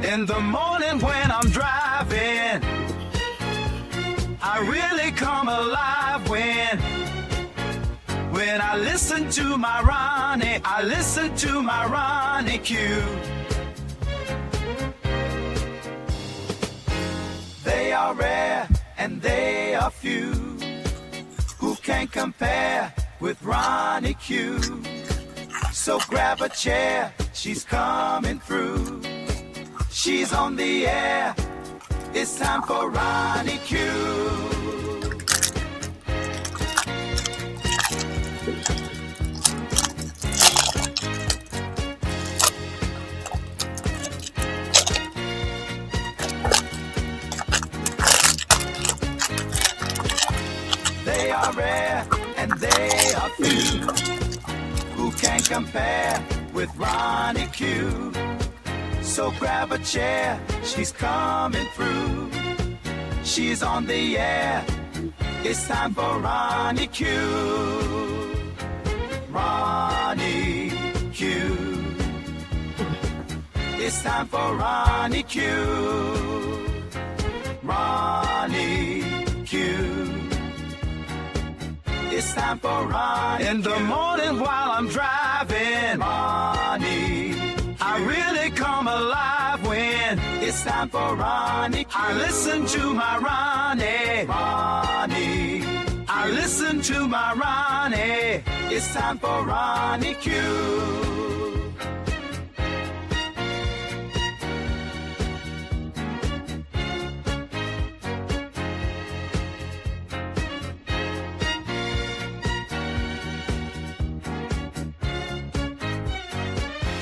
In the morning when I'm driving, I really come alive when I listen to my Ronnie, I listen to my Ronnie Q. They are rare and they are few who can compare with Ronnie Q. So grab a chair, she's coming through. She's on the air, it's time for Ronnie Q. They are rare and they are few who can compare with Ronnie Q. So grab a chair, she's coming through. She's on the air, it's time for Ronnie Q. Ronnie Q. It's time for Ronnie Q. Ronnie Q. It's time for Ronnie Q. In the morning while I'm driving, Ronnie, I really come alive when it's time for Ronnie Q. I listen to my Ronnie, Ronnie. I listen to my Ronnie. It's time for Ronnie Q.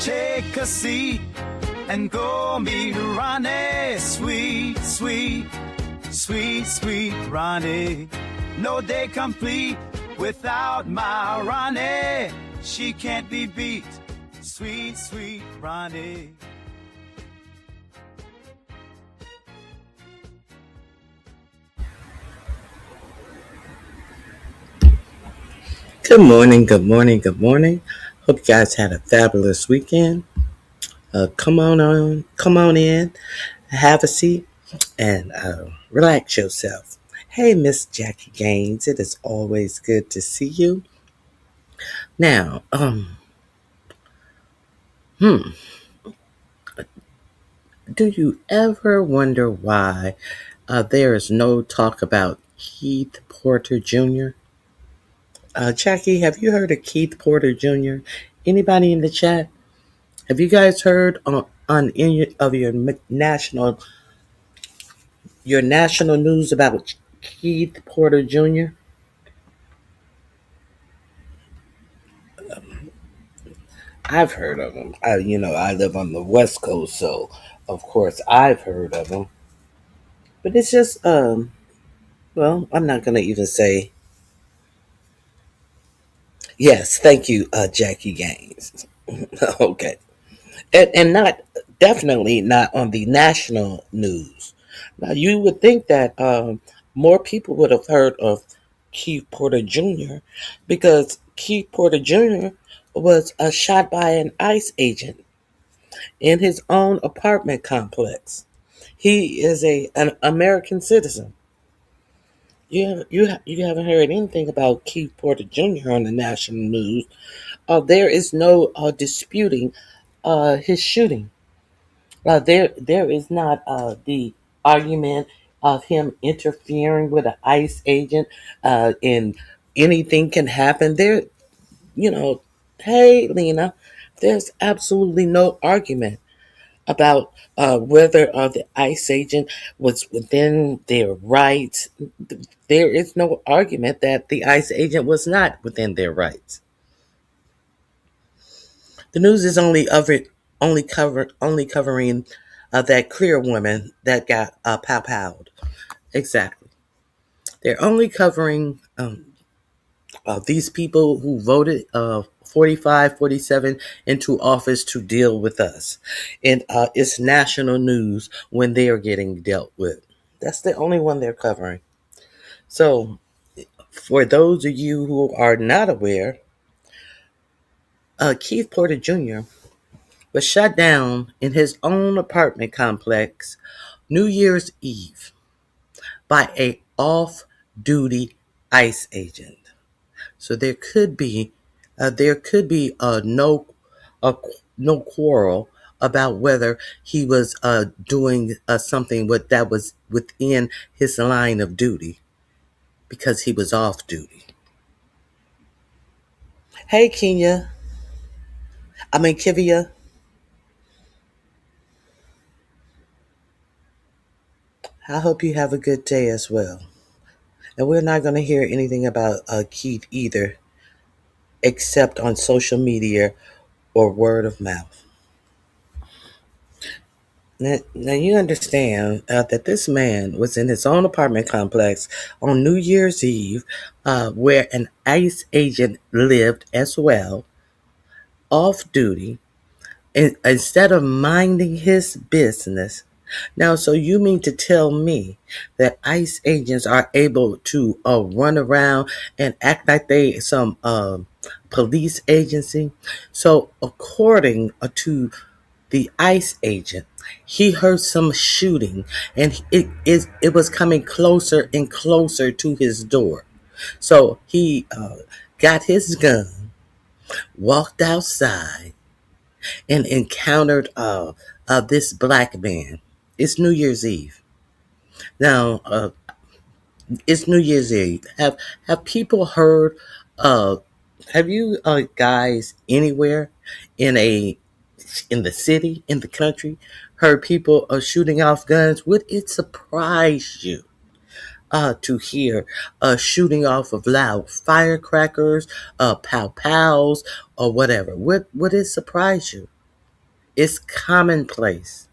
Take a seat and go meet Ronnie. Sweet, sweet, sweet, sweet Ronnie. No day complete without my Ronnie. She can't be beat. Sweet, sweet Ronnie. Good morning, good morning, good morning. Hope you guys had a fabulous weekend. Come on in, have a seat, and relax yourself. Hey, Miss Jackie Gaines, it is always good to see you. Now, do you ever wonder why there is no talk about Keith Porter Jr.? Jackie, have you heard of Keith Porter Jr.? Anybody in the chat? Have you guys heard on any of your national news about Keith Porter Jr.? I've heard of him. I live on the West Coast, so of course I've heard of him. But it's just, well, I'm not gonna even say. Yes, thank you, Jackie Gaines. Okay, and not definitely not on the national news. Now you would think that more people would have heard of Keith Porter Jr. because Keith Porter Jr. was shot by an ICE agent in his own apartment complex. He is an American citizen. You haven't heard anything about Keith Porter Jr. on the national news. There is no disputing his shooting. There is not the argument of him interfering with an ICE agent, and anything can happen. You know, hey Lena, there's absolutely no argument about whether the ICE agent was within their rights. There is no argument that the ICE agent was not within their rights. The news is only covering that clear woman that got pow-powed. Exactly. They're only covering these people who voted 45, 47 into office to deal with us. And it's national news when they are getting dealt with. That's the only one they're covering. So, for those of you who are not aware, Keith Porter Jr. was shut down in his own apartment complex New Year's Eve by a off-duty ICE agent. So there could be a, no quarrel about whether he was doing something that was within his line of duty because he was off duty. Hey, Kivia. I hope you have a good day as well. And we're not going to hear anything about Keith either, except on social media or word of mouth. Now you understand that this man was in his own apartment complex on New Year's Eve, where an ICE agent lived as well, off duty, and instead of minding his business. Now, so you mean to tell me that ICE agents are able to run around and act like they some police agency? So, according to the ICE agent, he heard some shooting, and it was coming closer and closer to his door. So he got his gun, walked outside, and encountered this black man. It's New Year's Eve. Now, it's New Year's Eve. Have people heard? Uh, have you guys anywhere in a in the city, in the country, heard people shooting off guns? Would it surprise you to hear shooting off of loud firecrackers, pow pows, or whatever? Would it surprise you? It's commonplace.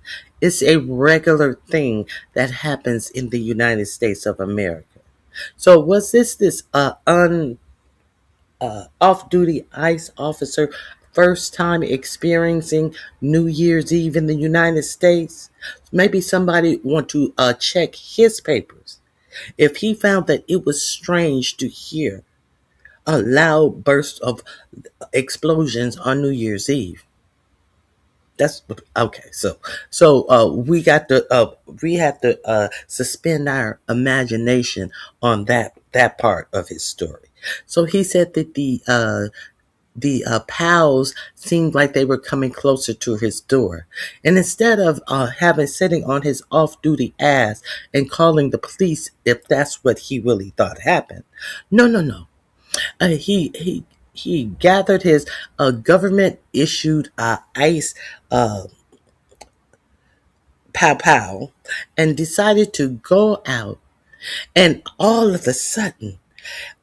It's a regular thing that happens in the United States of America. So was this off-duty ICE officer first time experiencing New Year's Eve in the United States? Maybe somebody want to check his papers. If he found that it was strange to hear a loud burst of explosions on New Year's Eve. That's okay. So we have to suspend our imagination on that part of his story. So he said that the pals seemed like they were coming closer to his door, and instead of having sitting on his off-duty ass and calling the police if that's what he really thought happened, no. He gathered his government issued ICE pow pow and decided to go out, and all of a sudden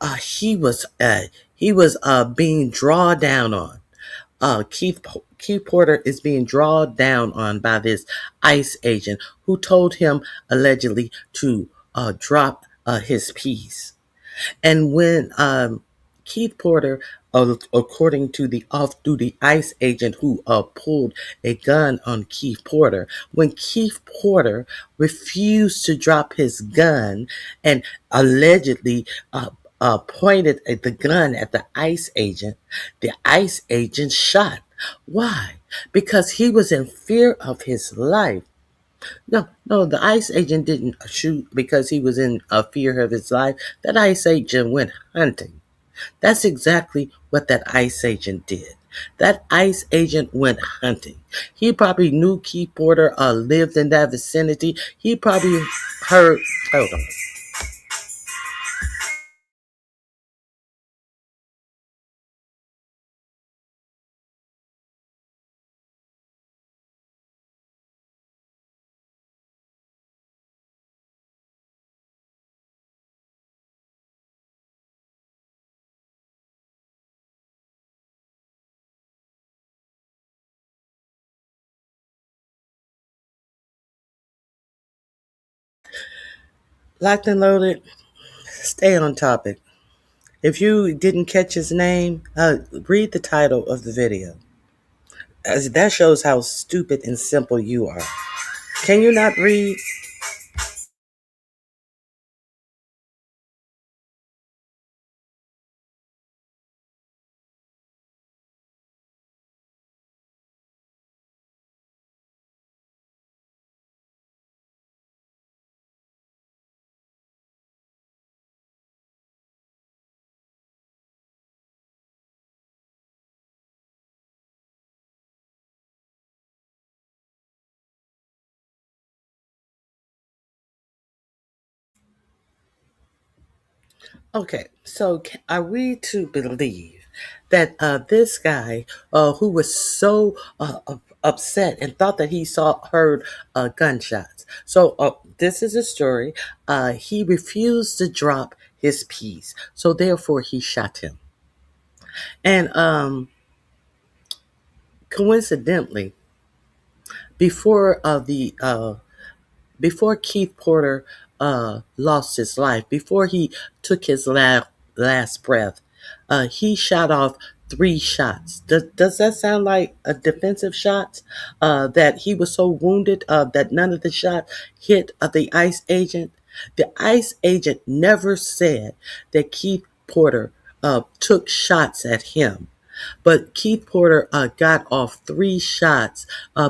uh, he was uh, he was being drawn down on. Keith Porter is being drawn down on by this ICE agent who told him allegedly to drop his piece. And when Keith Porter, according to the off-duty ICE agent who pulled a gun on Keith Porter, when Keith Porter refused to drop his gun and allegedly pointed at the gun at the ICE agent shot. Why? Because he was in fear of his life. No, the ICE agent didn't shoot because he was in a fear of his life. That ICE agent went hunting. That's exactly what that ICE agent did. That ICE agent went hunting. He probably knew Keith Porter lived in that vicinity. He probably heard. Hold on. Locked and loaded. Stay on topic. If you didn't catch his name, read the title of the video. As that shows how stupid and simple you are. Can you not read? Okay, so are we to believe that this guy who was so upset and thought that he heard gunshots? So this is a story. He refused to drop his piece, so therefore he shot him. And coincidentally, before the before Keith Porter lost his life, before he took his last breath, he shot off 3 shots. Does that sound like a defensive shot? That he was so wounded that none of the shots hit the ICE agent? The ICE agent never said that Keith Porter took shots at him. But Keith Porter got off 3 shots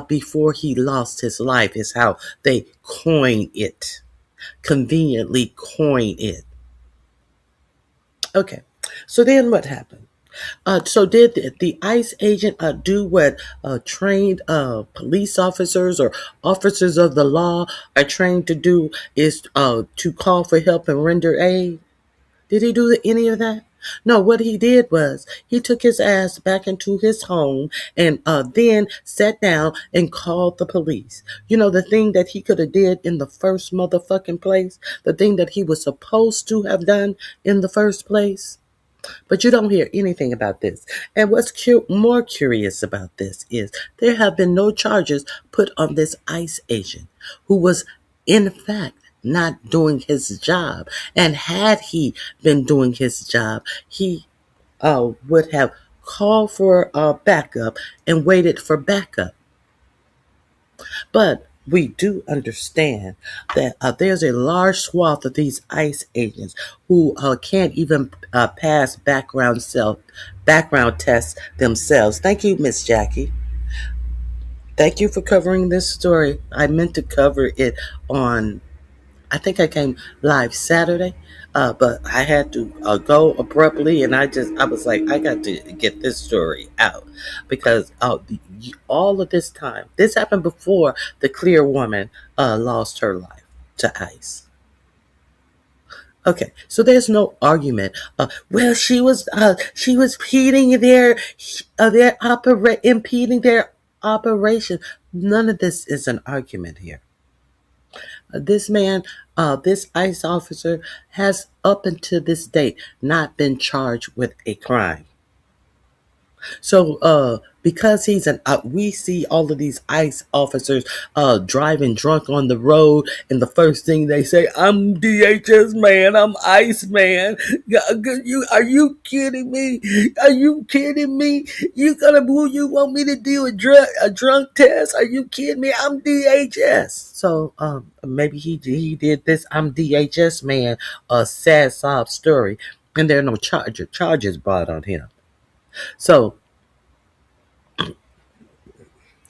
before he lost his life, is how they coin it, conveniently coin it. Okay, so then what happened? So did the ICE agent do what trained police officers or officers of the law are trained to do, is to call for help and render aid? Did he do any of that? No, what he did was he took his ass back into his home and then sat down and called the police. You know, the thing that he could have did in the first motherfucking place, the thing that he was supposed to have done in the first place. But you don't hear anything about this. And what's more curious about this is there have been no charges put on this ICE agent who was, in fact, not doing his job. And had he been doing his job, he would have called for backup and waited for backup. But we do understand that there's a large swath of these ICE agents who can't even pass background tests themselves. Thank you, Miss Jackie. Thank you for covering this story. I meant to cover it on, I think I came live Saturday, but I had to go abruptly, and I was like, I got to get this story out because all of this time, this happened before the Clear woman lost her life to ICE. Okay, so there's no argument. Well, she was impeding their operation. None of this is an argument here. This man, this ICE officer, has up until this date not been charged with a crime. So, because we see all of these ICE officers driving drunk on the road, and the first thing they say, "I'm DHS man, I'm ICE man." Are you kidding me? Are you kidding me? You want me to do a drunk test? Are you kidding me? I'm DHS. So, maybe he did this "I'm DHS man" sad sob story, and there are no charges brought on him. So,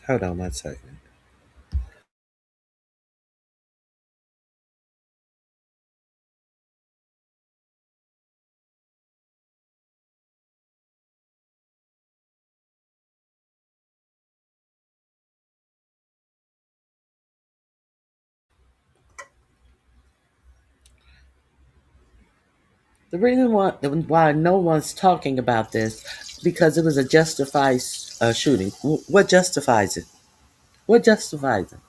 hold on one second. The reason why no one's talking about this, because it was a justified shooting. What justifies it? What justifies it?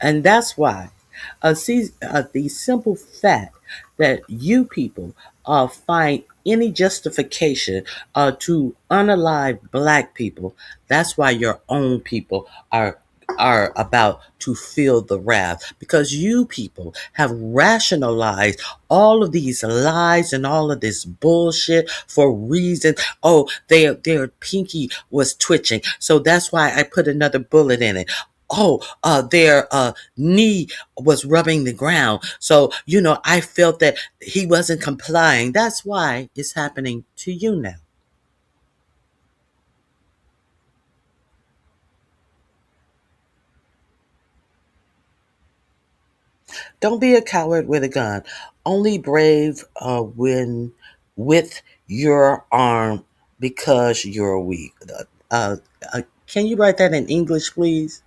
And that's why, the simple fact that you people find any justification to unalive black people, that's why your own people are about to feel the wrath, because you people have rationalized all of these lies and all of this bullshit for reasons. Oh, their pinky was twitching, so that's why I put another bullet in it. Oh, their knee was rubbing the ground, so I felt that he wasn't complying. That's why it's happening to you now. Don't be a coward with a gun. Only brave when with your arm, because you're weak. Can you write that in English, please?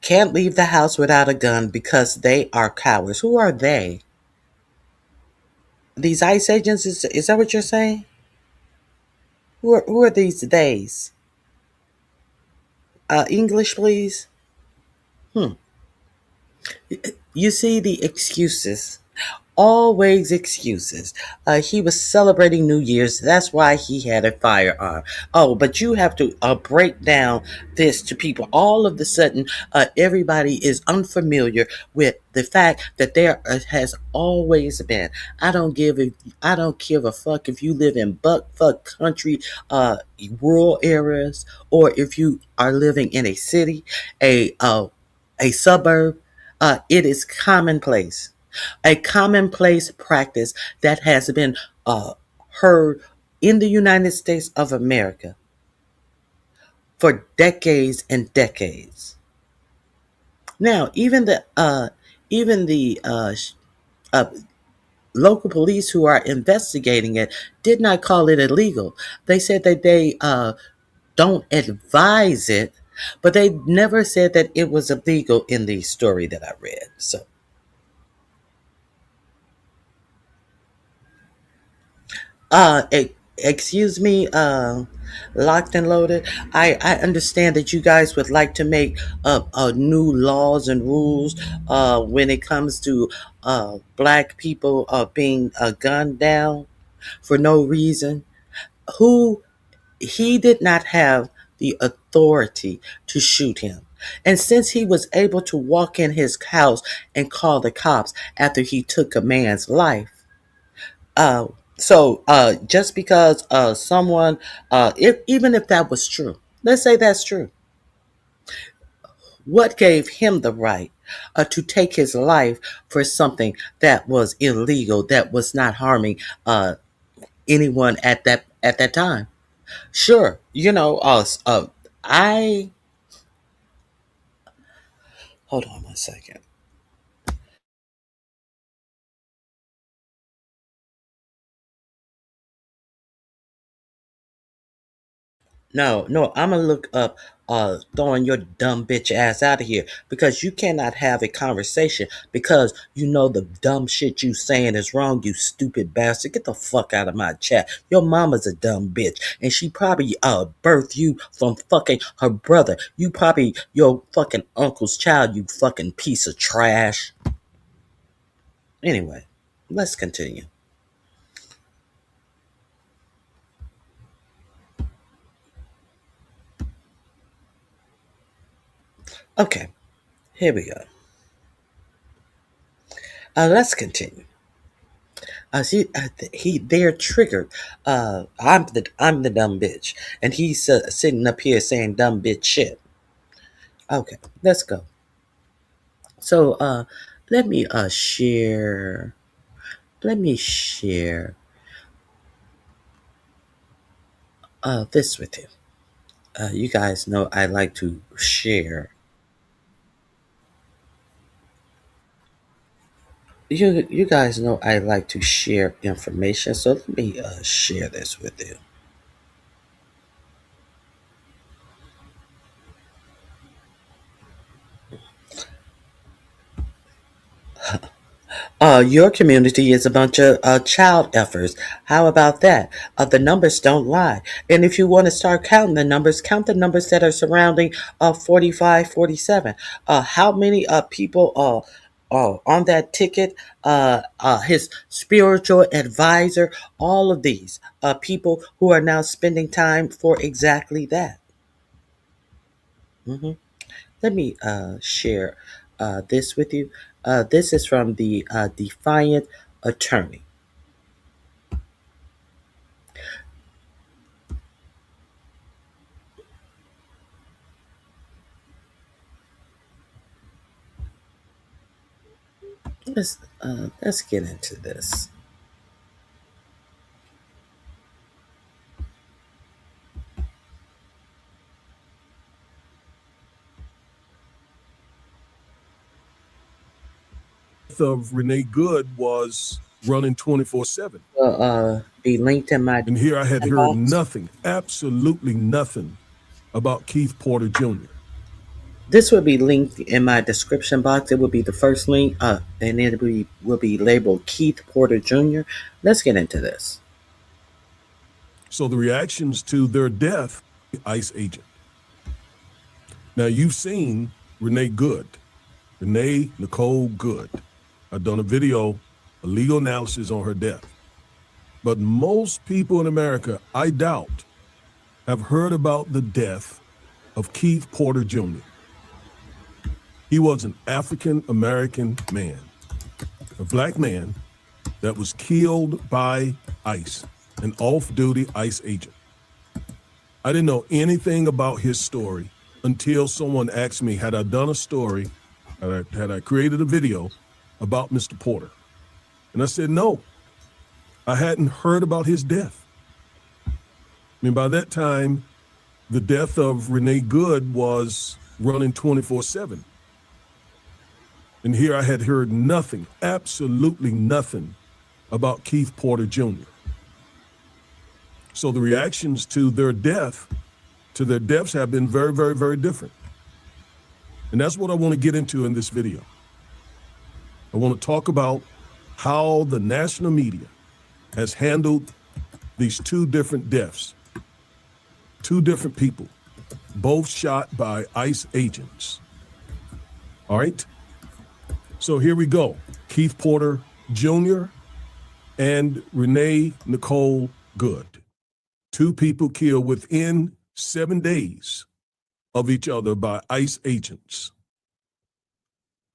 can't leave the house without a gun because they are cowards. Who are they? These ICE agents? Is that what you're saying? Who are these theys? English, please. Hmm. You see the excuses. Always excuses. He was celebrating New Year's. That's why he had a firearm. Oh, but you have to break down this to people. All of a sudden, everybody is unfamiliar with the fact that there has always been. I don't give a, I don't give a fuck if you live in buck fuck country, rural areas, or if you are living in a city, a suburb. It is commonplace, a commonplace practice that has been heard in the United States of America for decades and decades. Now, even the local police who are investigating it did not call it illegal. They said that they don't advise it, but they never said that it was illegal in the story that I read. So excuse me, locked and loaded. I understand that you guys would like to make new laws and rules when it comes to black people being gunned down for no reason. Who He did not have the authority to shoot him. And since he was able to walk in his house and call the cops after he took a man's life, uh, just because someone, if even if that was true, let's say that's true, what gave him the right to take his life for something that was illegal, that was not harming anyone at that time? Sure, I hold on one second. No, no, I'm gonna look up throwing your dumb bitch ass out of here because you cannot have a conversation because you know the dumb shit you saying is wrong, you stupid bastard. Get the fuck out of my chat. Your mama's a dumb bitch and she probably birthed you from fucking her brother. You probably your fucking uncle's child, you fucking piece of trash. Anyway, let's continue. Okay, here we go. Let's continue. They're triggered. I'm the dumb bitch, and he's sitting up here saying dumb bitch shit. Okay, let's go. So let me share. Let me share this with you. You guys know I like to share. You guys know I like to share information, so let me share this with you. Your community is a bunch of child efforts. How about that? The numbers don't lie. And if you want to start counting the numbers, count the numbers that are surrounding 45, 47. How many people on that ticket, his spiritual advisor, all of these people who are now spending time for exactly that. Hmm. Let me share this with you. This is from the Defiant Attorney. Let's get into this. Of Renee Good was running 24/7. Will be linked in my And here I had heard box. nothing, absolutely nothing about Keith Porter Jr. This will be linked in my description box. It will be the first link, and it will be labeled Keith Porter Jr. Let's get into this. So the reactions to their death, ICE agent. Now you've seen Renee Nicole Good. I've done a video, a legal analysis on her death. But most people in America, I doubt, have heard about the death of Keith Porter Jr. He was an African-American man, a black man that was killed by ICE, an off-duty ICE agent. I didn't know anything about his story until someone asked me, had I done a story, had I created a video about Mr. Porter? And I said, no, I hadn't heard about his death. I mean, by that time, the death of Renee Good was running 24/7. And here I had heard nothing, absolutely nothing about Keith Porter Jr. So the reactions to their deaths have been very, very, very different. And that's what I want to get into in this video. I want to talk about how the national media has handled these two different deaths, two different people, both shot by ICE agents. All right. So here we go. Keith Porter Jr. and Renee Nicole Good. Two people killed within 7 days of each other by ICE agents.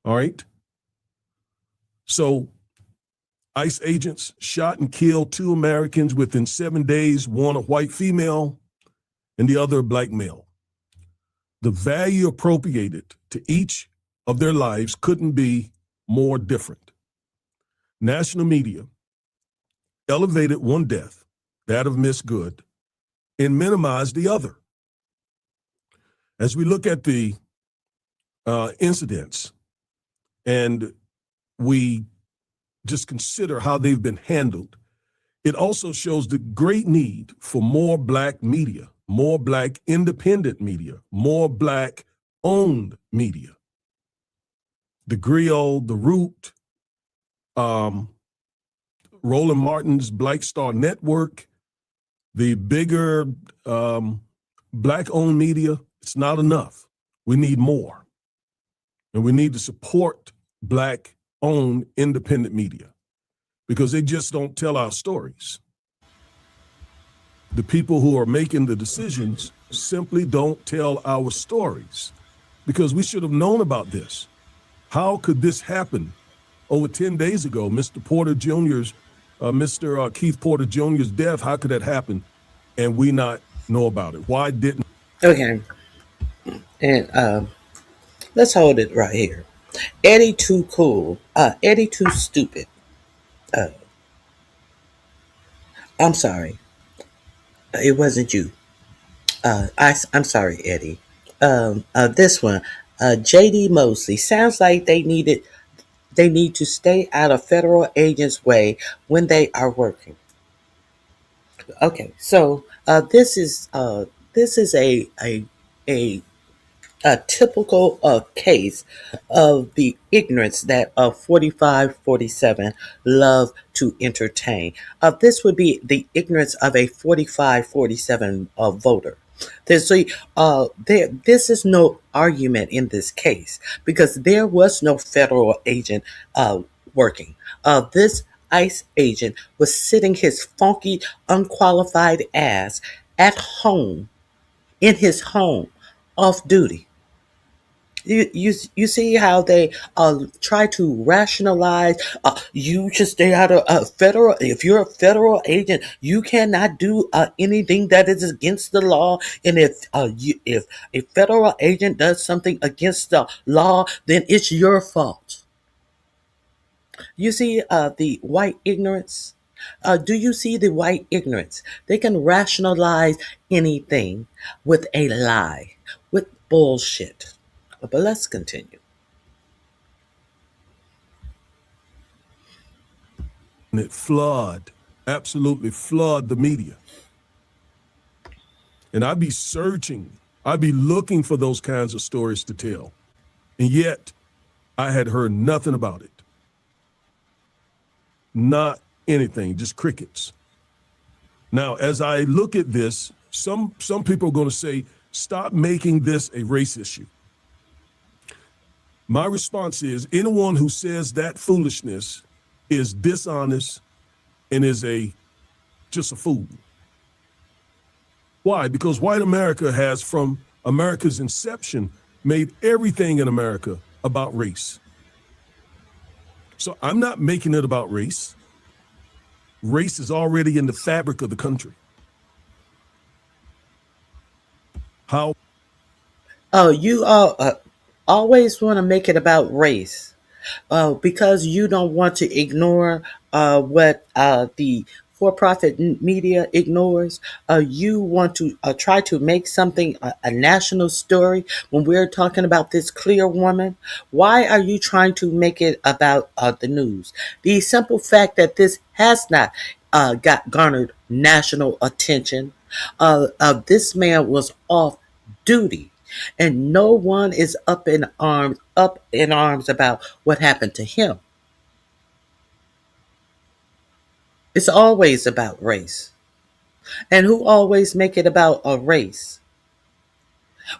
All right. So ICE agents shot and killed two Americans within 7 days, one a white female and the other a black male. The value appropriated to each of their lives couldn't be more different. National media elevated one death, that of Miss Good, and minimized the other. As we look at the incidents and we just consider how they've been handled, it also shows the great need for more black media, more black independent media, more black owned media. The Griot, The Root, Roland Martin's Black Star Network, the bigger black-owned media, it's not enough. We need more. And we need to support black-owned independent media because they just don't tell our stories. The people who are making the decisions simply don't tell our stories because we should have known about this. How could this happen over 10 days ago? Mr. Keith Porter Jr.'s death, how could that happen and we not know about it? Why didn't? Okay. And let's hold it right here. Eddie too cool. Eddie too stupid. I'm sorry. It wasn't you. I'm sorry, Eddie. This one, J.D. Mosley. Sounds like they need to stay out of federal agents' way when they are working. Okay, so this is a typical case of the ignorance that 4547 love to entertain. This would be the ignorance of a 4547 voter. This is no argument in this case because there was no federal agent working. This ICE agent was sitting his funky, unqualified ass at home, in his home, off duty. You see how they try to rationalize you should stay out of federal. If you're a federal agent, you cannot do anything that is against the law. And if a federal agent does something against the law, then it's your fault. You see the white ignorance. Do you see the white ignorance? They can rationalize anything with a lie, with bullshit. But let's continue. And it absolutely flood the media. And I'd be searching I'd be looking for those kinds of stories to tell. And yet, I had heard nothing about it. Not anything, just crickets. Now, as I look at this, some people are going to say, stop making this a race issue. My response is, anyone who says that foolishness is dishonest and is just a fool. Why? Because white America has, from America's inception, made everything in America about race. So I'm not making it about race. Race is already in the fabric of the country. How? Oh, you always want to make it about race. Because you don't want to ignore what the for-profit media ignores. You want to try to make something a national story when we're talking about this clear woman. Why are you trying to make it about the news? The simple fact that this has not got garnered national attention. This man was off duty, and no one is up in arms about what happened to him. It's always about race. And who always make it about a race?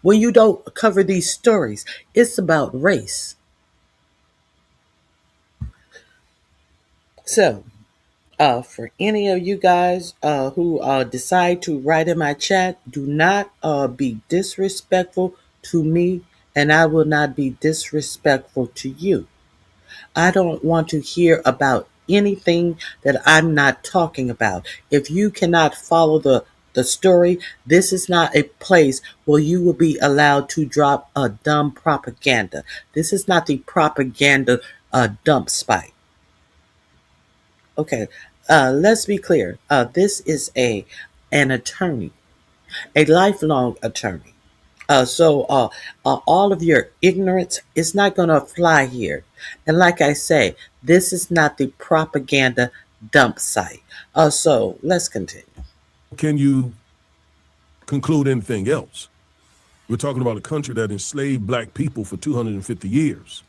When you don't cover these stories, it's about race. So, for any of you guys who decide to write in my chat, do not be disrespectful to me, and I will not be disrespectful to you. I don't want to hear about anything that I'm not talking about. If you cannot follow the story, this is not a place where you will be allowed to drop a dumb propaganda. This is not the propaganda dump spike. Okay, let's be clear. This is an attorney, a lifelong attorney. So all of your ignorance is not going to fly here. And like I say, this is not the propaganda dump site. So let's continue. Can you conclude anything else? We're talking about a country that enslaved black people for 250 years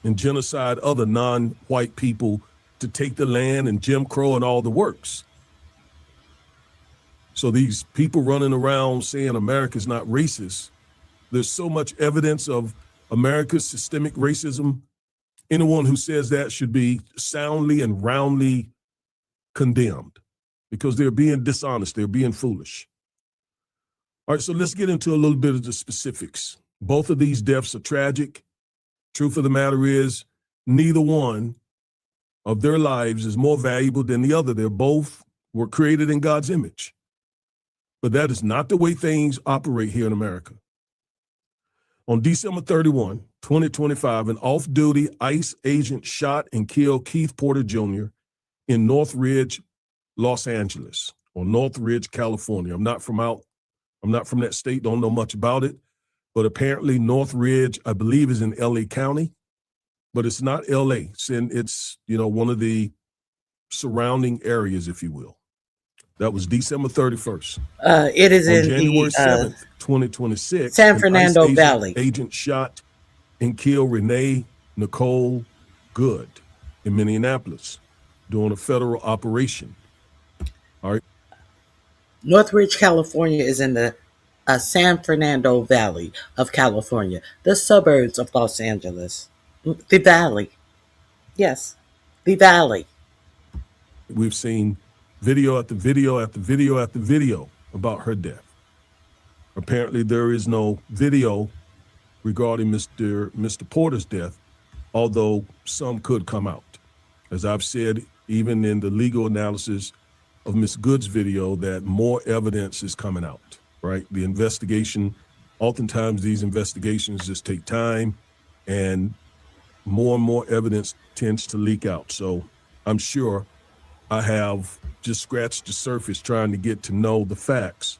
and genocide other non-white people to take the land and Jim Crow and all the works. So these people running around saying America's not racist, there's so much evidence of America's systemic racism. Anyone who says that should be soundly and roundly condemned because they're being dishonest, they're being foolish. All right, so let's get into a little bit of the specifics. Both of these deaths are tragic. Truth of the matter is, neither one of their lives is more valuable than the other. They both were created in God's image. But that is not the way things operate here in America. On December 31, 2025, an off-duty ICE agent shot and killed Keith Porter Jr. in Northridge, Los Angeles, or Northridge, California. I'm not from that state, don't know much about it, but apparently Northridge, I believe, is in LA County, but it's not LA. It's one of the surrounding areas, if you will. That was December 31st. It is On in January the 7th, 2026, San an Fernando ICE Valley. agent shot and killed Renee Nicole Good in Minneapolis during a federal operation. All right. Northridge, California is in the San Fernando Valley of California, the suburbs of Los Angeles. The valley. Yes, the valley. We've seen video after video after video after video about her death. Apparently, there is no video regarding Mr. Porter's death, although some could come out. As I've said, even in the legal analysis of Ms. Good's video, that more evidence is coming out, right? The investigation, oftentimes these investigations just take time and more evidence tends to leak out. So I'm sure I have just scratched the surface trying to get to know the facts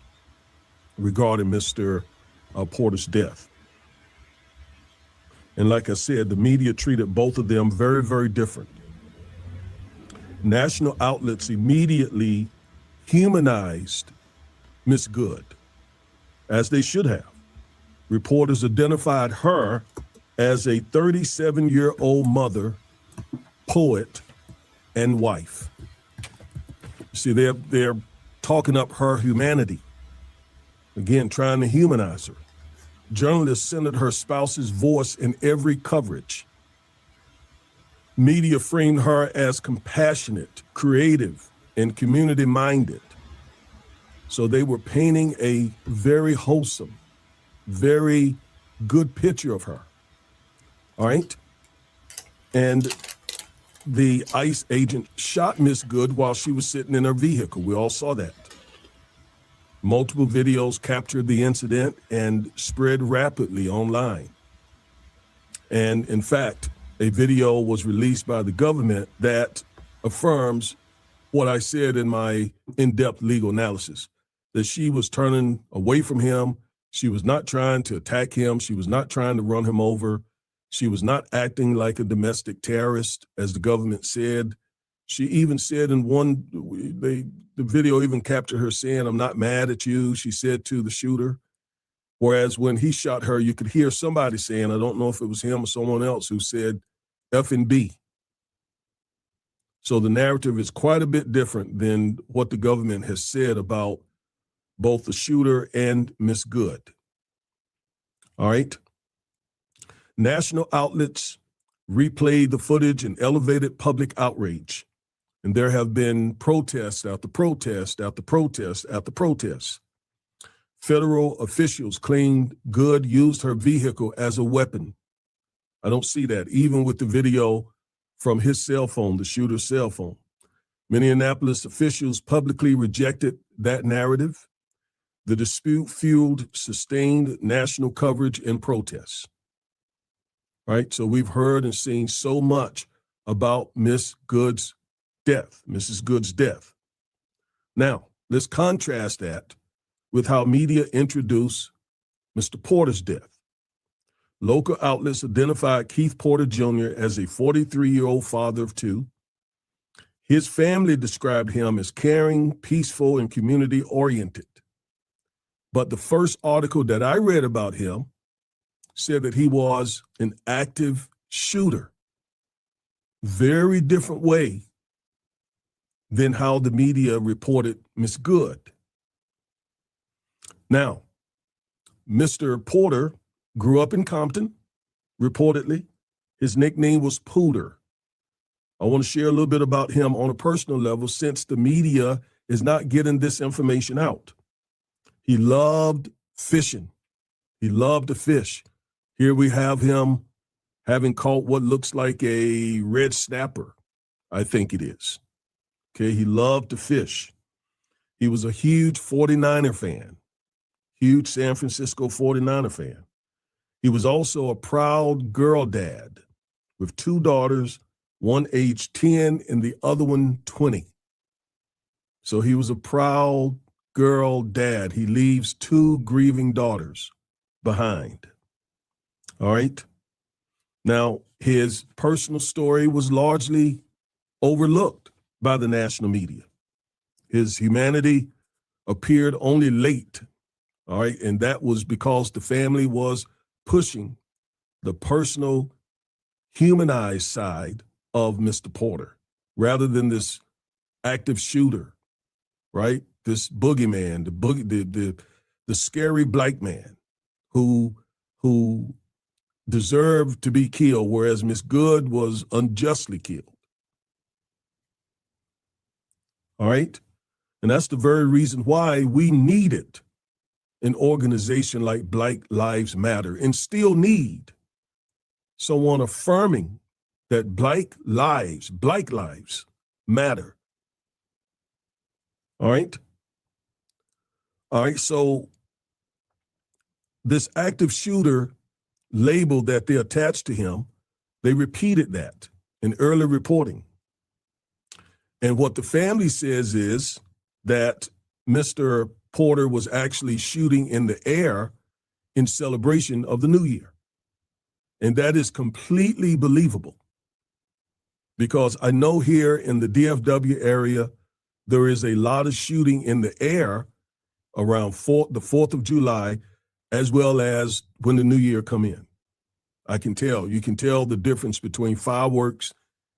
regarding Mr. Porter's death. And like I said, the media treated both of them very, very different. National outlets immediately humanized Miss Good. as they should have. Reporters identified her as a 37-year-old mother, poet, and wife. See, they're talking up her humanity. Again, trying to humanize her. Journalists centered her spouse's voice in every coverage. Media framed her as compassionate, creative, and community-minded. So they were painting a very wholesome, very good picture of her. All right? And the ICE agent shot Miss Good while she was sitting in her vehicle. We all saw that. Multiple videos captured the incident and spread rapidly online. And in fact, a video was released by the government that affirms what I said in my in-depth legal analysis, that she was turning away from him. She was not trying to attack him. She was not trying to run him over. She was not acting like a domestic terrorist, as the government said. She even said in one, the video even captured her saying, "I'm not mad at you," she said to the shooter. Whereas when he shot her, you could hear somebody saying, I don't know if it was him or someone else, who said F and B. So the narrative is quite a bit different than what the government has said about both the shooter and Miss Good. All right. National outlets replayed the footage and elevated public outrage. And there have been protests after protest after protest after protest. Federal officials claimed Good used her vehicle as a weapon. I don't see that, even with the video from his cell phone, the shooter's cell phone. Minneapolis officials publicly rejected that narrative. The dispute fueled sustained national coverage and protests. Right? So we've heard and seen so much about Mrs. Good's death. Now, let's contrast that with how media introduced Mr. Porter's death. Local outlets identified Keith Porter Jr. as a 43-year-old father of two. His family described him as caring, peaceful, and community-oriented. But the first article that I read about him said that he was an active shooter. Very different way than how the media reported Miss Good. Now, Mr. Porter grew up in Compton, reportedly. His nickname was Pooter. I want to share a little bit about him on a personal level, since the media is not getting this information out. He loved fishing. He loved to fish. Here we have him having caught what looks like a red snapper, I think it is. Okay, he loved to fish. He was a huge 49er fan, huge San Francisco 49er fan. He was also a proud girl dad with two daughters, one aged 10 and the other one 20. So he was a proud girl dad. He leaves two grieving daughters behind. All right. Now, his personal story was largely overlooked by the national media. His humanity appeared only late. All right. And that was because the family was pushing the personal, humanized side of Mr. Porter rather than this active shooter, right? This boogeyman, the scary black man who deserved to be killed, whereas Miss Good was unjustly killed. All right? And that's the very reason why we needed an organization like Black Lives Matter, and still need someone affirming that black lives matter. All right? All right, so this active shooter label that they attached to him, they repeated that in early reporting. And what the family says is that Mr. Porter was actually shooting in the air in celebration of the new year. And that is completely believable, because I know here in the DFW area, there is a lot of shooting in the air around the 4th of July, as well as when the new year come in. You can tell the difference between fireworks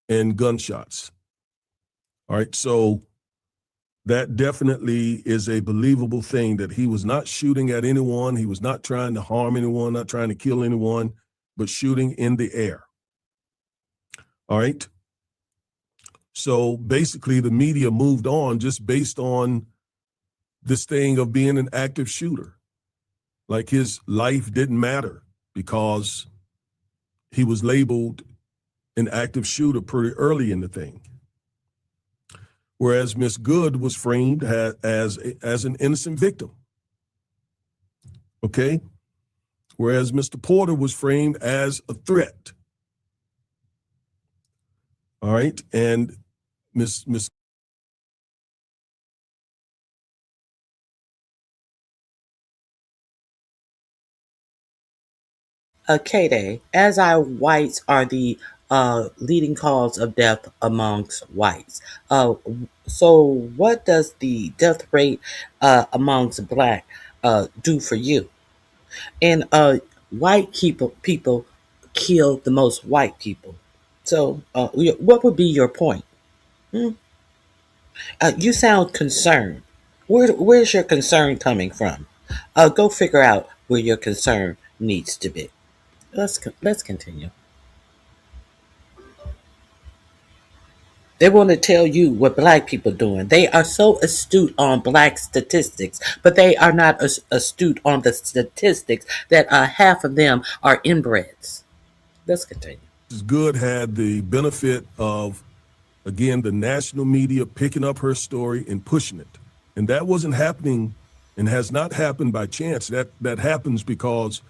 and gunshots. All right, so that definitely is a believable thing, that he was not shooting at anyone. He was not trying to harm anyone, not trying to kill anyone, but shooting in the air. All right. So basically the media moved on just based on this thing of being an active shooter. Like his life didn't matter because he was labeled an active shooter pretty early in the thing. Whereas Miss Good was framed as an innocent victim. Okay? Whereas Mr. Porter was framed as a threat. All right? And Miss Kade, as our whites are the leading cause of death amongst whites. So what does the death rate amongst black do for you? And white people kill the most white people. So what would be your point? You sound concerned. Where's your concern coming from? Go figure out where your concern needs to be. Let's continue. They want to tell you what black people are doing. They are so astute on black statistics, but they are not astute on the statistics that half of them are inbreds. Let's continue. Good had the benefit of, again, the national media picking up her story and pushing it. And that wasn't happening and has not happened by chance. That happens because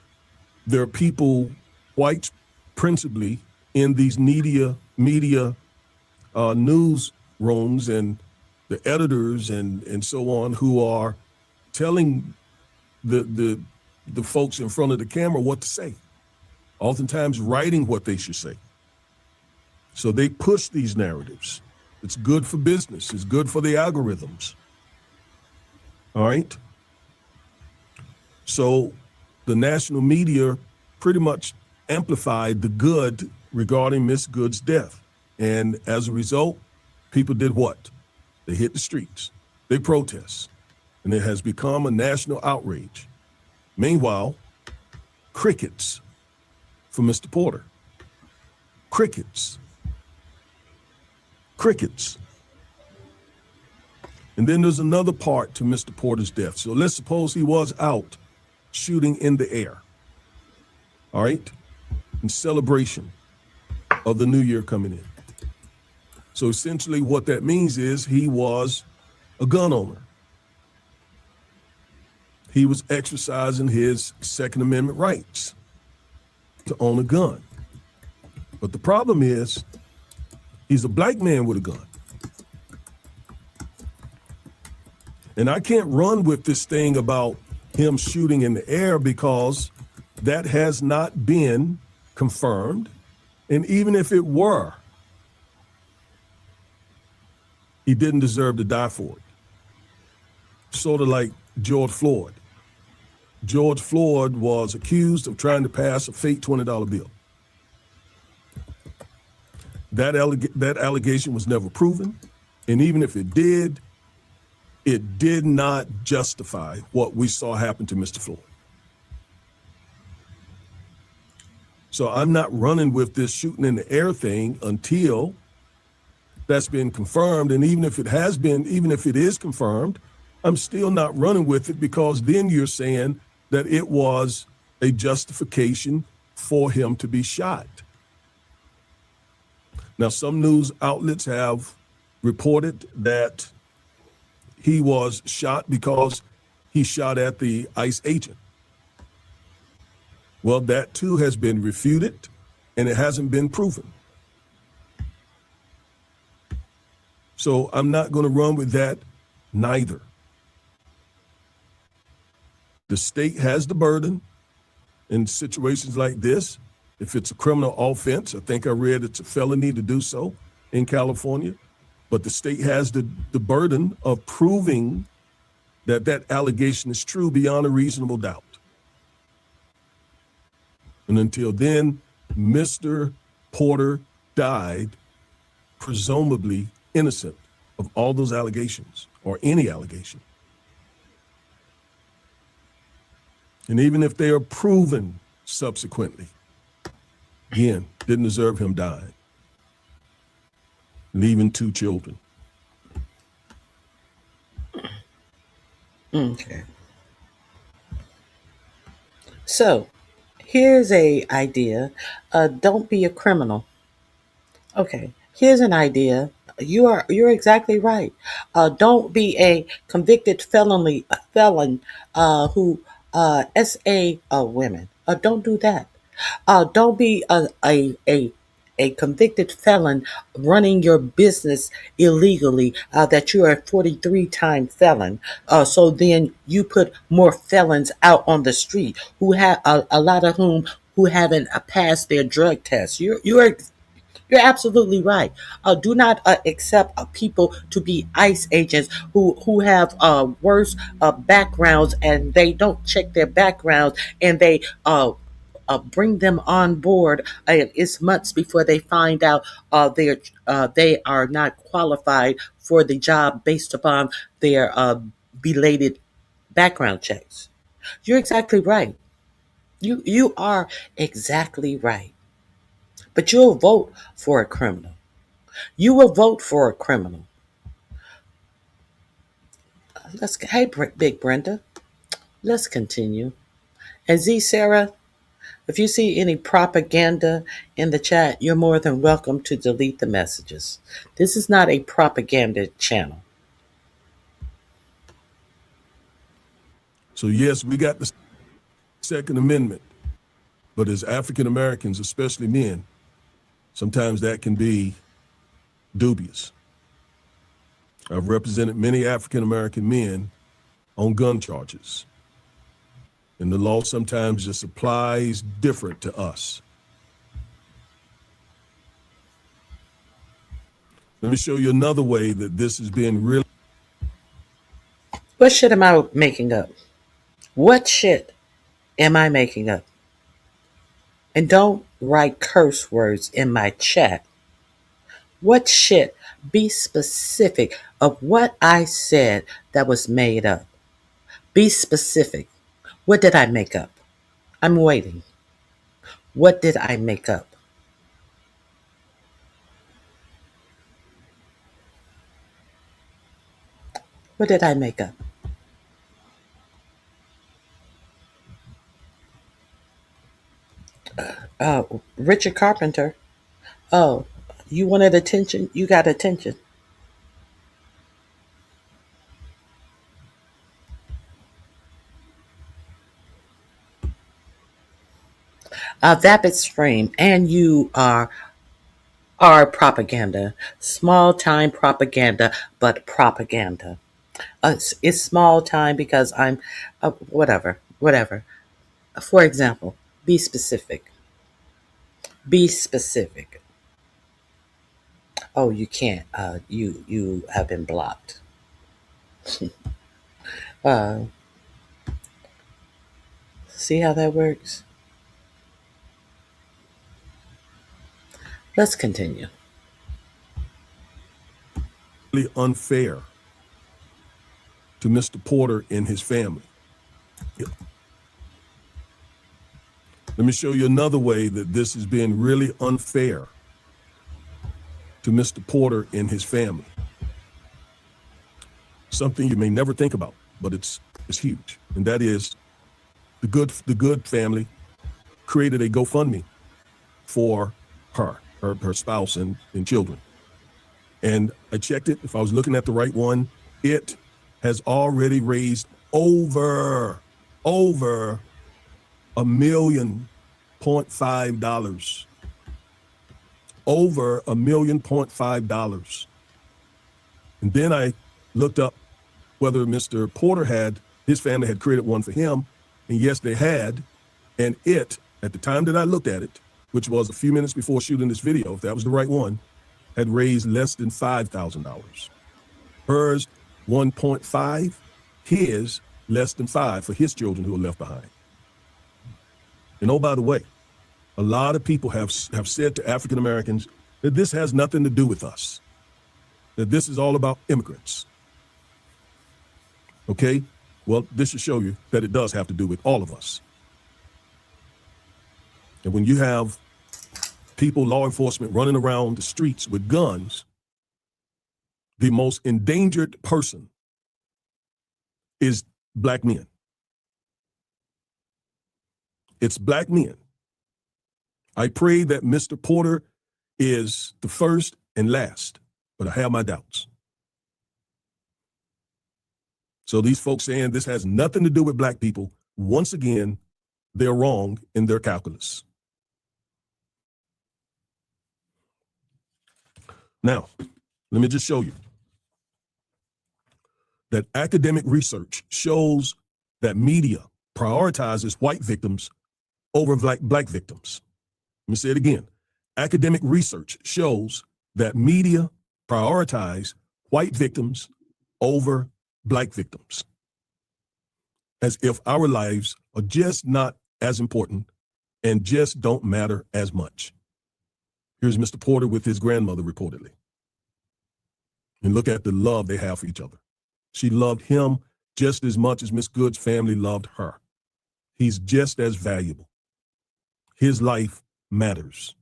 there are people, whites principally, in these media news rooms and the editors and so on, who are telling the folks in front of the camera what to say, oftentimes writing what they should say. So they push these narratives. It's good for business. It's good for the algorithms. All right? So the national media pretty much amplified the good regarding Miss Good's death. And as a result, people did what? They hit the streets. They protest. And it has become a national outrage. Meanwhile, crickets for Mr. Porter. Crickets. Crickets. And then there's another part to Mr. Porter's death. So let's suppose he was out shooting in the air. All right? In celebration of the new year coming in. So essentially what that means is he was a gun owner. He was exercising his Second Amendment rights to own a gun. But the problem is he's a black man with a gun. And I can't run with this thing about him shooting in the air because that has not been confirmed. And even if it were, he didn't deserve to die for it. Sort of like George Floyd. George Floyd was accused of trying to pass a fake $20 bill. That allegation was never proven. And even if it did not justify what we saw happen to Mr. Floyd. So I'm not running with this shooting in the air thing until that's been confirmed. And even if it is confirmed, I'm still not running with it, because then you're saying that it was a justification for him to be shot. Now, some news outlets have reported that he was shot because he shot at the ICE agent. Well, that too has been refuted, and it hasn't been proven. So I'm not going to run with that neither. The state has the burden in situations like this. If it's a criminal offense, I think I read it's a felony to do so in California, but the state has the burden of proving that that allegation is true beyond a reasonable doubt. And until then, Mr. Porter died presumably innocent of all those allegations or any allegation. And even if they are proven subsequently, again, didn't deserve him dying, leaving 2 children. Okay. So, here's a idea. Don't be a criminal. Okay. Here's an idea. You're exactly right. Don't be a convicted felon who SA women. Don't do that. Don't be a convicted felon running your business illegally, that you're a 43-time felon. So then you put more felons out on the street who have a lot of who haven't passed their drug test. You're absolutely right. Do not accept people to be ICE agents who have worse backgrounds, and they don't check their backgrounds, and they bring them on board. It's months before they find out they are not qualified for the job based upon their belated background checks. You're exactly right. You are exactly right. But you'll vote for a criminal. You will vote for a criminal. Hey, Big Brenda, let's continue. And Z Sarah, if you see any propaganda in the chat, you're more than welcome to delete the messages. This is not a propaganda channel. So yes, we got the Second Amendment, but as African Americans, especially men, sometimes that can be dubious. I've represented many African American men on gun charges, and the law sometimes just applies different to us. Let me show you another way that this is being really. What shit am I making up? What shit am I making up? And don't write curse words in my chat. What shit? Be specific of what I said that was made up. Be specific. What did I make up? I'm waiting. What did I make up? What did I make up? Richard Carpenter. Oh, you wanted attention? You got attention. Vapid stream, and you are propaganda. Small time propaganda, but propaganda. It's small time because I'm whatever. For example, be specific. Be specific. Oh, you can't. You have been blocked. See how that works? Let's continue. Really unfair to Mr. Porter and his family. Let me show you another way that this is being really unfair to Mr. Porter and his family. Something you may never think about, but it's huge. And that is the good family created a GoFundMe for her spouse and children. And I checked it. If I was looking at the right one, it has already raised over $1.5 million. Over $1.5 million. And then I looked up whether Mr. Porter his family had created one for him. And yes, they had. And it, at the time that I looked at it, which was a few minutes before shooting this video, if that was the right one, had raised less than $5,000. Hers, 1.5, his less than 5 for his children who are left behind. And oh, by the way, a lot of people have said to African Americans that this has nothing to do with us, that this is all about immigrants. Okay? Well, this should show you that it does have to do with all of us. And when you have people, law enforcement, running around the streets with guns, the most endangered person is black men. It's black men. I pray that Mr. Porter is the first and last, but I have my doubts. So these folks saying this has nothing to do with black people, once again, they're wrong in their calculus. Now, let me just show you that academic research shows that media prioritizes white victims over black victims. Let me say it again. Academic research shows that media prioritize white victims over black victims, as if our lives are just not as important and just don't matter as much. Here's Mr. Porter with his grandmother, reportedly. And look at the love they have for each other. She loved him just as much as Miss Good's family loved her. He's just as valuable. His life matters.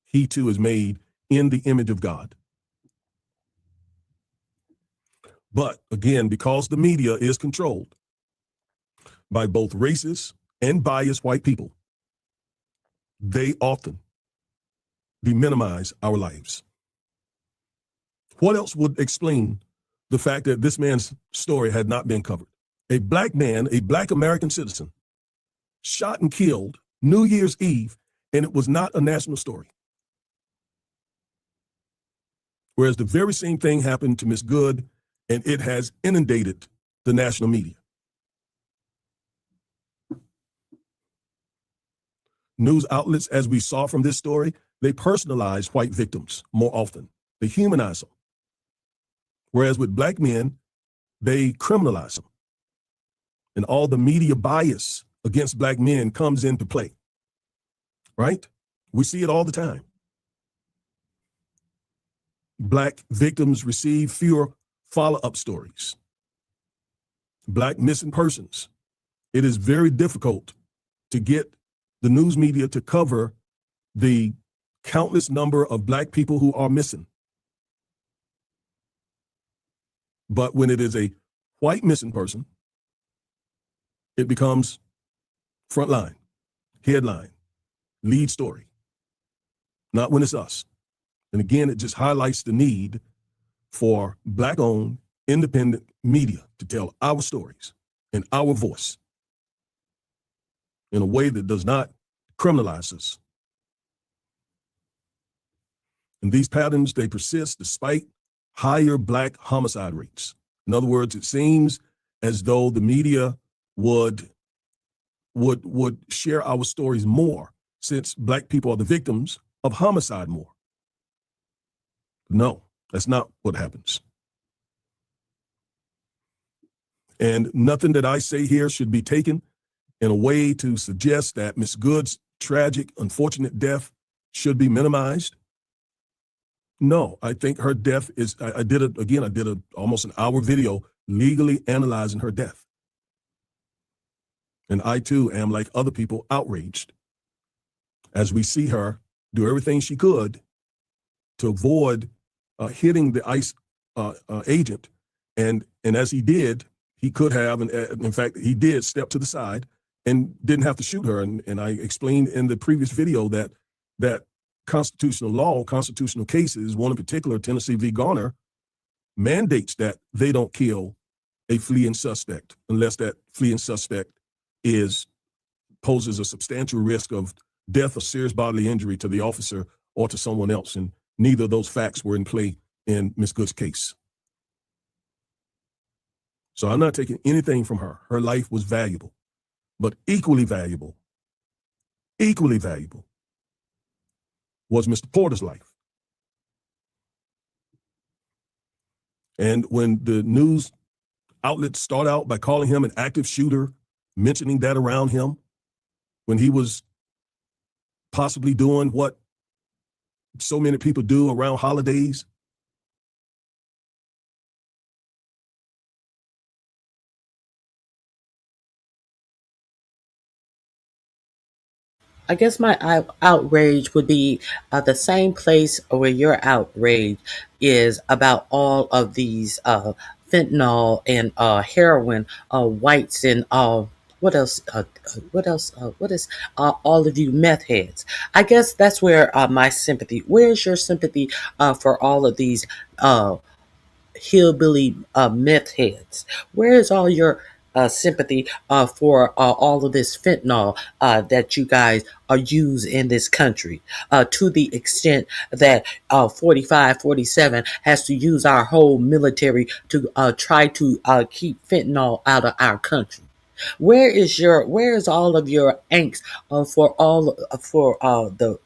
He too is made in the image of God. But again, because the media is controlled by both racist and biased white people, they often deminimize our lives. What else would explain the fact that this man's story had not been covered? A black man, a black American citizen, shot and killed New Year's Eve, and it was not a national story. Whereas the very same thing happened to Miss Good, and it has inundated the national media. News outlets, as we saw from this story, they personalize white victims more often. They humanize them. Whereas with black men, they criminalize them. And all the media bias against black men comes into play, right? We see it all the time. Black victims receive fewer follow-up stories. Black missing persons. It is very difficult to get the news media to cover the countless number of black people who are missing. But when it is a white missing person, it becomes front line, headline, lead story. Not when it's us. And again, it just highlights the need for black-owned, independent media to tell our stories and our voice in a way that does not criminalize us. And these patterns, they persist despite higher black homicide rates. In other words, it seems as though the media would share our stories more, since black people are the victims of homicide more. No, that's not what happens. And nothing that I say here should be taken in a way to suggest that Miss Good's tragic, unfortunate death should be minimized. No, I think her death is, I did almost an hour video legally analyzing her death. And I too am, like other people, outraged as we see her do everything she could to avoid hitting the ICE agent. And as he did, he could have, and in fact, he did step to the side and didn't have to shoot her. And I explained in the previous video that constitutional law, constitutional cases, one in particular, Tennessee v. Garner, mandates that they don't kill a fleeing suspect unless that fleeing suspect poses a substantial risk of death or serious bodily injury to the officer or to someone else. And neither of those facts were in play in Ms. Good's case. So I'm not taking anything from her. Her life was valuable, but equally valuable was Mr. Porter's life. And when the news outlets start out by calling him an active shooter, mentioning that around him when he was possibly doing what so many people do around holidays. I guess my outrage would be the same place where your outrage is about all of these fentanyl and heroin whites and what else? What else? What is all of you meth heads? I guess that's where my sympathy. Where's your sympathy for all of these hillbilly meth heads? Where is all your sympathy for all of this fentanyl that you guys use in this country to the extent that 45, 47 has to use our whole military to try to keep fentanyl out of our country? Where is all of your angst for all for the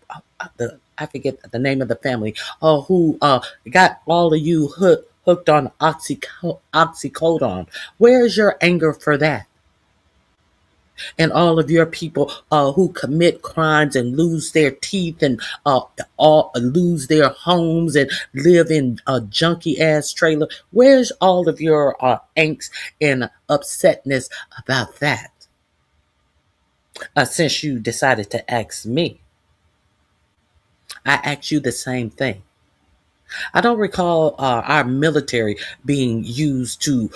I forget the name of the family who got all of you hooked on oxycodone? Where's your anger for that? And all of your people who commit crimes and lose their teeth and all lose their homes and live in a junky ass trailer. Where's all of your angst and upsetness about that? Since you decided to ask me, I asked you the same thing. I don't recall our military being used to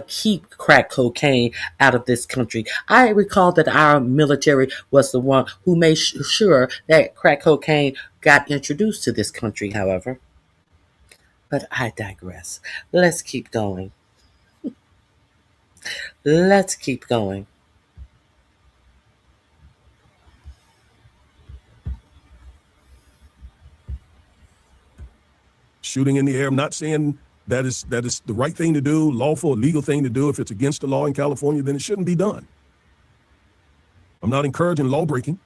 keep crack cocaine out of this country. I recall that our military was the one who made sure that crack cocaine got introduced to this country, however. But I digress. Let's keep going. Let's keep going. Shooting in the air. I'm not saying that is the right thing to do, lawful, legal thing to do. If it's against the law in California, then it shouldn't be done. I'm not encouraging law breaking.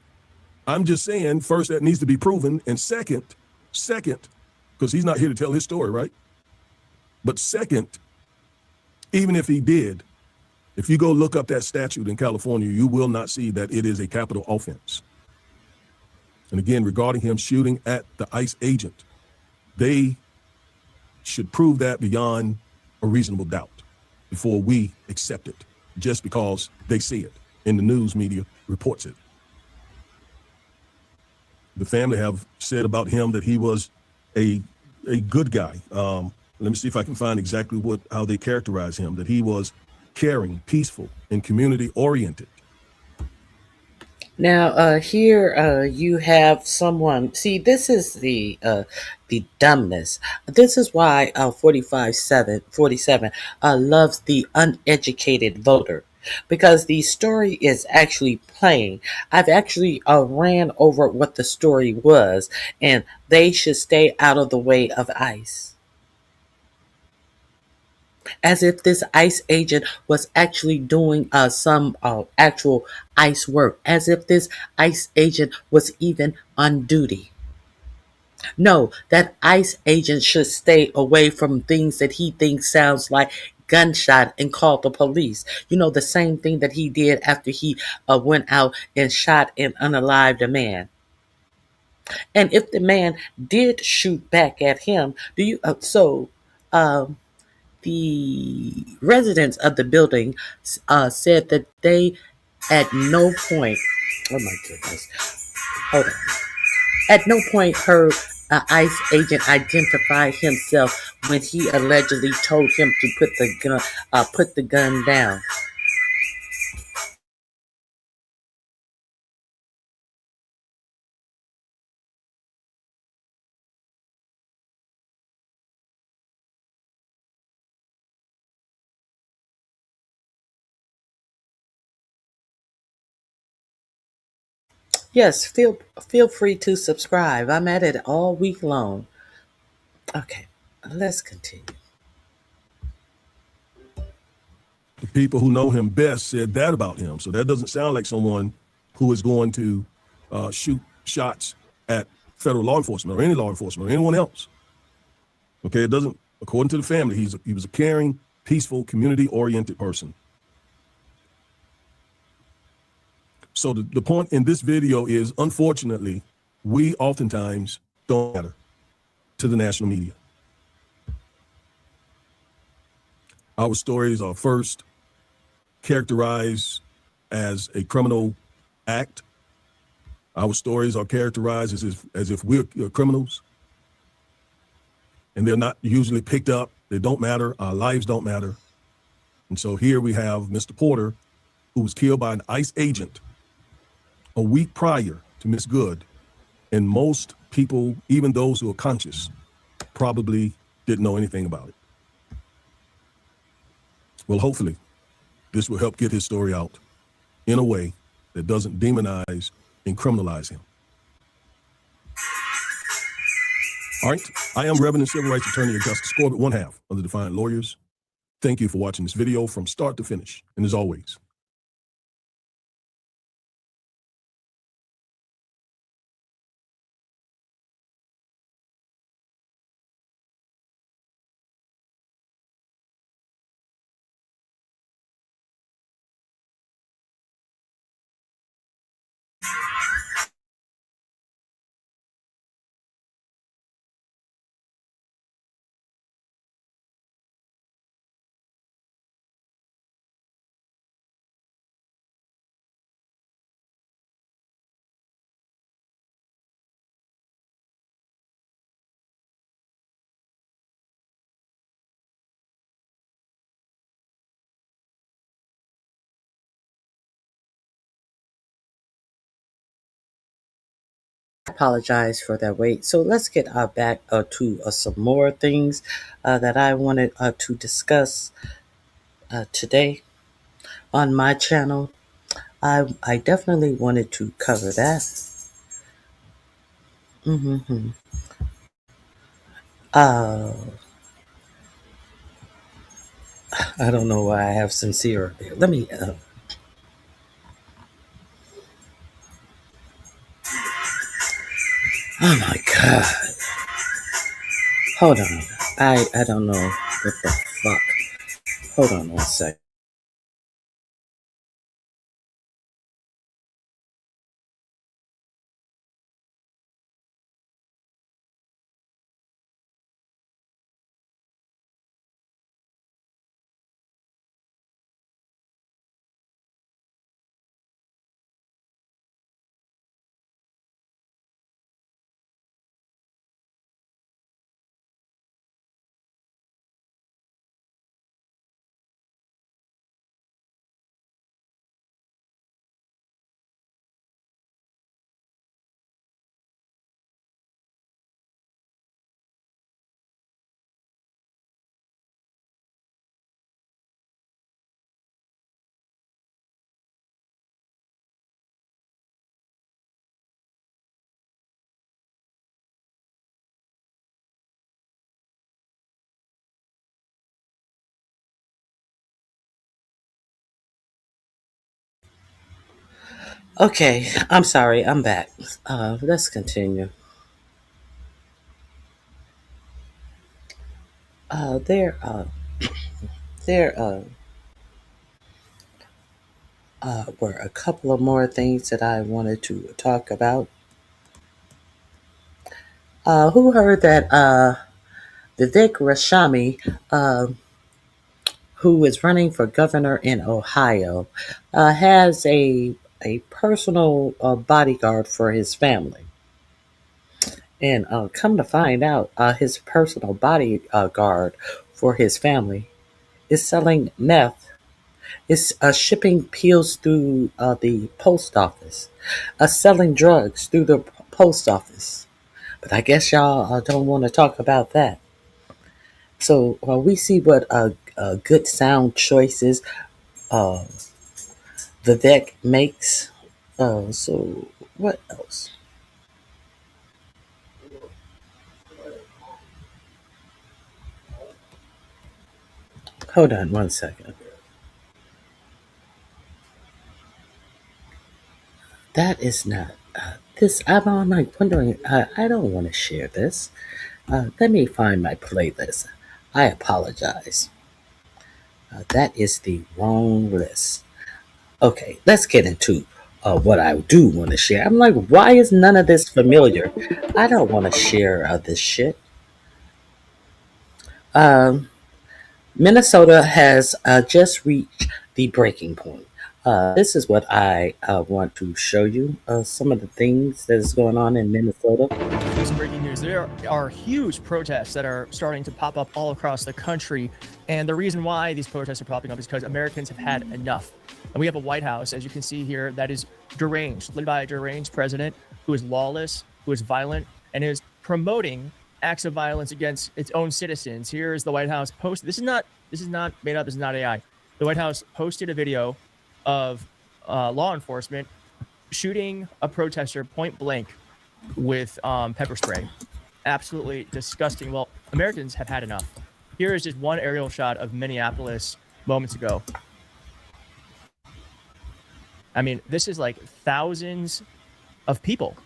I'm just saying, first, that needs to be proven. And second, because he's not here to tell his story, right? But second, even if he did, if you go look up that statute in California, you will not see that it is a capital offense. And again, regarding him shooting at the ICE agent, they should prove that beyond a reasonable doubt before we accept it, just because they see it in the news media reports it. The family have said about him that he was a good guy. Let me see if I can find exactly how they characterize him, that he was caring, peaceful, and community-oriented. Now, here you have someone. See, this is the dumbness. This is why 47 loves the uneducated voter, because the story is actually plain. I've actually ran over what the story was, and they should stay out of the way of ICE. As if this ICE agent was actually doing some actual ICE work, as if this ICE agent was even on duty. No, that ICE agent should stay away from things that he thinks sounds like gunshot and call the police. You know, the same thing that he did after he went out and shot and unalived a man. And if the man did shoot back at him, do you um, the residents of the building said that they at no point, oh my goodness, hold on, at no point heard an ICE agent identify himself when he allegedly told him to put the gun down. Yes, feel free to subscribe. I'm at it all week long. Okay, let's continue. The people who know him best said that about him. So that doesn't sound like someone who is going to shoot shots at federal law enforcement or any law enforcement or anyone else. Okay, it doesn't, according to the family, he was a caring, peaceful, community-oriented person. So the point in this video is, unfortunately, we oftentimes don't matter to the national media. Our stories are first characterized as a criminal act. Our stories are characterized as if we're criminals, and they're not usually picked up. They don't matter. Our lives don't matter. And so here we have Mr. Porter, who was killed by an ICE agent a week prior to Miss Good. And most people, even those who are conscious, probably didn't know anything about it. Well, hopefully, this will help get his story out in a way that doesn't demonize and criminalize him. All right, I am Reverend Civil Rights Attorney Augustus Corbett, one half of the Defiant Lawyers. Thank you for watching this video from start to finish. And as always, Apologize for that wait. So let's get back to some more things that I wanted to discuss today on my channel. I definitely wanted to cover that. Mm-hmm. I don't know why I have sincere there. Let me. Oh my God. Hold on. I don't know what the fuck. Hold on 1 sec. Okay, I'm sorry. I'm back. Let's continue. Uh, there, uh, there were a couple of more things that I wanted to talk about. Who heard that Vivek Rashami, who is running for governor in Ohio, has a personal bodyguard for his family? And come to find out, his personal bodyguard for his family is selling meth. Is shipping pills through the post office, selling drugs through the post office. But I guess y'all don't want to talk about that. So we see what good sound choices uh, Vivek makes. So what else? Hold on 1 second. That is not this. I'm like wondering. I don't want to share this. Let me find my playlist. I apologize. That is the wrong list. Okay, let's get into what I do want to share. I'm like, why is none of this familiar? I don't want to share this shit. Um, Minnesota has just reached the breaking point. This is what I want to show you. Some of the things that is going on in Minnesota. Some breaking news. There are huge protests that are starting to pop up all across the country. And the reason why these protests are popping up is because Americans have had enough. And we have a White House, as you can see here, that is deranged, led by a deranged president who is lawless, who is violent, and is promoting acts of violence against its own citizens. Here is the White House post. This is not made up. This is not AI. The White House posted a video of law enforcement shooting a protester point blank with pepper spray. Absolutely disgusting. Well, Americans have had enough. Here is just one aerial shot of Minneapolis moments ago. I mean, this is like thousands of people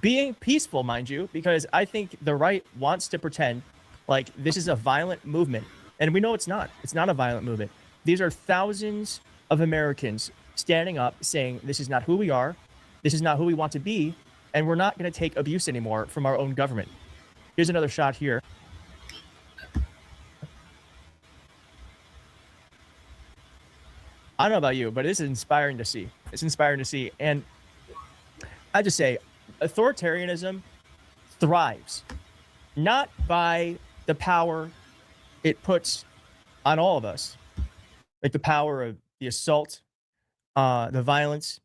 being peaceful, mind you, because I think the right wants to pretend like this is a violent movement. And we know it's not. It's not a violent movement. These are thousands of Americans standing up saying, this is not who we are. This is not who we want to be. And we're not going to take abuse anymore from our own government. Here's another shot here. I don't know about you, but this is inspiring to see. It's inspiring to see. And I just say, authoritarianism thrives not by the power it puts on all of us, like the power of the assault, the violence.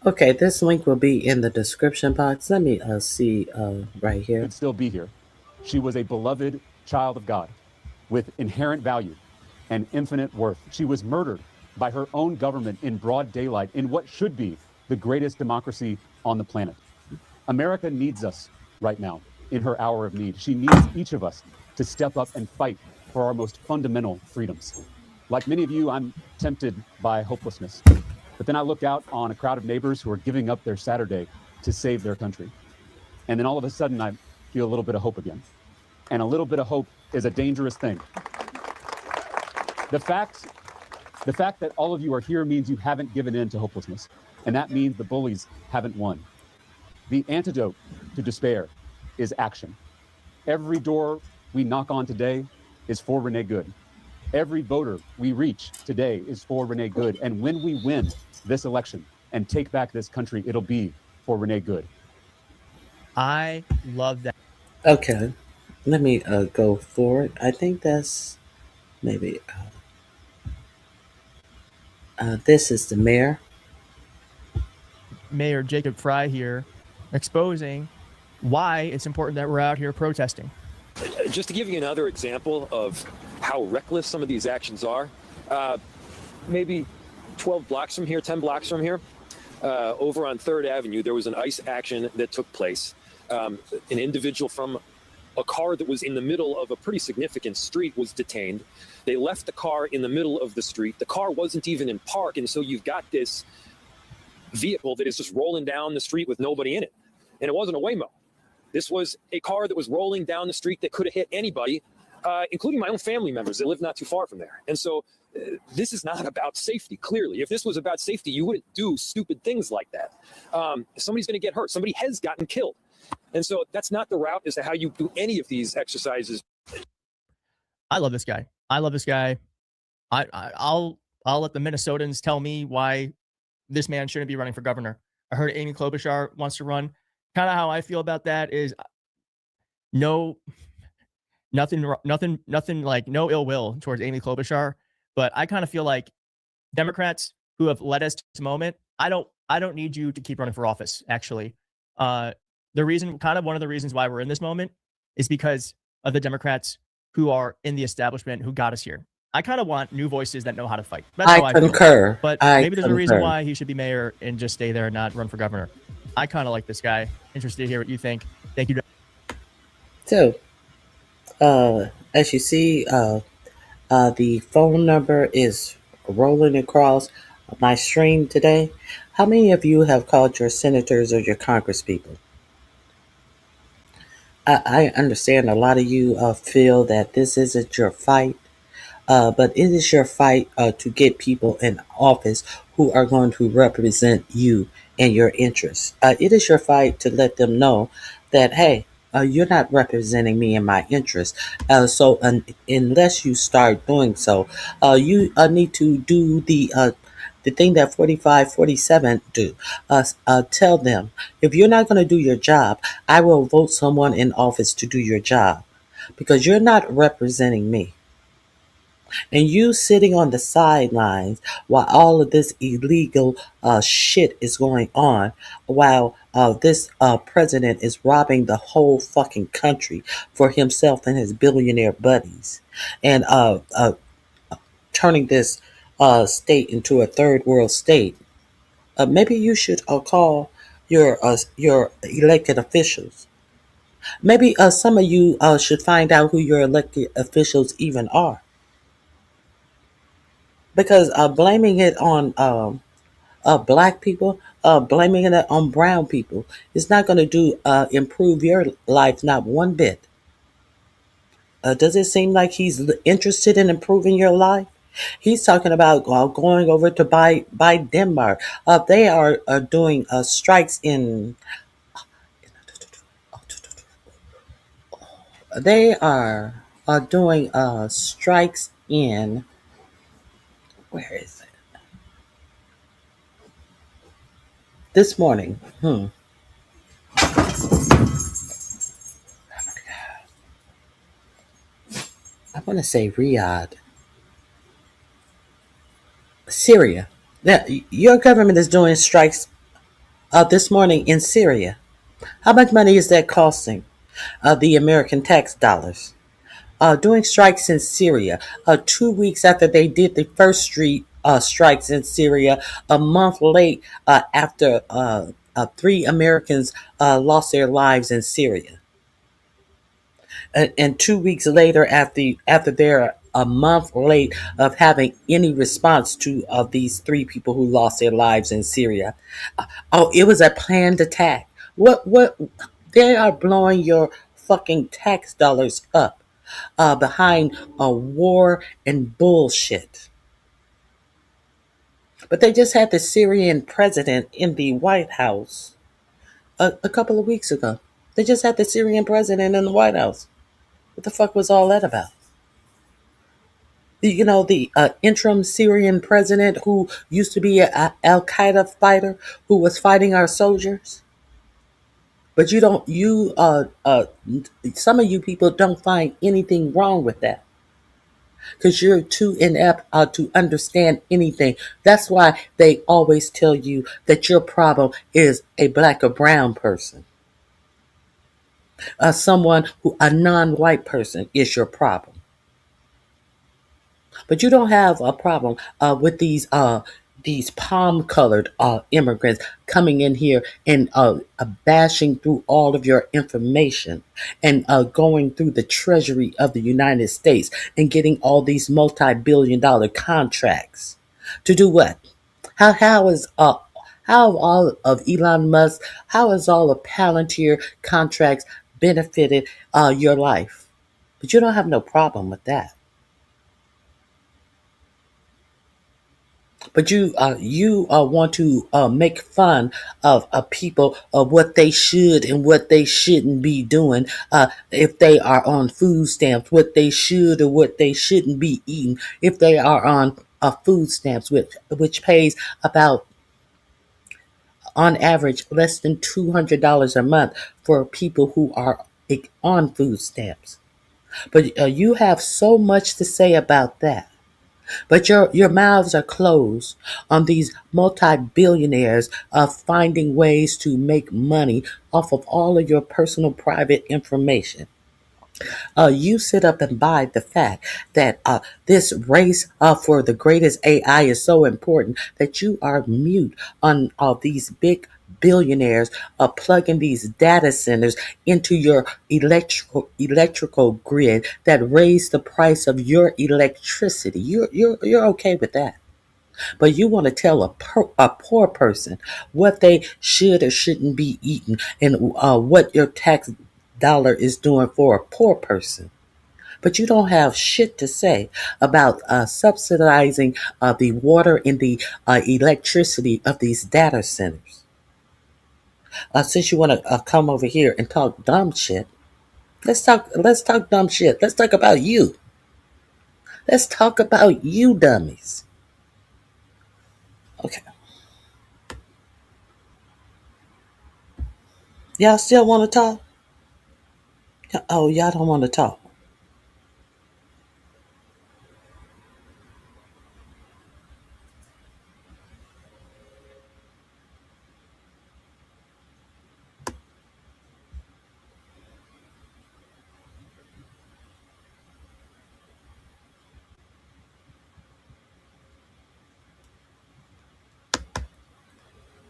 Okay, this link will be in the description box. Let me see right here. Could still be here. She was a beloved child of God with inherent value and infinite worth. She was murdered by her own government in broad daylight in what should be the greatest democracy on the planet. America needs us right now in her hour of need. She needs each of us to step up and fight for our most fundamental freedoms. Like many of you, I'm tempted by hopelessness. But then I look out on a crowd of neighbors who are giving up their Saturday to save their country. And then all of a sudden, I feel a little bit of hope again. And a little bit of hope is a dangerous thing. The fact that all of you are here means you haven't given in to hopelessness. And that means the bullies haven't won. The antidote to despair is action. Every door we knock on today is for Renee Good. Every voter we reach today is for Renee Good. And when we win this election and take back this country, it'll be for Renee Good. I love that. Okay, let me go forward. I think that's maybe this is the mayor. Mayor Jacob Fry here exposing why it's important that we're out here protesting. Just to give you another example of how reckless some of these actions are, maybe 12 blocks from here, 10 blocks from here, over on 3rd Avenue, there was an ICE action that took place. An individual from a car that was in the middle of a pretty significant street was detained. They left the car in the middle of the street. The car wasn't even in park, and so you've got this vehicle that is just rolling down the street with nobody in it. And it wasn't a Waymo. This was a car that was rolling down the street that could have hit anybody, including my own family members that live not too far from there. And so this is not about safety, clearly. If this was about safety, you wouldn't do stupid things like that. Somebody's going to get hurt. Somebody has gotten killed. And so that's not the route as to how you do any of these exercises. I love this guy. I love this guy. I'll let the Minnesotans tell me why this man shouldn't be running for governor. I heard Amy Klobuchar wants to run. Kind of how I feel about that is nothing like no ill will towards Amy Klobuchar, but I kind of feel like Democrats who have led us to this moment, I don't need you to keep running for office. Actually, one of the reasons why we're in this moment is because of the Democrats who are in the establishment who got us here. I kind of want new voices that know how to fight. That's how I concur. Feel. But maybe there's a reason why he should be mayor and just stay there and not run for governor. I kind of like this guy. Interested to hear what you think. Thank you. So, as you see, the phone number is rolling across my stream today. How many of you have called your senators or your congresspeople? I understand a lot of you feel that this isn't your fight. But it is your fight to get people in office who are going to represent you and your interests. It is your fight to let them know that, hey, you're not representing me and my interests. So unless you start doing so, you need to do the thing that 4547 do. Tell them, if you're not going to do your job, I will vote someone in office to do your job because you're not representing me. And you sitting on the sidelines while all of this illegal shit is going on, while this president is robbing the whole fucking country for himself and his billionaire buddies, and turning this state into a third world state. Maybe you should call your elected officials. Maybe some of you should find out who your elected officials even are. Because blaming it on black people, blaming it on brown people is not going to do improve your life not one bit. Does it seem like he's interested in improving your life? He's talking about going over to buy Denmark. They are doing strikes in. They are doing strikes in. Where is it? This morning. I want to say Riyadh. Syria. Now, your government is doing strikes this morning in Syria. How much money is that costing the American tax dollars? Doing strikes in Syria 2 weeks after they did the first strikes in Syria, a month late after 3 Americans lost their lives in Syria. And 2 weeks later, after they're a month late of having any response to these 3 people who lost their lives in Syria. It was a planned attack. What? They are blowing your fucking tax dollars up behind a war and bullshit. But they just had the Syrian president in the White House a couple of weeks ago. They just had the Syrian president in the White House. What the fuck was all that about? The interim Syrian president who used to be a Al Qaeda fighter who was fighting our soldiers. But you don't, some of you people don't find anything wrong with that because you're too inept to understand anything. That's why they always tell you that your problem is a black or brown person. A non-white person is your problem. But you don't have a problem with these palm-colored immigrants coming in here and bashing through all of your information and going through the Treasury of the United States and getting all these multi-billion-dollar contracts to do what? How is how have all of Elon Musk, how has all of Palantir contracts benefited your life? But you don't have no problem with that. But you want to make fun of people of what they should and what they shouldn't be doing if they are on food stamps, what they should or what they shouldn't be eating if they are on food stamps, which pays about on average less than $200 a month for people who are on food stamps. But you have so much to say about that. But your mouths are closed on these multi-billionaires finding ways to make money off of all of your personal private information. You sit up and buy the fact that this race for the greatest AI is so important that you are mute on these big billionaires plugging these data centers into your electrical grid that raise the price of your electricity. You're okay with that. But you want to tell a poor person what they should or shouldn't be eating and what your tax dollar is doing for a poor person. But you don't have shit to say about subsidizing the water and the electricity of these data centers. Since you want to come over here and talk dumb shit, let's talk dumb shit. Let's talk about you. Let's talk about you dummies. Okay. Y'all still want to talk? Oh, y'all don't want to talk.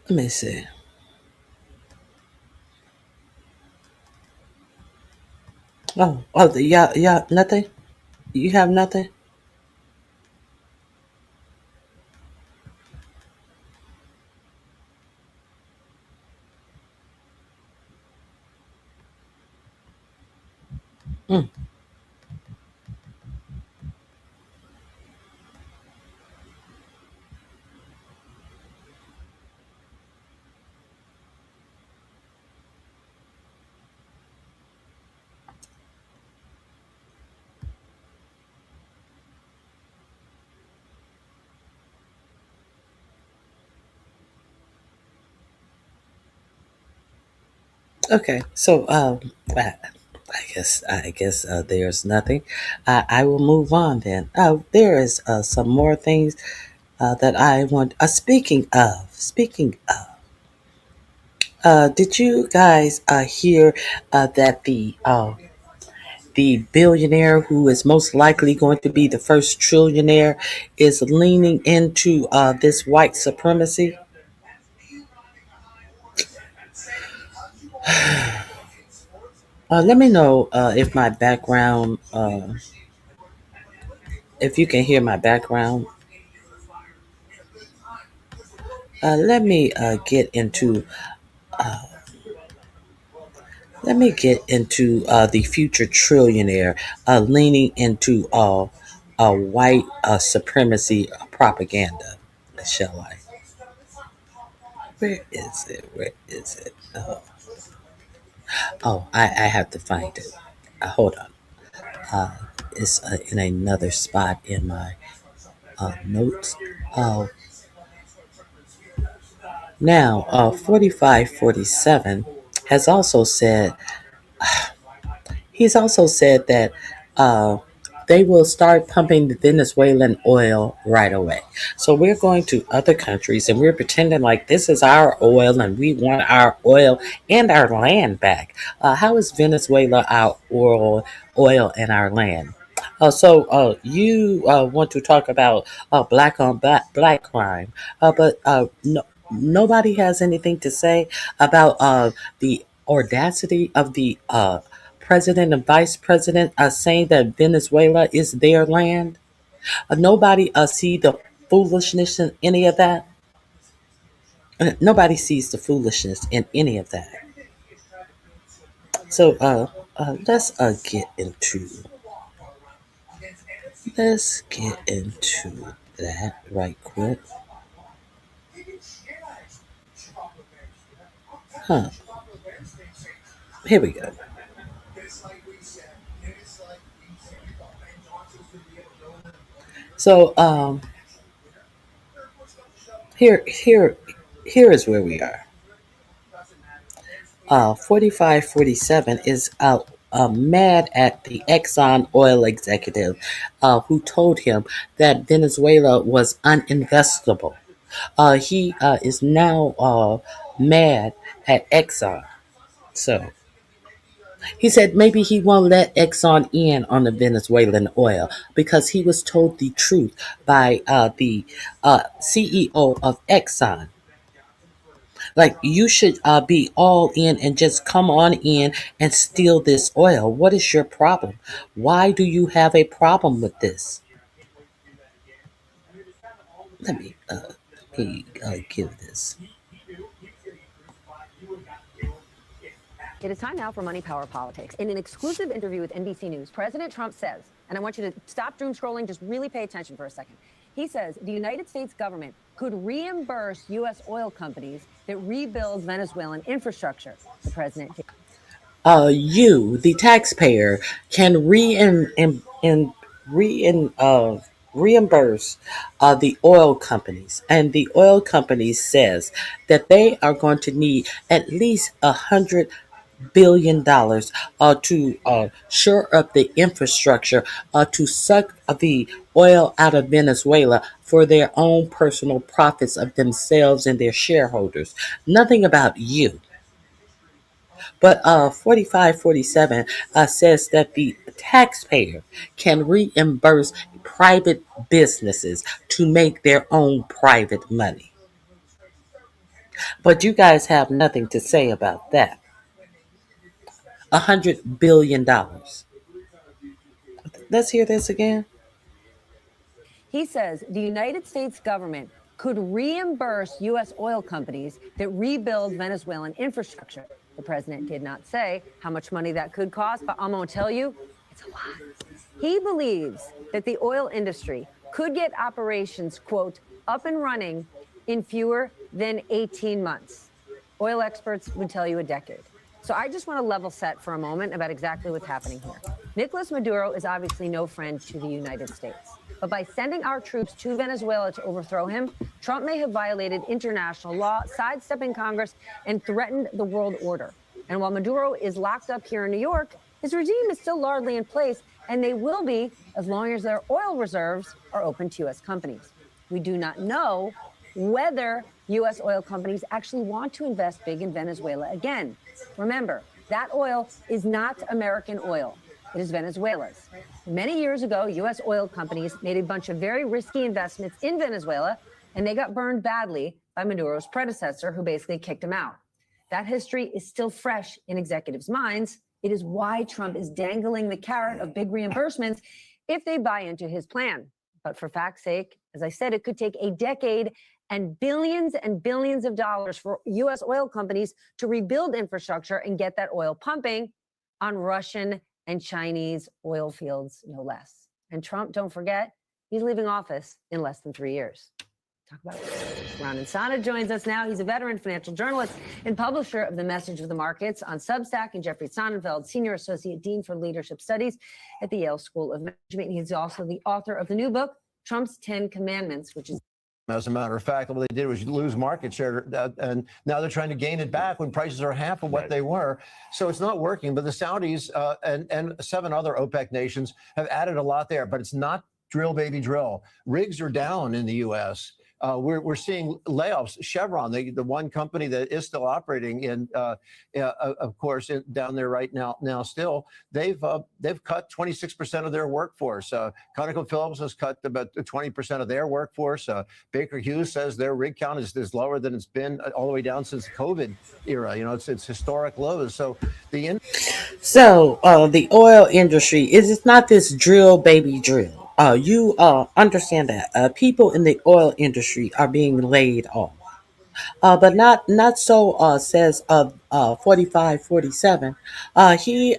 Let me see. Yeah, nothing? You have nothing? Mm. Okay, so I guess there's nothing. I will move on then. There is some more things that I want. Speaking of, did you guys hear that the billionaire who is most likely going to be the first trillionaire is leaning into this white supremacy? Let me know if my background, if you can hear my background. Let me get into the future trillionaire leaning into white supremacy propaganda, shall I? Where is it? Where is it? Oh, I have to find it. Hold on. It's in another spot in my notes. Uh, Now, 4547 has also said, he's also said that uh, they will start pumping the Venezuelan oil right away. So we're going to other countries and we're pretending like this is our oil and we want our oil and our land back. How is Venezuela our oil and our land? You want to talk about black on black crime, but no, nobody has anything to say about the audacity of the president and vice president saying that Venezuela is their land. Nobody see the foolishness in any of that. Nobody sees the foolishness in any of that. So let's get into that right quick. Huh. Here we go. So here here here is where we are. 4547 is mad at the Exxon oil executive who told him that Venezuela was uninvestable. He is now mad at Exxon. So he said maybe he won't let Exxon in on the Venezuelan oil because he was told the truth by the CEO of Exxon. Like you should be all in and just come on in and steal this oil. What is your problem? Why do you have a problem with this? Let me give this. It is time now for Money, Power, Politics. In an exclusive interview with NBC News, President Trump says, and I want you to stop doom scrolling, just really pay attention for a second. He says the United States government could reimburse U.S. oil companies that rebuild Venezuelan infrastructure. The president. You, the taxpayer, can reimburse the oil companies, and the oil companies says that they are going to need at least $100 billion to shore up the infrastructure to suck the oil out of Venezuela for their own personal profits of themselves and their shareholders. Nothing about you. But 4547 says that the taxpayer can reimburse private businesses to make their own private money. But you guys have nothing to say about that. $100 billion. Let's hear this again. He says the United States government could reimburse U.S. oil companies that rebuild Venezuelan infrastructure. The president did not say how much money that could cost, but I'm going to tell you, it's a lot. He believes that the oil industry could get operations, quote, up and running in fewer than 18 months. Oil experts would tell you a decade. So I just want to level set for a moment about exactly what's happening here. Nicolas Maduro is obviously no friend to the United States. But by sending our troops to Venezuela to overthrow him, Trump may have violated international law, sidestepping Congress, and threatened the world order. And while Maduro is locked up here in New York, his regime is still largely in place, and they will be as long as their oil reserves are open to U.S. companies. We do not know whether U.S. oil companies actually want to invest big in Venezuela again. Remember, that oil is not American oil. It is Venezuela's. Many years ago, U.S. oil companies made a bunch of very risky investments in Venezuela, and they got burned badly by Maduro's predecessor, who basically kicked him out. That history is still fresh in executives' minds. It is why Trump is dangling the carrot of big reimbursements if they buy into his plan. But for fact's sake, as I said, it could take a decade and billions of dollars for U.S. oil companies to rebuild infrastructure and get that oil pumping on Russian and Chinese oil fields, no less. And Trump, don't forget, he's leaving office in less than 3 years. Talk about it. Ron Insana joins us now. He's a veteran financial journalist and publisher of The Message of the Markets on Substack, and Jeffrey Sonnenfeld, Senior Associate Dean for Leadership Studies at the Yale School of Management. He's also the author of the new book, Trump's 10 Commandments, which is... As a matter of fact, what they did was lose market share, and now they're trying to gain it back when prices are half of what they were. So it's not working. But the Saudis and 7 other OPEC nations have added a lot there, but it's not drill, baby, drill. Rigs are down in the U.S. We're seeing layoffs. Chevron, the one company that is still operating in, of course, down there right now still, they've cut 26% of their workforce. ConocoPhillips has cut about 20% of their workforce. Baker Hughes says their rig count is lower than it's been all the way down since the COVID era. You know, it's historic lows. So the oil industry is not this drill, baby, drill. You understand that people in the oil industry are being laid off, but not so. Says 4547. He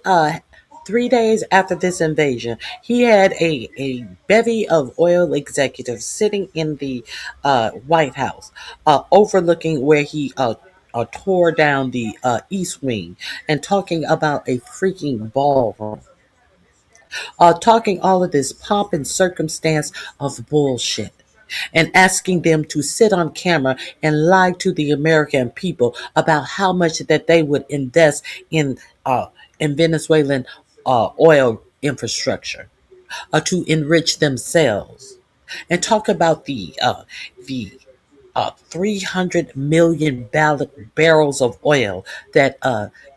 3 days after this invasion, he had a bevy of oil executives sitting in the White House, overlooking where he tore down the East Wing, and talking about a freaking ballroom. Talking all of this pomp and circumstance of bullshit, and asking them to sit on camera and lie to the American people about how much that they would invest in Venezuelan oil infrastructure to enrich themselves, and talk about the 300 million barrels of oil that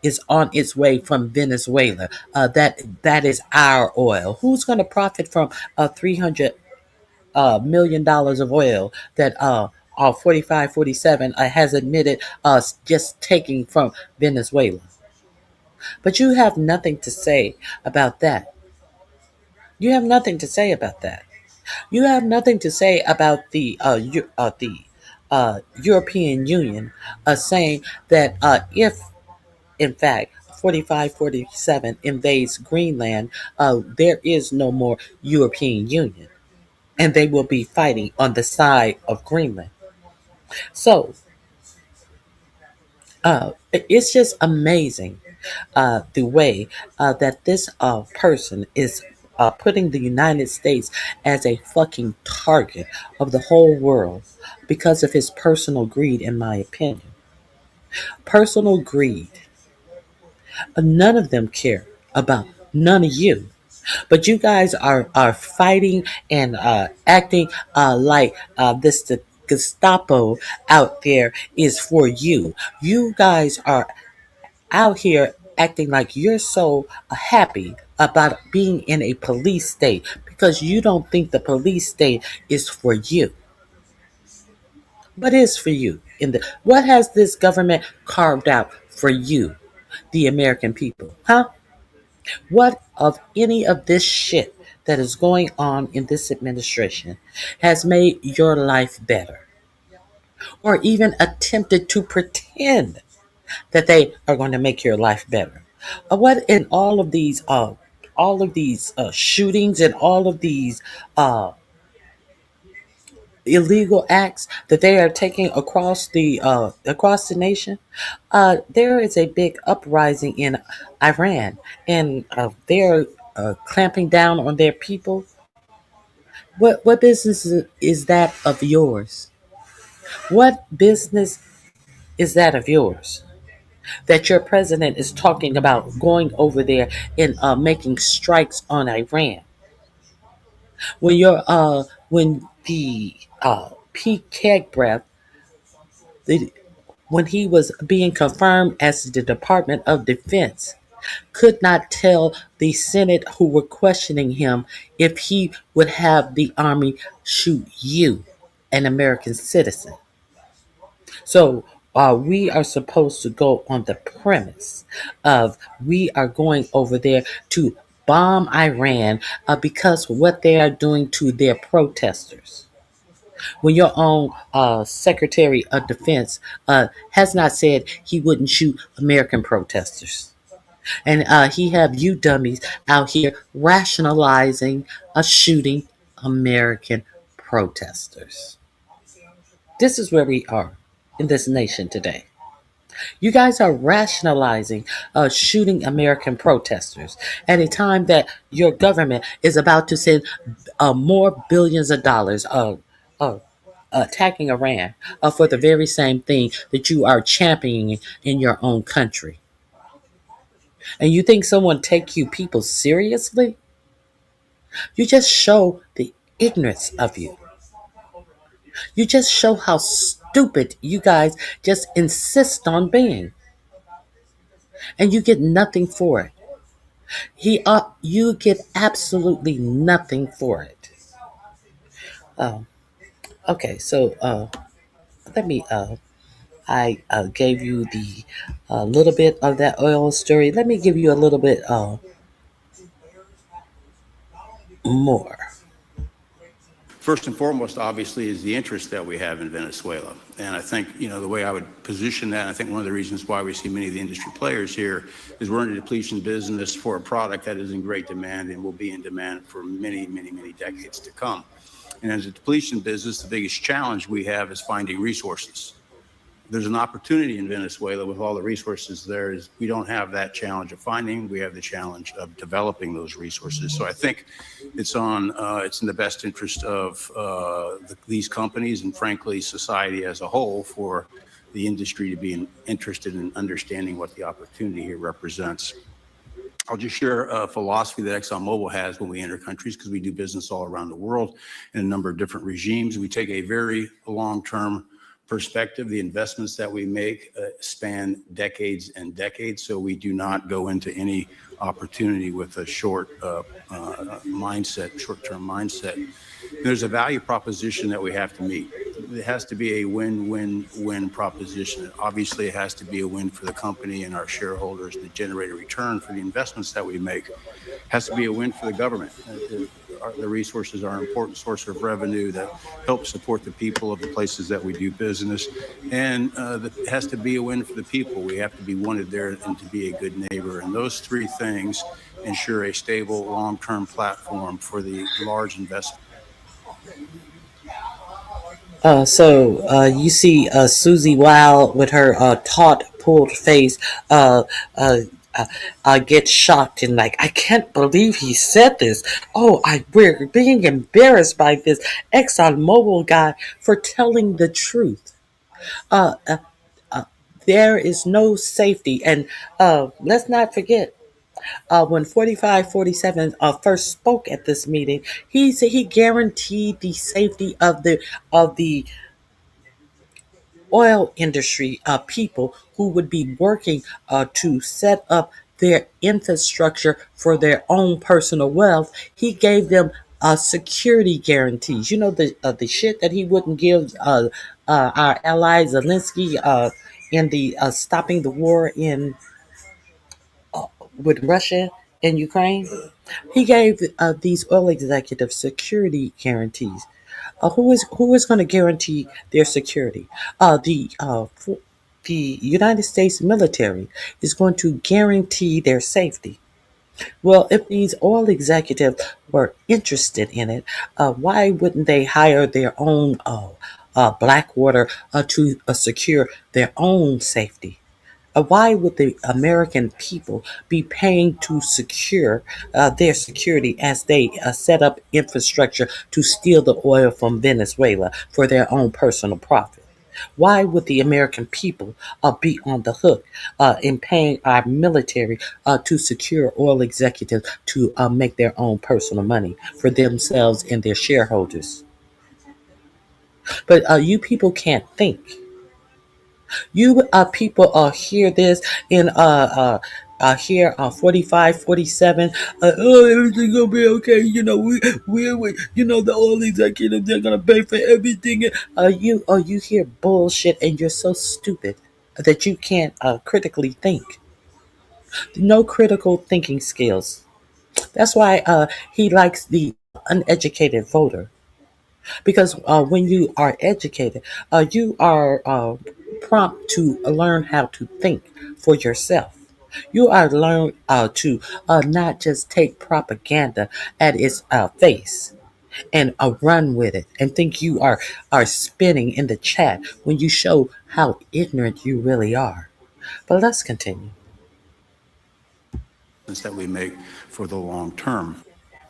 is on its way from Venezuela. That is our oil. Who's going to profit from $300 million of oil that 4547 has admitted just taking from Venezuela? But you have nothing to say about that. You have nothing to say about that. You have nothing to say about the European Union saying that if, in fact, 4547 invades Greenland, there is no more European Union, and they will be fighting on the side of Greenland. So it's just amazing the way that this person is putting the United States as a fucking target of the whole world because of his personal greed, in my opinion. Personal greed. None of them care about none of you. But you guys are fighting and acting like this the Gestapo out there is for you. You guys are out here acting like you're so happy about being in a police state because you don't think the police state is for you. What is for you? What has this government carved out for you, the American people? Huh? What of any of this shit that is going on in this administration has made your life better? Or even attempted to pretend that they are going to make your life better? What in all of these shootings and all of these illegal acts that they are taking across the nation, there is a big uprising in Iran, and they're clamping down on their people. What business is that of yours? What business is that of yours? That your president is talking about going over there and making strikes on Iran when the Pete Kegbref, the when he was being confirmed as the Department of Defense, could not tell the Senate who were questioning him if he would have the Army shoot you, an American citizen. So we are supposed to go on the premise of we are going over there to bomb Iran because what they are doing to their protesters. When your own Secretary of Defense has not said he wouldn't shoot American protesters. And he have you dummies out here rationalizing shooting American protesters. This is where we are in this nation today. You guys are rationalizing shooting American protesters at a time that your government is about to send more billions of dollars uh, attacking Iran for the very same thing that you are championing in your own country. And you think someone take you people seriously? You just show the ignorance of you. You just show how stupid you guys just insist on being. And you get nothing for it. You get absolutely nothing for it. Um, okay, so let me. I gave you the little bit of that oil story. Let me give you a little bit more. First and foremost, obviously, is the interest that we have in Venezuela. And I think, the way I would position that, I think one of the reasons why we see many of the industry players here is we're in a depletion business for a product that is in great demand and will be in demand for many, many, many decades to come. And as a depletion business, the biggest challenge we have is finding resources. There's an opportunity in Venezuela with all the resources there. Is we don't have that challenge of finding. We have the challenge of developing those resources. So I think it's in the best interest of these companies and frankly society as a whole for the industry to be interested in understanding what the opportunity here represents. I'll just share a philosophy that ExxonMobil has when we enter countries, because we do business all around the world in a number of different regimes. We take a very long-term perspective. The investments that we make span decades and decades, so we do not go into any opportunity with a short-term mindset. There's a value proposition that we have to meet. It has to be a win-win-win proposition. Obviously, it has to be a win for the company and our shareholders to generate a return for the investments that we make. It has to be a win for the government. The resources are an important source of revenue that helps support the people of the places that we do business. And it has to be a win for the people. We have to be wanted there and to be a good neighbor. And those three things ensure a stable, long-term platform for the large investment. You see Susie Wild with her taut, pulled face get shocked and like, I can't believe he said this. We're being embarrassed by this ExxonMobil guy for telling the truth. Uh, uh, there is no safety. And let's not forget, when 4547 first spoke at this meeting, he said he guaranteed the safety of the oil industry people who would be working to set up their infrastructure for their own personal wealth. He gave them security guarantees. You know, the shit that he wouldn't give our ally Zelensky in the stopping the war in with Russia and Ukraine. He gave these oil executives security guarantees. Who is going to guarantee their security? The United States military is going to guarantee their safety. Well, if these oil executives were interested in it, why wouldn't they hire their own Blackwater to secure their own safety? Why would the American people be paying to secure their security as they set up infrastructure to steal the oil from Venezuela for their own personal profit? Why would the American people be on the hook in paying our military to secure oil executives to make their own personal money for themselves and their shareholders? But you people can't think. You people hear this in here 45, 47. Everything gonna be okay. The oil executives, they're gonna pay for everything. You hear bullshit, and you're so stupid that you can't critically think. No critical thinking skills. That's why he likes the uneducated voter. Because when you are educated, you are prompt to learn how to think for yourself. You are learn to not just take propaganda at its face. and run with it and think you are spinning in the chat when you show how ignorant you really are. But let's continue. That we make for the long term.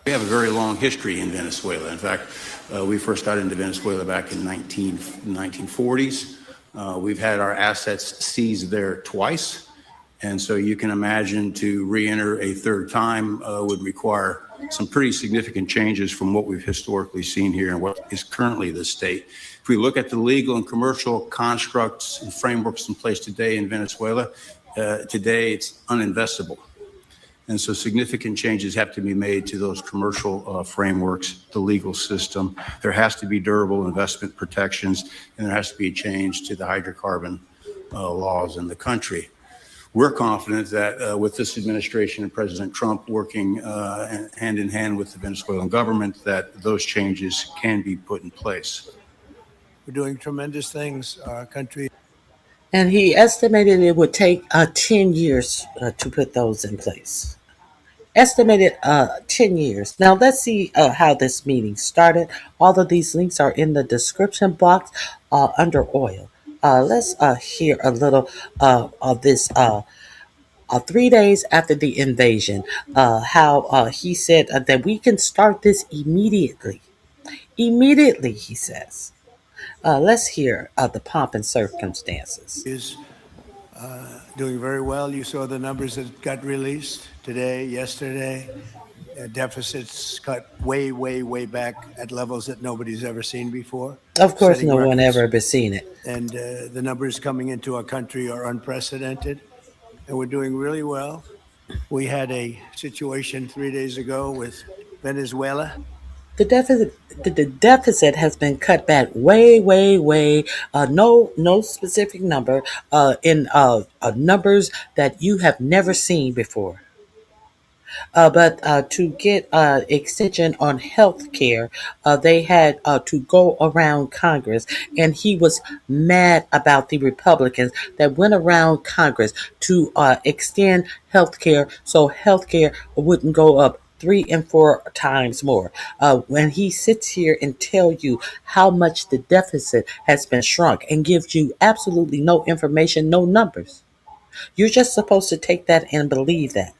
We have a very long history in Venezuela. In fact, we first got into Venezuela back in 1940s. We've had our assets seized there twice. And so you can imagine to re-enter a third time would require some pretty significant changes from what we've historically seen here and what is currently the state. If we look at the legal and commercial constructs and frameworks in place today in Venezuela, today it's uninvestable. And so significant changes have to be made to those commercial frameworks, the legal system. There has to be durable investment protections, and there has to be a change to the hydrocarbon laws in the country. We're confident that with this administration and President Trump working hand in hand with the Venezuelan government, that those changes can be put in place. We're doing tremendous things. Our country. And he estimated it would take 10 years to put those in place. Estimated 10 years. Now let's see how this meeting started. All of these links are in the description box under oil. Let's hear a little of this 3 days after the invasion, how he said that we can start this immediately. Immediately, he says. Let's hear the pomp and circumstances. Is doing very well. You saw the numbers that got released today, yesterday. Deficits cut way, way, way back at levels that nobody's ever seen before. Of course, Setting no one records. ever seen it. And the numbers coming into our country are unprecedented. And we're doing really well. We had a situation 3 days ago with Venezuela. The deficit has been cut back way, way, way. No specific number. In numbers that you have never seen before. But to get extension on health care, they had to go around Congress, and he was mad about the Republicans that went around Congress to extend health care so health care wouldn't go up 3 and 4 times more. When he sits here and tell you how much the deficit has been shrunk and gives you absolutely no information, no numbers, you're just supposed to take that and believe that.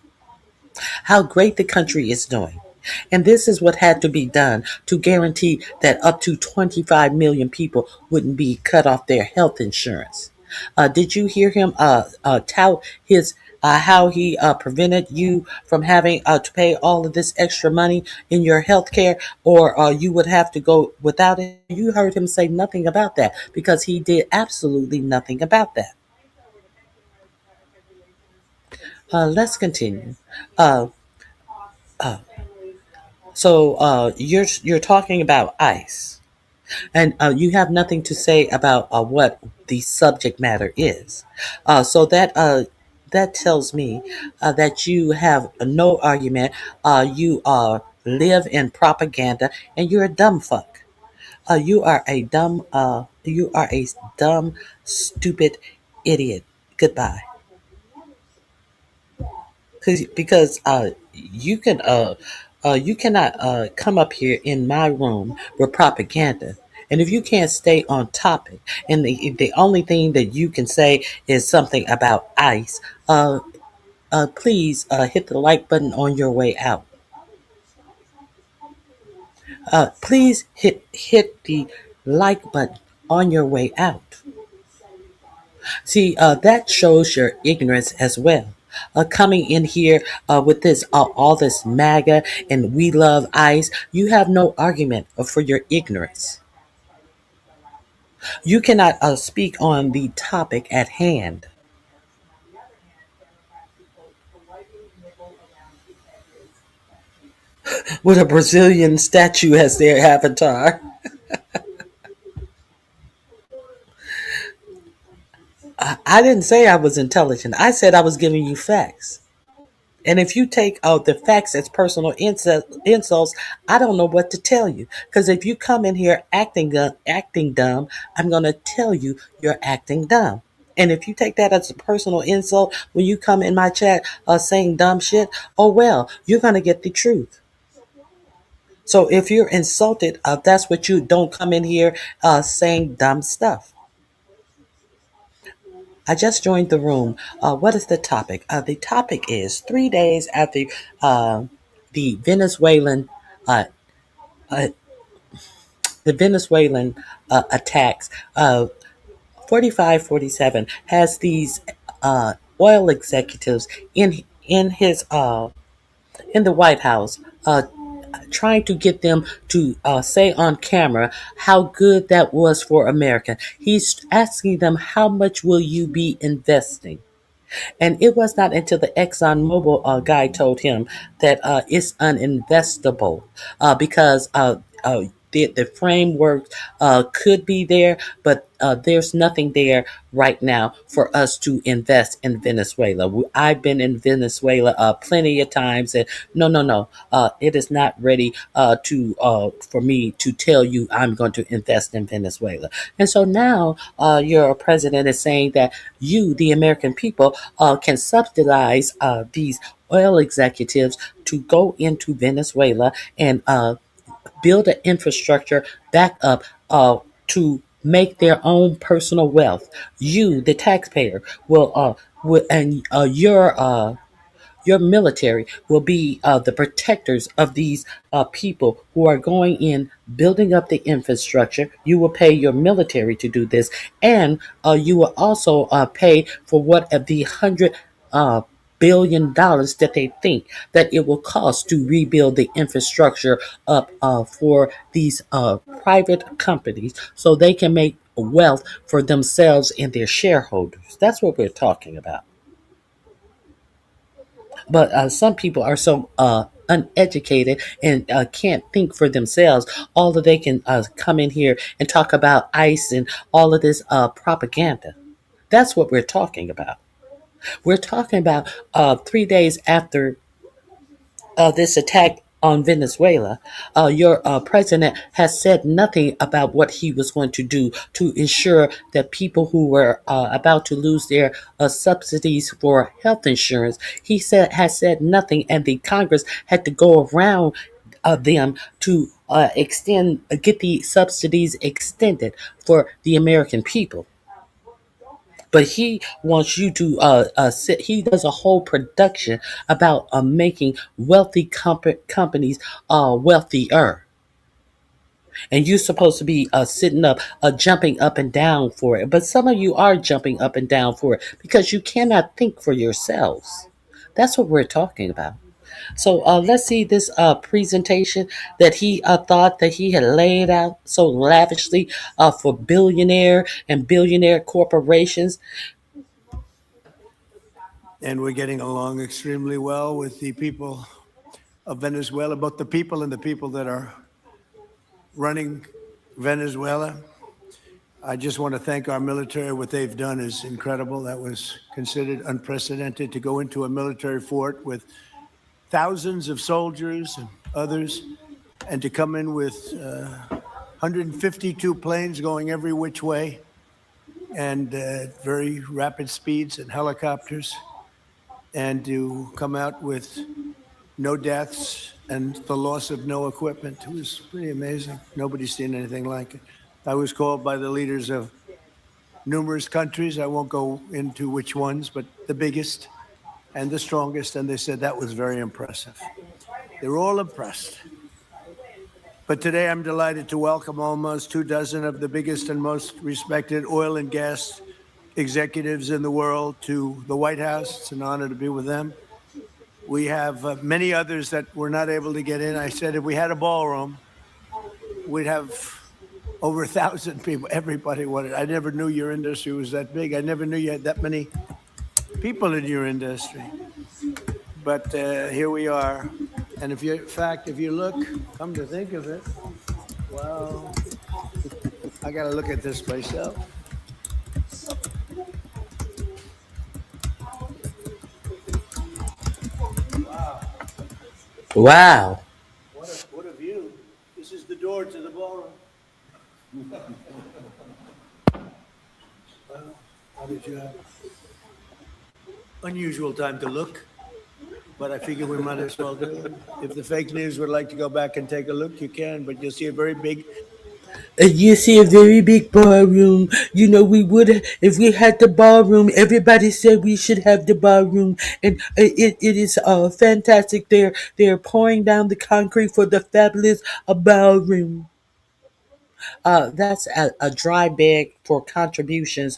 How great the country is doing. And this is what had to be done to guarantee that up to 25 million people wouldn't be cut off their health insurance. Did you hear him tout his how he prevented you from having to pay all of this extra money in your health care, or you would have to go without it? You heard him say nothing about that because he did absolutely nothing about that. Let's continue. So you're talking about ICE, and you have nothing to say about what the subject matter is. So that tells me that you have no argument. You live in propaganda, and you're a dumb fuck. You are a dumb. You are a dumb, stupid idiot. Goodbye. Because you cannot come up here in my room with propaganda. And if you can't stay on topic, and the only thing that you can say is something about ICE, please hit the like button on your way out. Please hit the like button on your way out. See, that shows your ignorance as well. Coming in here with this all this MAGA and we love ICE, you have no argument for your ignorance. You cannot speak on the topic at hand. With a Brazilian statue as their avatar. I didn't say I was intelligent. I said I was giving you facts. And if you take out the facts as personal insults, I don't know what to tell you. Because if you come in here acting dumb, I'm going to tell you you're acting dumb. And if you take that as a personal insult when you come in my chat saying dumb shit, oh well, you're going to get the truth. So if you're insulted, that's what you don't come in here saying dumb stuff. I just joined the room. What is the topic? The topic is 3 days after uh, the Venezuelan uh, uh, attacks. 4547 has these oil executives in his in the White House trying to get them to say on camera how good that was for America. He's asking them, how much will you be investing? And it was not until the ExxonMobil guy told him that it's uninvestable because the framework could be there, but there's nothing there right now for us to invest in Venezuela. I've been in Venezuela plenty of times, and no, it is not ready to for me to tell you I'm going to invest in Venezuela. And so now your president is saying that you, the American people, can subsidize these oil executives to go into Venezuela and build an infrastructure back up to make their own personal wealth. You, the taxpayer, will and your military will be the protectors of these people who are going in, building up the infrastructure. You will pay your military to do this, and you will also pay for what of the $100 billion that they think that it will cost to rebuild the infrastructure up for these private companies so they can make wealth for themselves and their shareholders. That's what we're talking about. But some people are so uneducated and can't think for themselves. All that they can come in here and talk about ICE and all of this propaganda. That's what we're talking about. We're talking about 3 days after this attack on Venezuela, your president has said nothing about what he was going to do to ensure that people who were about to lose their subsidies for health insurance, he said has said nothing, and the Congress had to go around them to get the subsidies extended for the American people. But he wants you to sit. He does a whole production about making wealthy companies wealthier, and you're supposed to be sitting up, jumping up and down for it. But some of you are jumping up and down for it because you cannot think for yourselves. That's what we're talking about. So let's see this presentation that he thought that he had laid out so lavishly for billionaire and billionaire corporations. And we're getting along extremely well with the people of Venezuela, both the people and the people that are running Venezuela. I just want to thank our military. What they've done is incredible. That was considered unprecedented, to go into a military fort with thousands of soldiers and others, and to come in with 152 planes going every which way, and very rapid speeds, and helicopters, and to come out with no deaths and the loss of no equipment. It was pretty amazing. Nobody's seen anything like it. I was called by the leaders of numerous countries. I won't go into which ones, but the biggest and the strongest, and they said that was very impressive. They're all impressed. But today I'm delighted to welcome almost 24 of the biggest and most respected oil and gas executives in the world to the White House. It's an honor to be with them. We have many others that were not able to get in. I said if we had a ballroom, we'd have over 1,000 people. Everybody wanted. I never knew your industry was that big. I never knew you had that many people in your industry. But here we are. And if you look, come to think of it, well, I got to look at this myself. Wow. What a view. This is the door to the ballroom. Well, how did you have unusual time to look? but I figure we might as well do it. If the fake news would like to go back and take a look, you can, but you'll see a very big. You see a very big ballroom. You know, we would if we had the ballroom. Everybody said we should have the ballroom, and it is fantastic. They're pouring down the concrete for the fabulous ballroom. That's a dry bag for contributions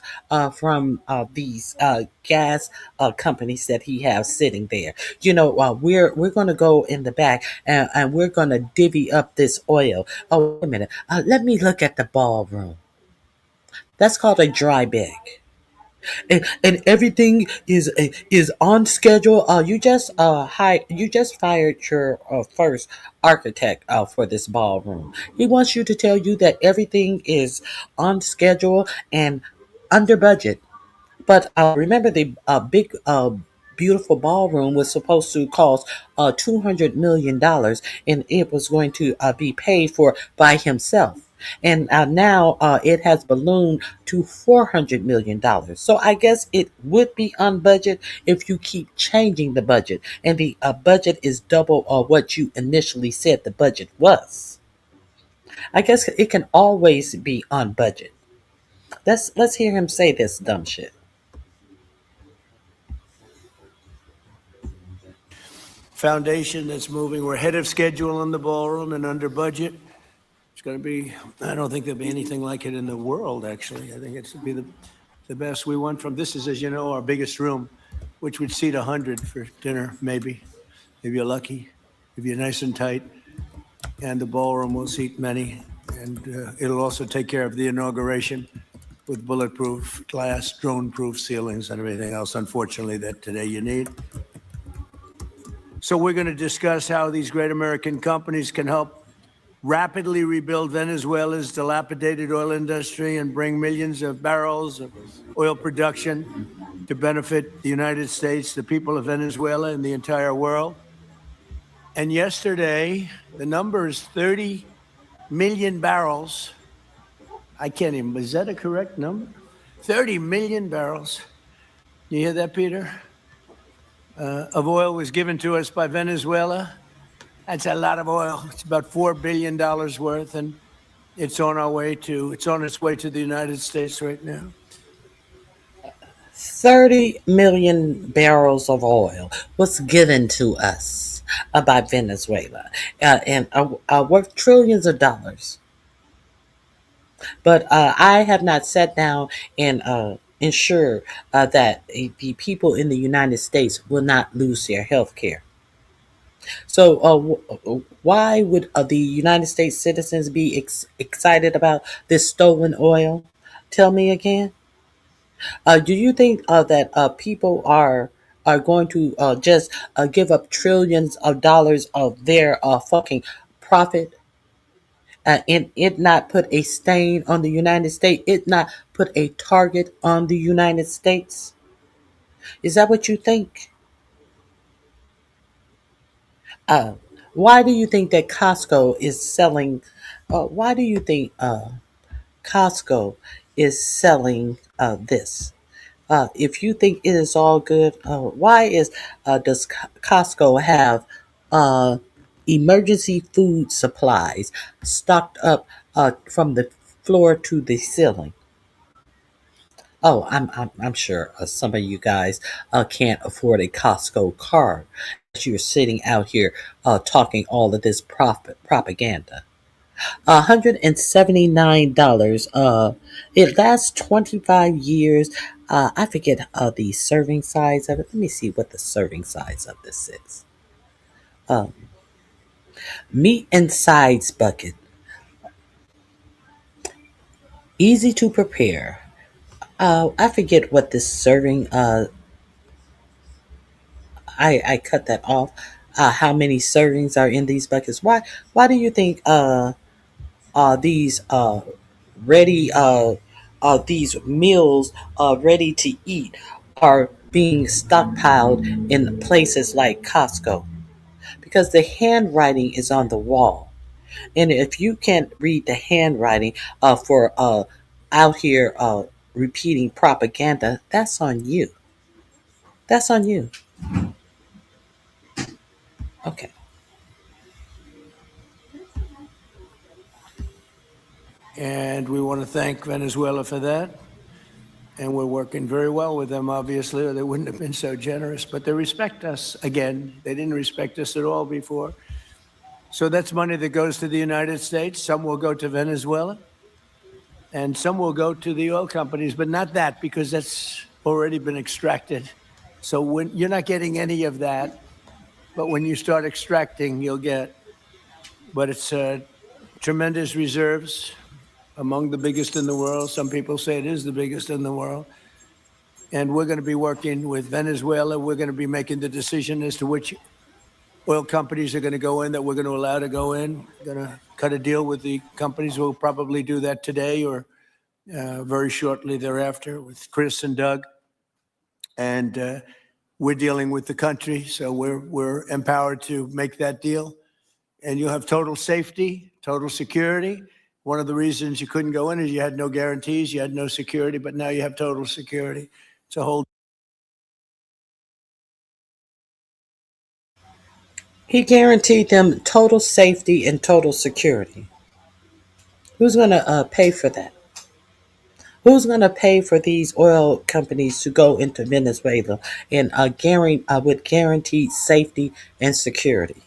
from these gas companies that he has sitting there. You know, we're going to go in the back and we're going to divvy up this oil. Oh, wait a minute. Let me look at the ballroom. That's called a dry bag. And everything is on schedule. You just fired your first architect for this ballroom. He wants you to tell you that everything is on schedule and under budget. But remember, the big, beautiful ballroom was supposed to cost $200 million, and it was going to be paid for by himself. And now it has ballooned to $400 million. So I guess it would be on budget if you keep changing the budget, and the budget is double what you initially said the budget was. I guess it can always be on budget. Let's hear him say this dumb shit. Foundation that's moving. We're ahead of schedule on the ballroom and under budget. It's going to be, I don't think there'll be anything like it in the world, actually. I think it's going to be the best. We went from, this is, as you know, our biggest room, which would seat 100 for dinner, maybe. If you're lucky, if you're nice and tight. And the ballroom will seat many. And it'll also take care of the inauguration with bulletproof glass, drone-proof ceilings, and everything else, unfortunately, that today you need. So we're going to discuss how these great American companies can help rapidly rebuild Venezuela's dilapidated oil industry and bring millions of barrels of oil production to benefit the United States, the people of Venezuela, and the entire world. And yesterday, the number is 30 million barrels. I can't even, is that a correct number? 30 million barrels. You hear that, Peter? Of oil was given to us by Venezuela. That's a lot of oil. It's about $4 billion worth, and it's on its way to the United States right now. 30 million barrels of oil was given to us by Venezuela and worth trillions of dollars. But I have not sat down and ensure that the people in the United States will not lose their health care. So, why would the United States citizens be excited about this stolen oil? Tell me again. Do you think that people are going to just give up trillions of dollars of their fucking profit and it not put a stain on the United States? It not put a target on the United States? Is that what you think? Uh, why do you think that Costco is selling? Why do you think Costco is selling this? If you think it is all good, why does Costco have uh, emergency food supplies stocked up from the floor to the ceiling? Oh, I'm sure some of you guys can't afford a Costco card. As you're sitting out here talking all of this profit propaganda. $179. It lasts 25 years. I forget the serving size of it. Let me see what the serving size of this is. Um, Meat and sides bucket. Easy to prepare. I forget what this serving. I cut that off. How many servings are in these buckets? Why do you think these ready these meals ready to eat are being stockpiled in places like Costco? Because the handwriting is on the wall, and if you can't read the handwriting for out here repeating propaganda, that's on you. That's on you. Okay. And we want to thank Venezuela for that. And we're working very well with them, obviously, or they wouldn't have been so generous. But they respect us again. They didn't respect us at all before. So that's money that goes to the United States. Some will go to Venezuela, and some will go to the oil companies, but not that because that's already been extracted. So when you're not getting any of that, but when you start extracting, you'll get. But it's tremendous reserves, among the biggest in the world. Some people say it is the biggest in the world. And we're going to be working with Venezuela. We're going to be making the decision as to which oil companies are going to go in, that we're going to allow to go in. Going to cut a deal with the companies. We'll probably do that today or very shortly thereafter with Chris and Doug. And we're dealing with the country, so we're empowered to make that deal. And you'll have total safety, total security. One of the reasons you couldn't go in is you had no guarantees, you had no security, but now you have total security. It's a whole. He guaranteed them total safety and total security. Who's going to pay for that? Who's going to pay for these oil companies to go into Venezuela and with guaranteed safety and security?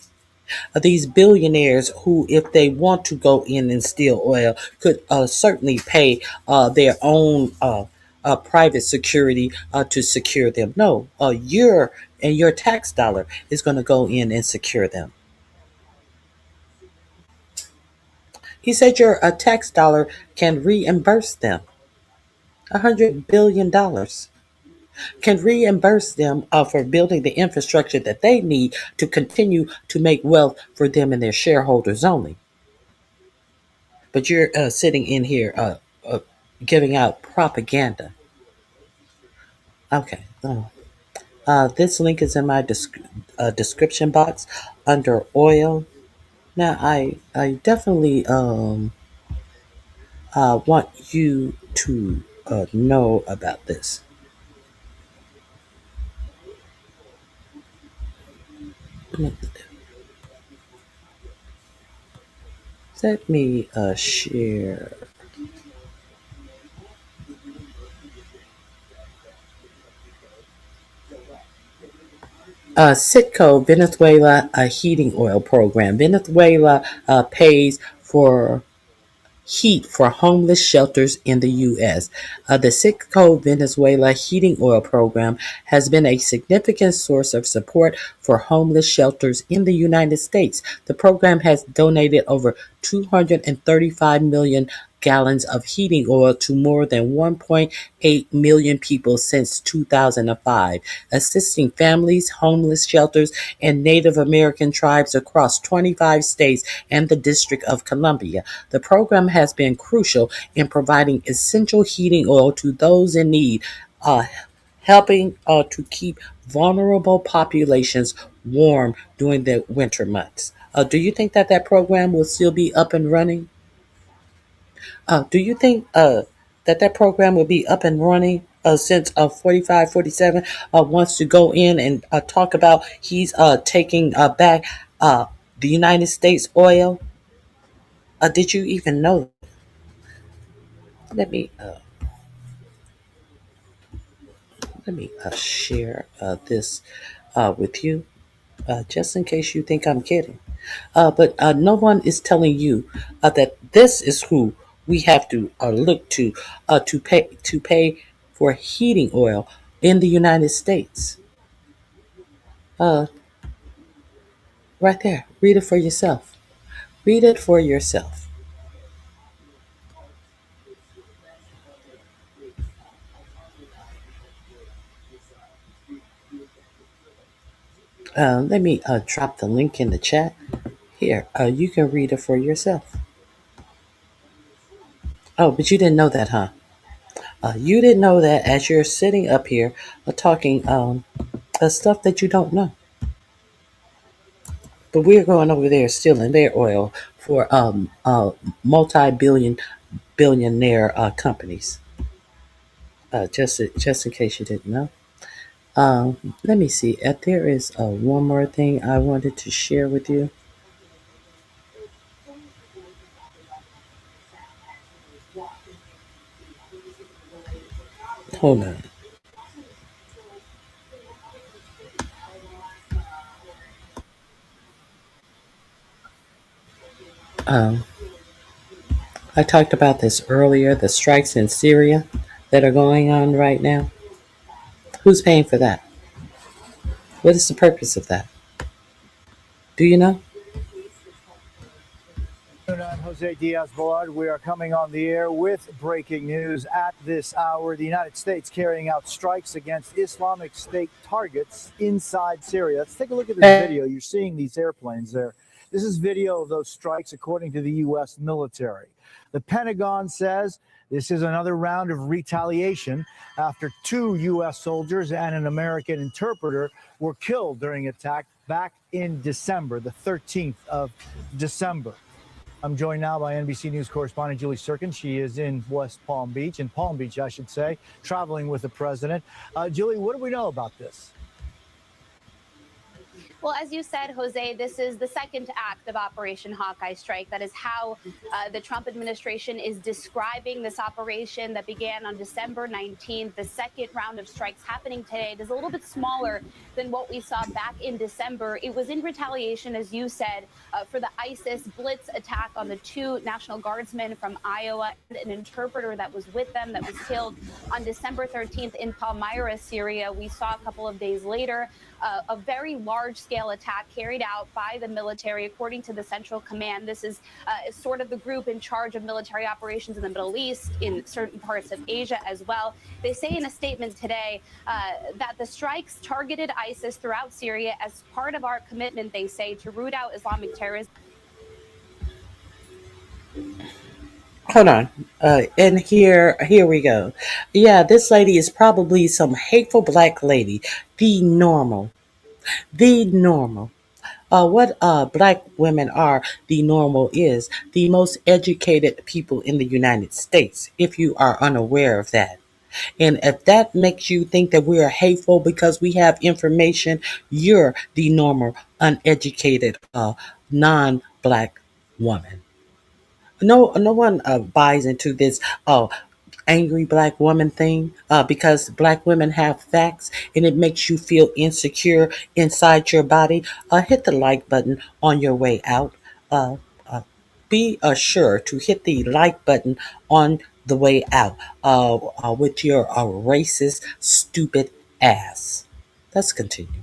These billionaires who, if they want to go in and steal oil, could certainly pay their own private security to secure them. No, your tax dollar is going to go in and secure them. He said your tax dollar can reimburse them. $100 billion can reimburse them for building the infrastructure that they need to continue to make wealth for them and their shareholders only. But you're sitting in here giving out propaganda. Okay. This link is in my description box under oil. Now, I definitely want you to know about this. Let me share. Citco Venezuela heating oil program. Venezuela pays for heat for homeless shelters in the U.S. The Citco Venezuela heating oil program has been a significant source of support for homeless shelters in the United States. The program has donated over 235 million gallons of heating oil to more than 1.8 million people since 2005, assisting families, homeless shelters, and Native American tribes across 25 states and the District of Columbia. The program has been crucial in providing essential heating oil to those in need, helping to keep vulnerable populations warm during the winter months. Do you think that program will still be up and running? Do you think that program will be up and running since 4547 wants to go in and talk about he's taking back the United States oil? Did you even know? Let me share this with you, just in case you think I'm kidding. But no one is telling you that this is who we have to look to pay for heating oil in the United States. Uh, right there, read it for yourself. Read it for yourself. Let me drop the link in the chat. Here, you can read it for yourself. Oh, but you didn't know that, huh? You didn't know that as you're sitting up here talking stuff that you don't know. But we're going over there stealing their oil for multi-billionaire companies. Just in case you didn't know. Let me see. There is one more thing I wanted to share with you. Hold on. Um, I talked about this earlier, the strikes in Syria that are going on right now. Who's paying for that? What is the purpose of that? Do you know? I'm Jose Diaz-Balart. We are coming on the air with breaking news at this hour. The United States carrying out strikes against Islamic State targets inside Syria. Let's take a look at this video. You're seeing these airplanes there. This is video of those strikes according to the U.S. military. The Pentagon says this is another round of retaliation after 2 U.S. soldiers and an American interpreter were killed during an attack back in December, the 13th of December. I'm joined now by NBC News correspondent Julie Sirkin. She is in Palm Beach, I should say, traveling with the president. Julie, what do we know about this? Well, as you said, Jose, this is the second act of Operation Hawkeye Strike. That is how the Trump administration is describing this operation that began on December 19th. The second round of strikes happening today. It is a little bit smaller than what we saw back in December. It was in retaliation, as you said, for the ISIS blitz attack on the 2 National Guardsmen from Iowa and an interpreter that was with them that was killed on December 13th in Palmyra, Syria. We saw a couple of days later a very large-scale attack carried out by the military, according to the Central Command. This is sort of the group in charge of military operations in the Middle East, in certain parts of Asia as well. They say in a statement today that the strikes targeted ISIS throughout Syria as part of our commitment, they say, to root out Islamic terrorism. Hold on. And here we go. Yeah, this lady is probably some hateful black lady. The normal. What black women are, the normal is the most educated people in the United States, if you are unaware of that. And if that makes you think that we are hateful because we have information, you're the normal, uneducated, non-black woman. No one buys into this angry black woman thing because black women have facts and it makes you feel insecure inside your body. Hit the like button on your way out. Uh, uh, be sure to hit the like button on the way out with your racist, stupid ass. Let's continue.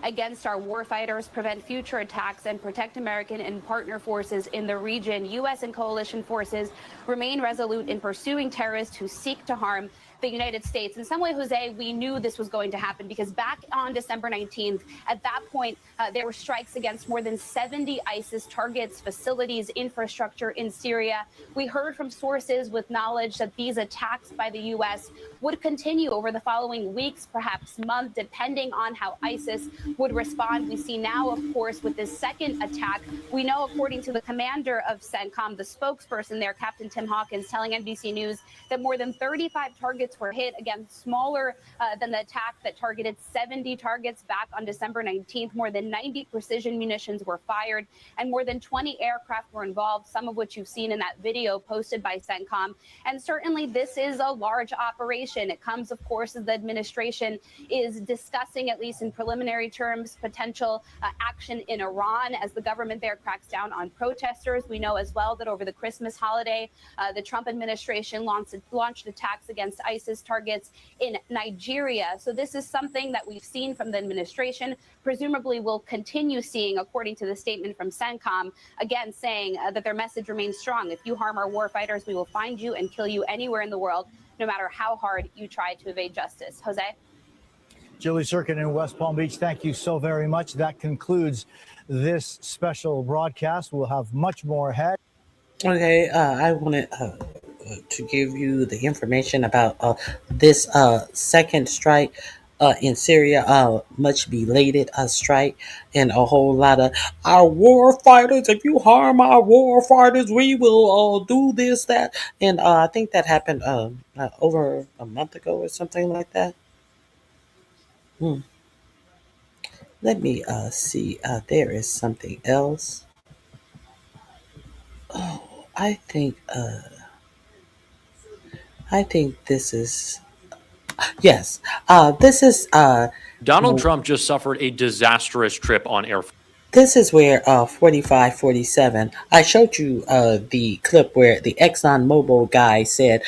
Against our warfighters, prevent future attacks, and protect American and partner forces in the region. U.S. and coalition forces remain resolute in pursuing terrorists who seek to harm the United States. In some way, Jose, we knew this was going to happen because back on December 19th, at that point, there were strikes against more than 70 ISIS targets, facilities, infrastructure in Syria. We heard from sources with knowledge that these attacks by the U.S. would continue over the following weeks, perhaps months, depending on how ISIS would respond. We see now, of course, with this second attack, we know, according to the commander of CENTCOM, the spokesperson there, Captain Tim Hawkins, telling NBC News that more than 35 targets were hit, again, smaller than the attack that targeted 70 targets back on December 19th. More than 90 precision munitions were fired, and more than 20 aircraft were involved, some of which you've seen in that video posted by CENTCOM. And certainly this is a large operation. It comes, of course, as the administration is discussing, at least in preliminary terms, potential action in Iran as the government there cracks down on protesters. We know as well that over the Christmas holiday, the Trump administration launched attacks against ISIS targets in Nigeria. So this is something that we've seen from the administration, presumably will continue seeing, according to the statement from CENTCOM, again saying that their message remains strong. If you harm our warfighters, we will find you and kill you anywhere in the world, no matter how hard you try to evade justice. Jose? Julie Sirkin in West Palm Beach, thank you so very much. That concludes this special broadcast. We'll have much more ahead. Okay, I wanted to give you the information about this second strike. in Syria, much belated strike, and a whole lot of our war fighters. If you harm our war fighters, we will do this, that, and I think that happened over a month ago or something like that. Hmm. Let me see. There is something else. Oh, I think this is yes. This is Donald Trump just suffered a disastrous trip on Air Force. This is where 4547. I showed you the clip where the ExxonMobil guy said,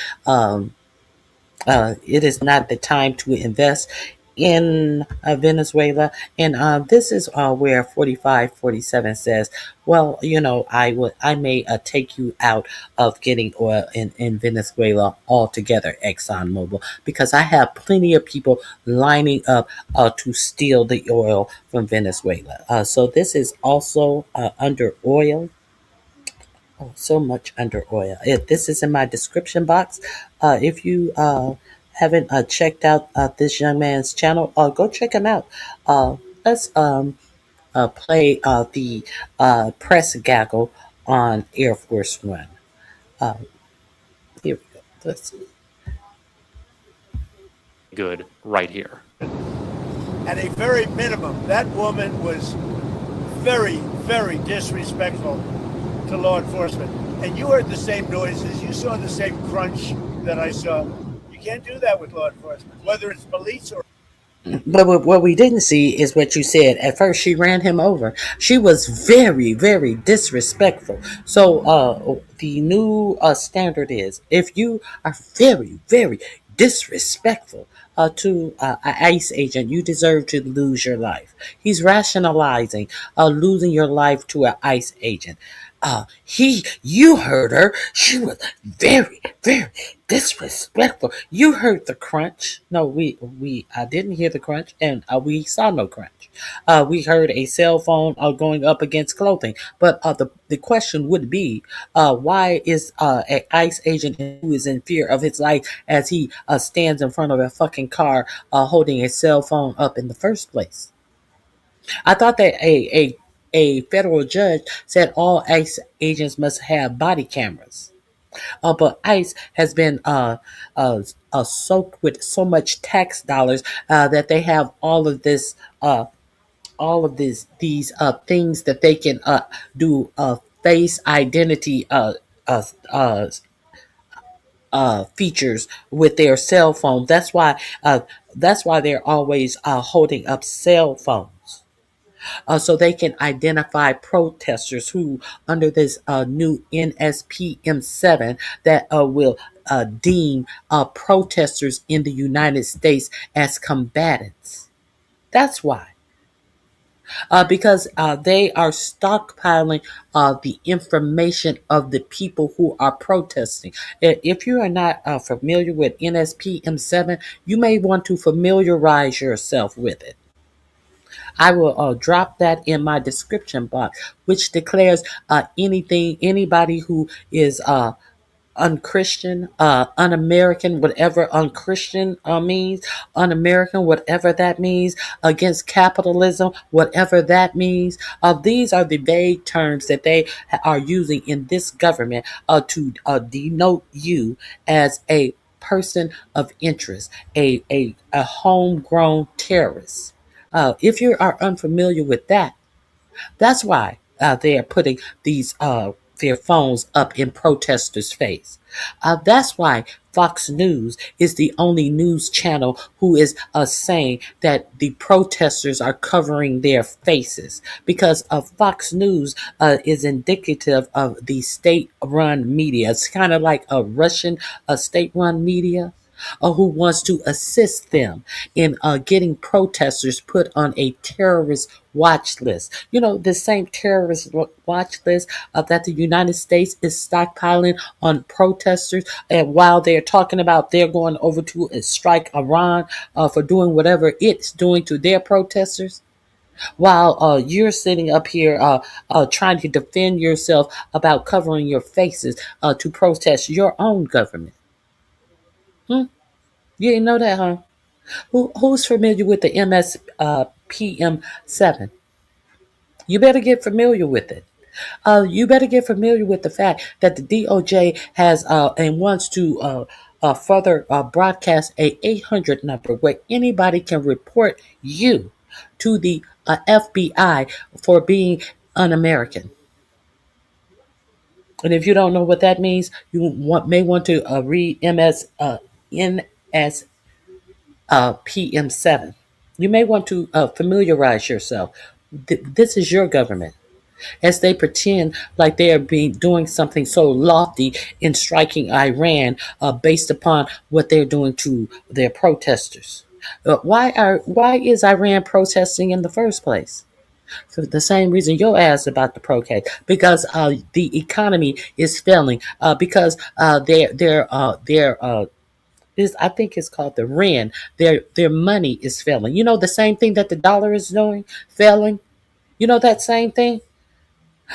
it is not the time to invest in Venezuela. And this is where 4547 says, well, I may take you out of getting oil in Venezuela altogether, ExxonMobil, because I have plenty of people lining up to steal the oil from Venezuela. So this is also under oil. Oh, so much under oil. If this is in my description box, if you haven't checked out this young man's channel, go check him out. Let's play the press gaggle on Air Force One. Uh, Here we go. Let's see. Good, right here. At a very minimum, that woman was very, very disrespectful to law enforcement. And you heard the same noises. You saw the same crunch that I saw. You can't do that with law enforcement, whether it's police or... But what we didn't see is what you said. At first, she ran him over. She was very, very disrespectful. So the new standard is if you are very, very disrespectful to an ICE agent, you deserve to lose your life. He's rationalizing losing your life to an ICE agent. You heard her. She was very, very disrespectful. You heard the crunch. No, we didn't hear the crunch, and we saw no crunch. We heard a cell phone going up against clothing. But the question would be, why is an ICE agent who is in fear of his life as he stands in front of a fucking car holding a cell phone up in the first place? I thought that a federal judge said all ICE agents must have body cameras. But ICE has been soaked with so much tax dollars that they have all of these things that they can do face identity uh, uh, features with their cell phone. That's why they're always holding up cell phones. So they can identify protesters who, under this new NSPM 7, that will deem protesters in the United States as combatants. That's why. Because they are stockpiling the information of the people who are protesting. If you are not familiar with NSPM 7, you may want to familiarize yourself with it. I will drop that in my description box, which declares anybody who is unchristian, un-American, whatever unchristian means, un-American, whatever that means, against capitalism, whatever that means. These are the vague terms that they are using in this government to denote you as a person of interest, a homegrown terrorist. If you are unfamiliar with that, that's why they are putting these their phones up in protesters' face. That's why Fox News is the only news channel who is saying that the protesters are covering their faces, because Fox News is indicative of the state-run media. It's kind of like a Russian state-run media. Who wants to assist them in getting protesters put on a terrorist watch list. You know, the same terrorist watch list that the United States is stockpiling on protesters. And while they're talking about they're going over to strike Iran for doing whatever it's doing to their protesters, while you're sitting up here trying to defend yourself about covering your faces to protest your own government. You didn't know that, huh? Who's familiar with the PM7? You better get familiar with it. You better get familiar with the fact that the DOJ has and wants to further broadcast a 800 number where anybody can report you to the FBI for being un-American. And if you don't know what that means, may want to read NS PM7. You may want to familiarize yourself. This is your government. As they pretend like they are doing something so lofty in striking Iran based upon what they're doing to their protesters. Why is Iran protesting in the first place? For the same reason you asked about the protest, because the economy is failing, because their is, I think it's called the RAN. Their money is failing. You know the same thing that the dollar is doing, failing. You know that same thing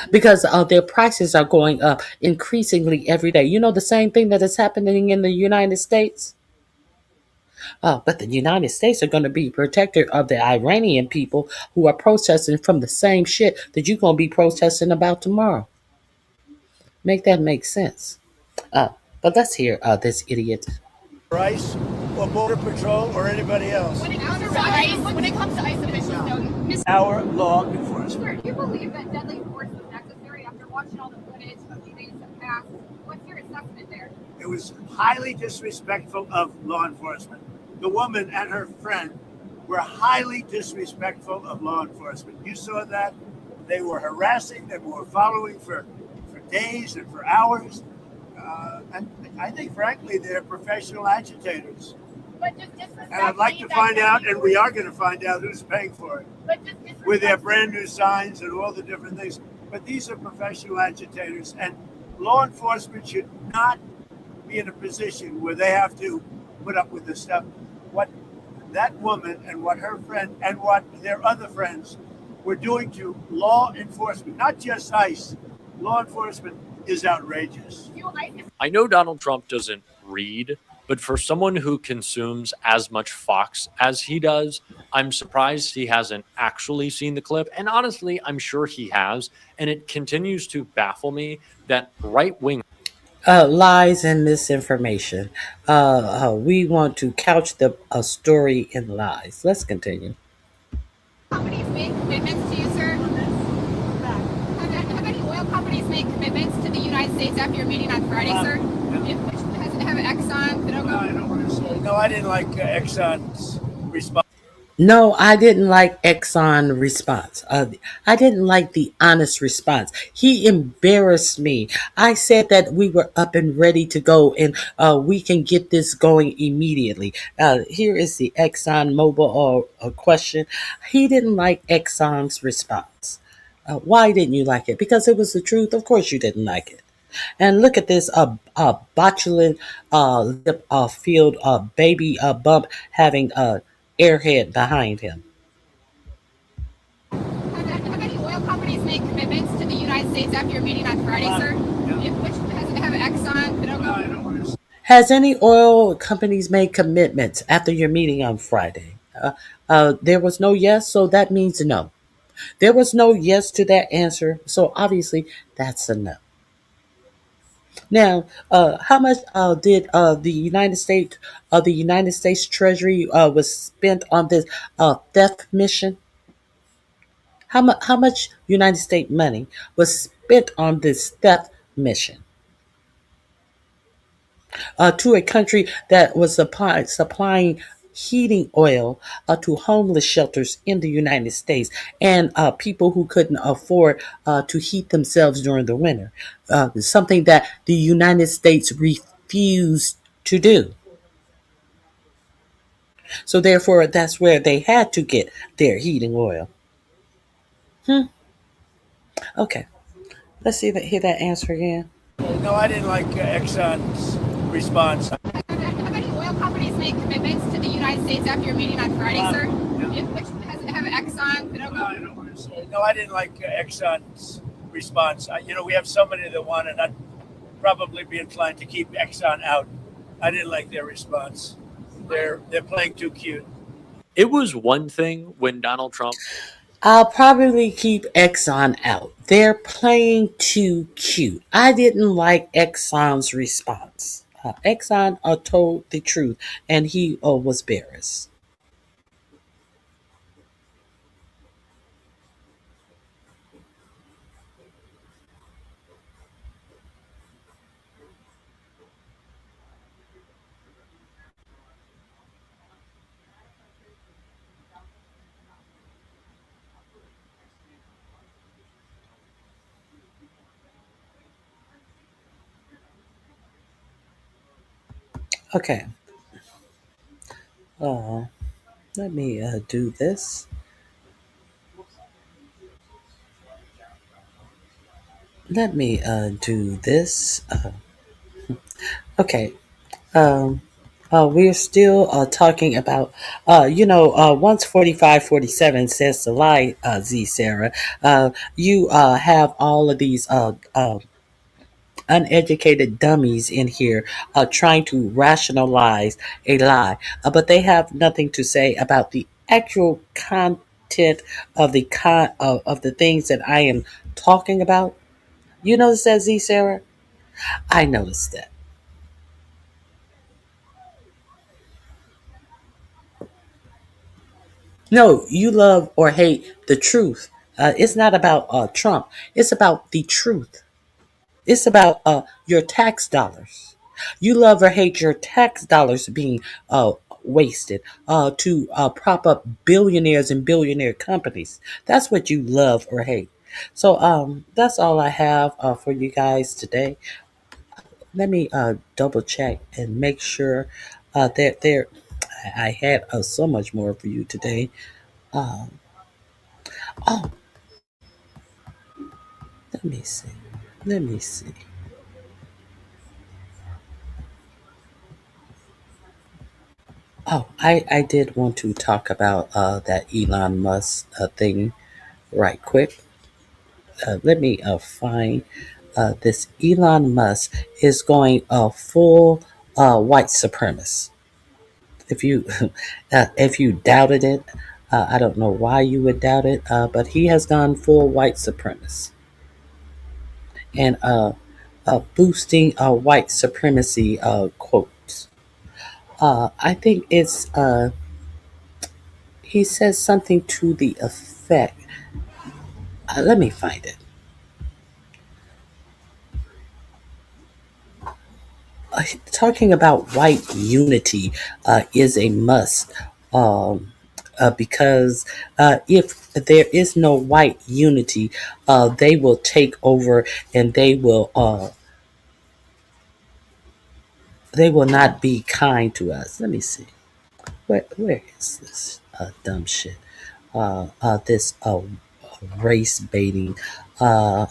because their prices are going up increasingly every day. You know the same thing that is happening in the United States. But the United States are going to be protector of the Iranian people who are protesting from the same shit that you're going to be protesting about tomorrow. Make that make sense. But let's hear this idiot. ICE or Border Patrol or anybody else. When it comes to ICE officials, no. Our law enforcement. Sir, do you believe that deadly force was necessary after watching all the footage of the days that passed? What's your assessment there? It was highly disrespectful of law enforcement. The woman and her friend were highly disrespectful of law enforcement. You saw that. They were harassing, they were following for days and for hours. And I think, frankly, they're professional agitators. But just disrespect. And I'd like to find out, and we are going to find out who's paying for it. But just disrespect. With their brand new signs and all the different things. But these are professional agitators, and law enforcement should not be in a position where they have to put up with this stuff. What that woman and what her friend and what their other friends were doing to law enforcement, not just ICE, law enforcement is outrageous. I know Donald Trump doesn't read, but for someone who consumes as much Fox as he does, I'm surprised he hasn't actually seen the clip. And honestly, I'm sure he has. And it continues to baffle me that right-wing lies and misinformation. We want to couch the story in lies. Let's continue. Companies made commitments to you, sir? Have any oil companies made commitments to the United States after your meeting on Friday, sir? Have Exxon? No, I didn't like Exxon's response. No, I didn't like Exxon response. I didn't like the honest response. He embarrassed me. I said that we were up and ready to go and we can get this going immediately. Here is the Exxon Mobil question. He didn't like Exxon's response. Why didn't you like it? Because it was the truth? Of course you didn't like it. And look at this botulinum lip field baby bump having airhead behind him. Have any oil companies made commitments to the United States after your meeting on Friday, sir? Have Exxon? Has any oil companies made commitments after your meeting on Friday? There was no yes, so that means no. There was no yes to that answer, so obviously that's a no. Now, how much did the United States Treasury was spent on this theft mission? How much United States money was spent on this theft mission? To a country that was supplying heating oil to homeless shelters in the United States and people who couldn't afford to heat themselves during the winter. Something that the United States refused to do. So therefore, that's where they had to get their heating oil. Okay. Let's hear that answer again. No, I didn't like Exxon's response. Have any oil companies made commitments to the United States after your meeting on Friday, sir? Have Exxon? No, I didn't like Exxon's response. We have somebody that wanted. I'd probably be inclined to keep Exxon out. I didn't like their response. They're playing too cute. It was one thing when Donald Trump. I'll probably keep Exxon out. They're playing too cute. I didn't like Exxon's response. Exxon told the truth, and he was embarrassed. Okay. Uh, Let me do this. Let me do this. Okay. Um, we're still talking about, once 4547 says to lie, Z Sarah, you have all of these uneducated dummies in here trying to rationalize a lie, but they have nothing to say about the actual content of of the things that I am talking about. You notice that, Z Sarah? I noticed that. No, you love or hate the truth. It's not about Trump. It's about the truth. It's about your tax dollars. You love or hate your tax dollars being wasted to prop up billionaires and billionaire companies. That's what you love or hate. So that's all I have for you guys today. Let me double check and make sure that there. I had so much more for you today. Um, oh, let me see. Let me see. Oh, I did want to talk about that Elon Musk thing right quick. Let me find this. Elon Musk is going full white supremacist. If you doubted it, I don't know why you would doubt it, but he has gone full white supremacist and boosting white supremacy quotes. I think it's he says something to the effect. Let me find it. Talking about white unity is a must because if there is no white unity, they will take over and they will not be kind to us. Let me see. Where is this dumb shit? This race baiting uh,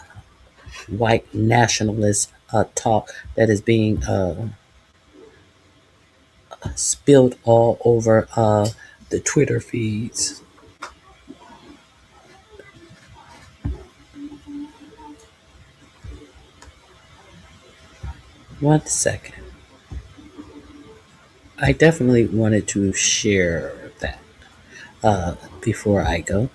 white nationalist talk that is being spilled all over the Twitter feeds. One second. I definitely wanted to share that before I go.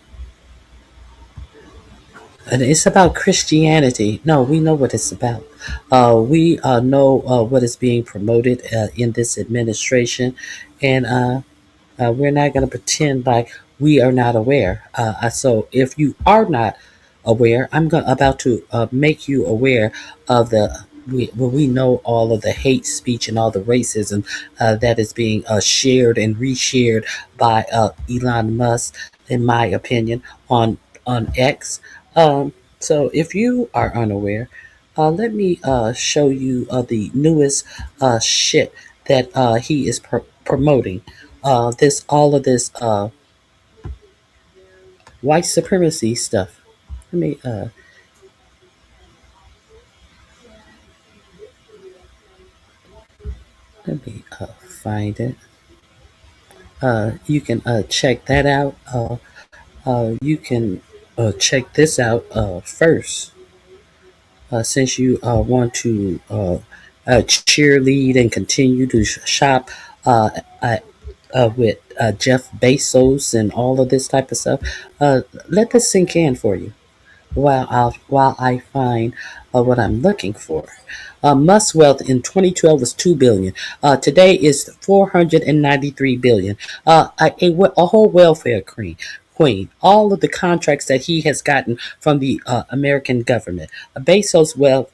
And it's about Christianity. No, we know what it's about. We know what is being promoted in this administration, and we're not going to pretend like we are not aware. So if you are not aware, about to make you aware of we know all of the hate speech and all the racism that is being shared and reshared by Elon Musk, in my opinion, on X. So if you are unaware, let me show you the newest shit that he is promoting. This all of this white supremacy stuff. Let me find it. You can check that out. You can check this out first, since you want to cheerlead and continue to shop uh, with Jeff Bezos and all of this type of stuff. Let this sink in for you while I find what I'm looking for. Musk's wealth in 2012 was $2 billion. Today is $493 billion. A whole welfare queen. All of the contracts that he has gotten from the American government. Bezos' wealth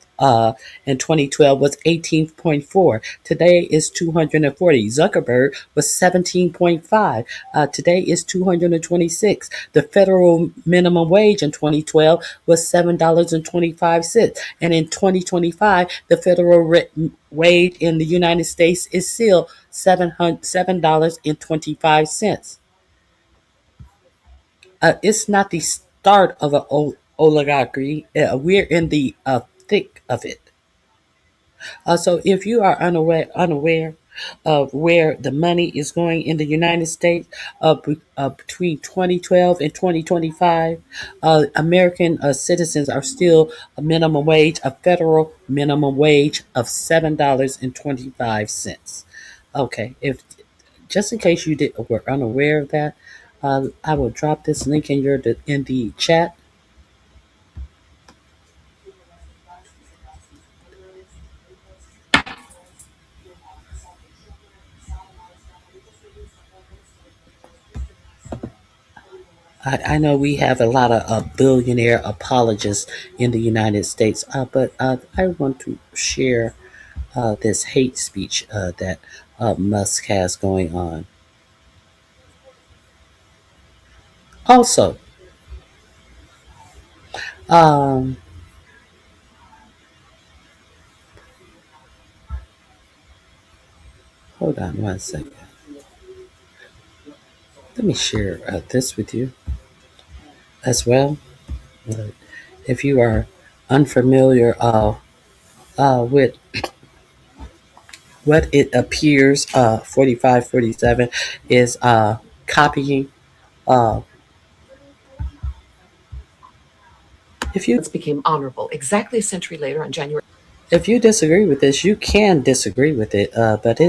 in 2012 was 18.4. Today is 240. Zuckerberg was 17.5. Today is 226. The federal minimum wage in 2012 was $7.25. And in 2025, the federal wage in the United States is still $7.25. It's not the start of an oligarchy. We're in the thick of it. So if you are unaware of where the money is going in the United States between 2012 and 2025, American citizens are still a minimum wage, a federal minimum wage of $7.25. Okay, if just in case you were unaware of that, I will drop this link in the chat. I know we have a lot of billionaire apologists in the United States, but I want to share this hate speech that Musk has going on. Also, hold on one second. Let me share this with you as well. If you are unfamiliar with what it appears 4547 is copying. If you became honorable exactly a century later on January. If you disagree with this, you can disagree with it, but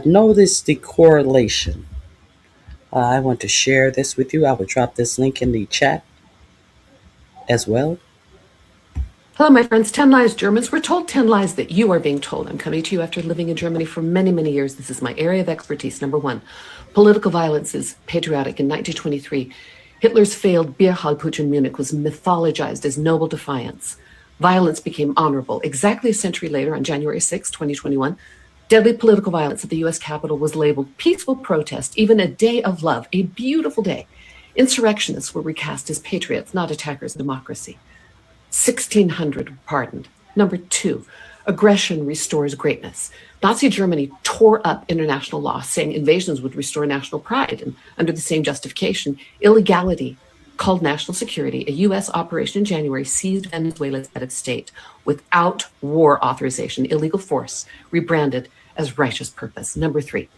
notice the correlation. I want to share this with you. I will drop this link in the chat as well. Hello, my friends. 10 lies Germans. We're told 10 lies that you are being told. I'm coming to you after living in Germany for many, many years. This is my area of expertise. Number one, political violence is patriotic. In 1923, Hitler's failed Bierhaltputsch in Munich was mythologized as noble defiance. Violence became honorable. Exactly a century later, on January 6, 2021, deadly political violence at the U.S. Capitol was labeled peaceful protest, even a day of love, a beautiful day. Insurrectionists were recast as patriots, not attackers of democracy. 1,600 were pardoned. Number two, aggression restores greatness. Nazi Germany tore up international law, saying invasions would restore national pride. And under the same justification, illegality called national security. A U.S. operation in January seized Venezuela's head of state without war authorization, illegal force, rebranded as righteous purpose. Number three,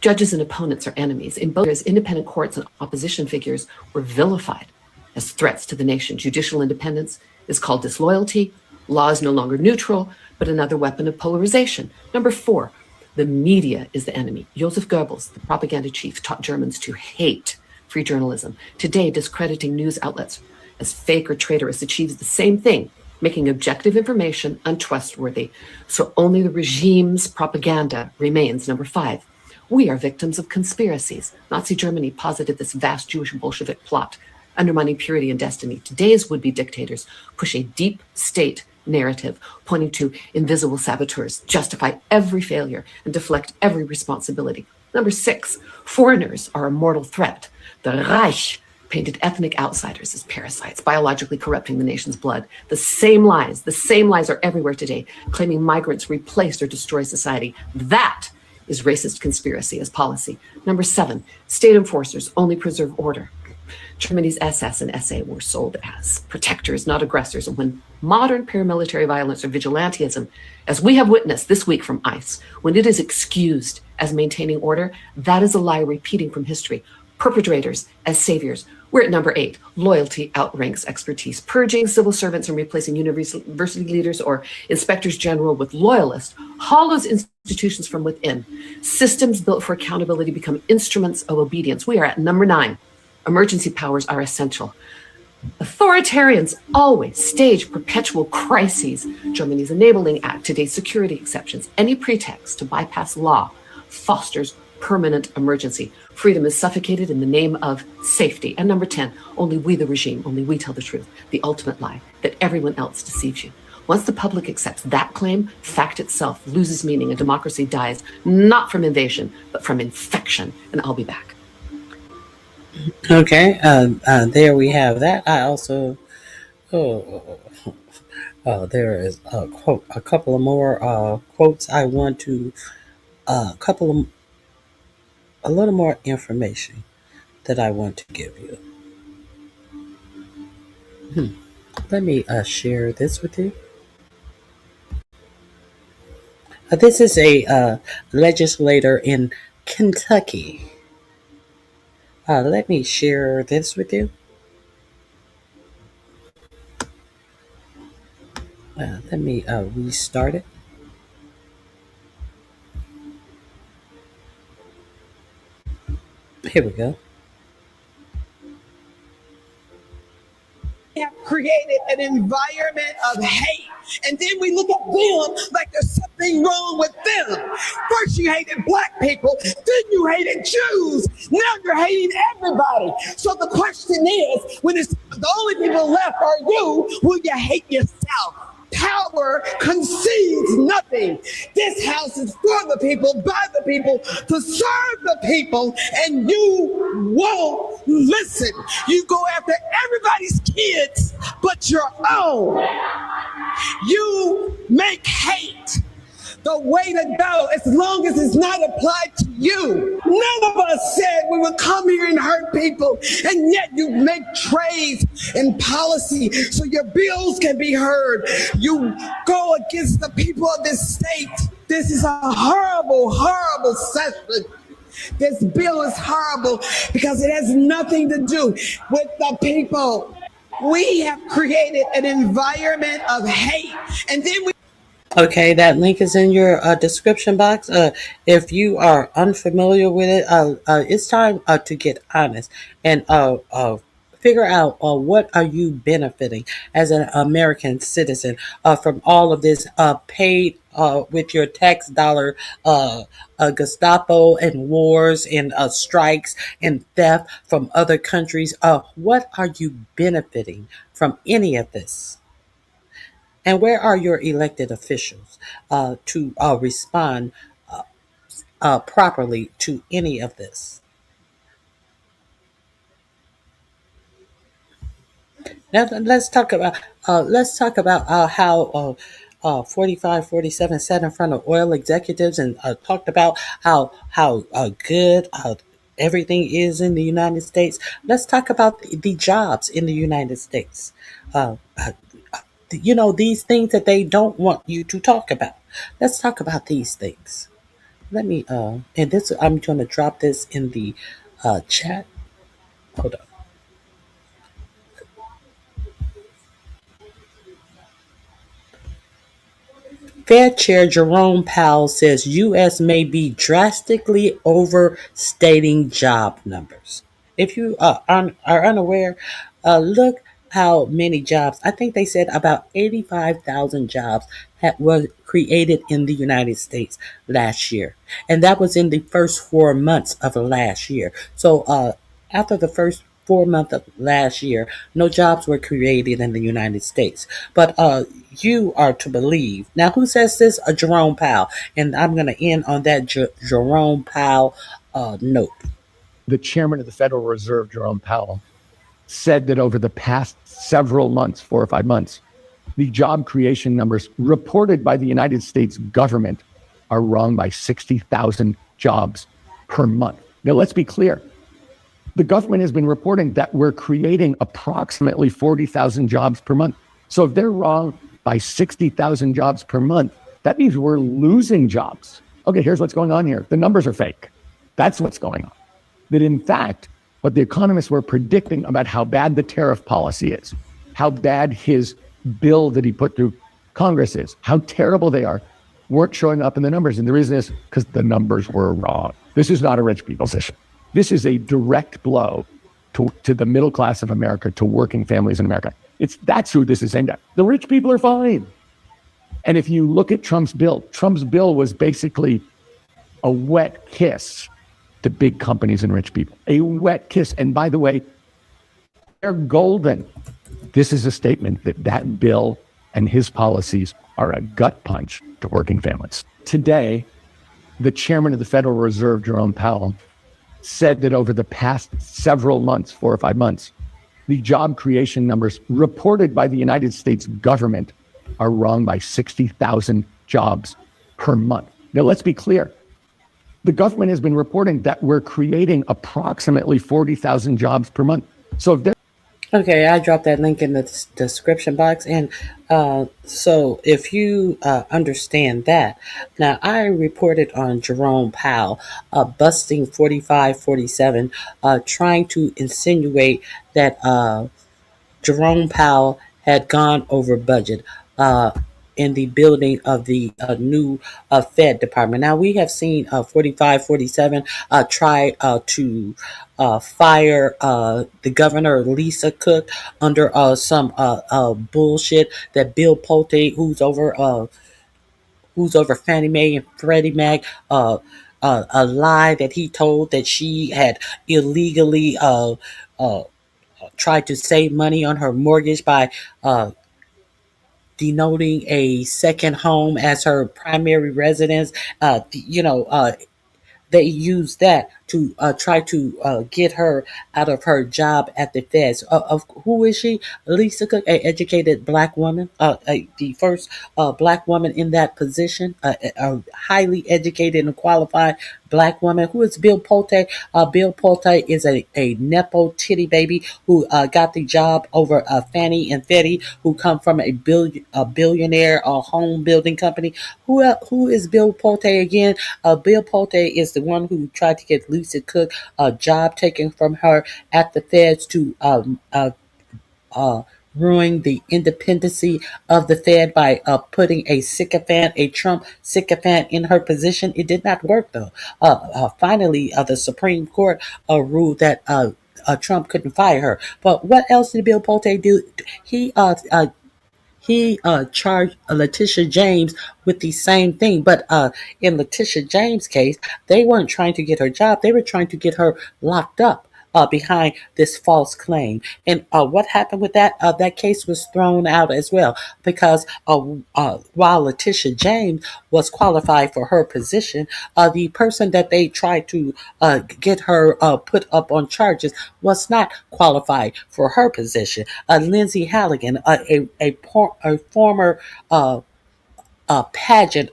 judges and opponents are enemies. In both years, independent courts and opposition figures were vilified as threats to the nation. Judicial independence is called disloyalty. Law is no longer neutral, but another weapon of polarization. Number four, the media is the enemy. Joseph Goebbels, the propaganda chief, taught Germans to hate free journalism. Today, discrediting news outlets as fake or traitorous achieves the same thing, making objective information untrustworthy. So only the regime's propaganda remains. Number five, we are victims of conspiracies. Nazi Germany posited this vast Jewish Bolshevik plot, undermining purity and destiny. Today's would-be dictators push a deep state narrative, pointing to invisible saboteurs, justify every failure, and deflect every responsibility. Number six, foreigners are a mortal threat. The Reich painted ethnic outsiders as parasites, biologically corrupting the nation's blood. The same lies are everywhere today, claiming migrants replace or destroy society. That is racist conspiracy as policy. Number seven, state enforcers only preserve order. Germany's SS and SA were sold as protectors, not aggressors. And when modern paramilitary violence or vigilantism, as we have witnessed this week from ICE, when it is excused as maintaining order, that is a lie repeating from history. perpetrators as saviors. We're at number 8. Loyalty outranks expertise. Purging civil servants and replacing university leaders or inspectors general with loyalists hollows institutions from within. Systems built for accountability become instruments of obedience. We are at number 9. Emergency powers are essential. Authoritarians always stage perpetual crises. Germany's Enabling Act, today's security exceptions, any pretext to bypass law fosters permanent emergency. Freedom is suffocated in the name of safety. And number 10, only we the regime, only we tell the truth, the ultimate lie, that everyone else deceives you. Once the public accepts that claim, fact itself loses meaning and democracy dies, not from invasion, but from infection. And I'll be back. Okay, there we have that. I also, there is a quote, a couple of more quotes. I want to, a little more information that I want to give you. Let me share this with you. This is a legislator in Kentucky. Let me share this with you. Let me restart it. Here we go. Have created an environment of hate. And then we look at them like there's something wrong with them. First you hated black people, then you hated Jews. Now you're hating everybody. So the question is, when it's the only people left are you, will you hate yourself? Power concedes nothing. This house is for the people, by the people, to serve the people, and you won't listen. You go after everybody's kids but your own. You make hate the way to go as long as it's not applied to you. None of us said we would come here and hurt people, and yet you make trades and policy so your bills can be heard. You go against the people of this state. This is a horrible, horrible session. This bill is horrible because it has nothing to do with the people. We have created an environment of hate, and then we... Okay, that link is in your description box. If you are unfamiliar with it, it's time to get honest and figure out what are you benefiting as an American citizen from all of this paid with your tax dollar Gestapo and wars and strikes and theft from other countries. What are you benefiting from any of this? And where are your elected officials to respond properly to any of this? Now let's talk about how 45, 47 sat in front of oil executives and talked about how good everything is in the United States. Let's talk about the jobs in the United States. These things that they don't want you to talk about. Let's talk about these things. Let me, and this, I'm going to drop this in the chat. Hold on. Fed Chair Jerome Powell says U.S. may be drastically overstating job numbers. If you are unaware, look how many jobs. I think they said about 85,000 jobs were created in the United States last year. And that was in the first 4 months of last year. So after the first 4 months of last year, no jobs were created in the United States. But you are to believe. Now, who says this? Jerome Powell. And I'm going to end on that Jerome Powell note. The chairman of the Federal Reserve, Jerome Powell, said that over the past several months, 4 or 5 months, the job creation numbers reported by the United States government are wrong by 60,000 jobs per month. Now, let's be clear. The government has been reporting that we're creating approximately 40,000 jobs per month. So if they're wrong by 60,000 jobs per month, that means we're losing jobs. Okay, here's what's going on here. The numbers are fake. That's what's going on. That in fact, But the economists were predicting about how bad the tariff policy is, how bad his bill that he put through Congress is, how terrible they are, weren't showing up in the numbers. And the reason is because the numbers were wrong. This is not a rich people's issue. This is a direct blow to the middle class of America, to working families in America. That's who this is aimed at. The rich people are fine. And if you look at Trump's bill was basically a wet kiss to big companies and rich people. A wet kiss. And by the way, they're golden. This is a statement that bill and his policies are a gut punch to working families. Today, the chairman of the Federal Reserve, Jerome Powell, said that over the past several months, 4 or 5 months, the job creation numbers reported by the United States government are wrong by 60,000 jobs per month. Now, let's be clear. The government has been reporting that we're creating approximately 40,000 jobs per month. So if there Okay, I dropped that link in the description box. And so if you understand that, now I reported on Jerome Powell busting 4547, trying to insinuate that Jerome Powell had gone over budget in the building of the new Fed department. Now, we have seen 4547 try to fire the governor, Lisa Cook, under some bullshit that Bill Pulte, who's over Fannie Mae and Freddie Mac, a lie that he told that she had illegally tried to save money on her mortgage by denoting a second home as her primary residence. They used that to try to get her out of her job at the Feds. Who is she? Lisa Cook, an educated black woman, the first black woman in that position, a highly educated and qualified black woman. Who is Bill Pulte? Bill Pulte is a nepo titty baby who got the job over Fannie and Freddie, who come from a billionaire home building company. Who is Bill Pulte again? Bill Pulte is the one who tried to get Lisa Cook a job taken from her at the Feds to ruin the independency of the Fed by putting a Trump sycophant in her position. It did not work, though. Finally, the Supreme Court ruled that Trump couldn't fire her. But what else did Bill Pulte do? He charged Letitia James with the same thing. But in Letitia James' case, they weren't trying to get her job. They were trying to get her locked up behind this false claim. And what happened with that? That case was thrown out as well, because while Letitia James was qualified for her position, the person that they tried to get her put up on charges was not qualified for her position. Lindsay Halligan, a former pageant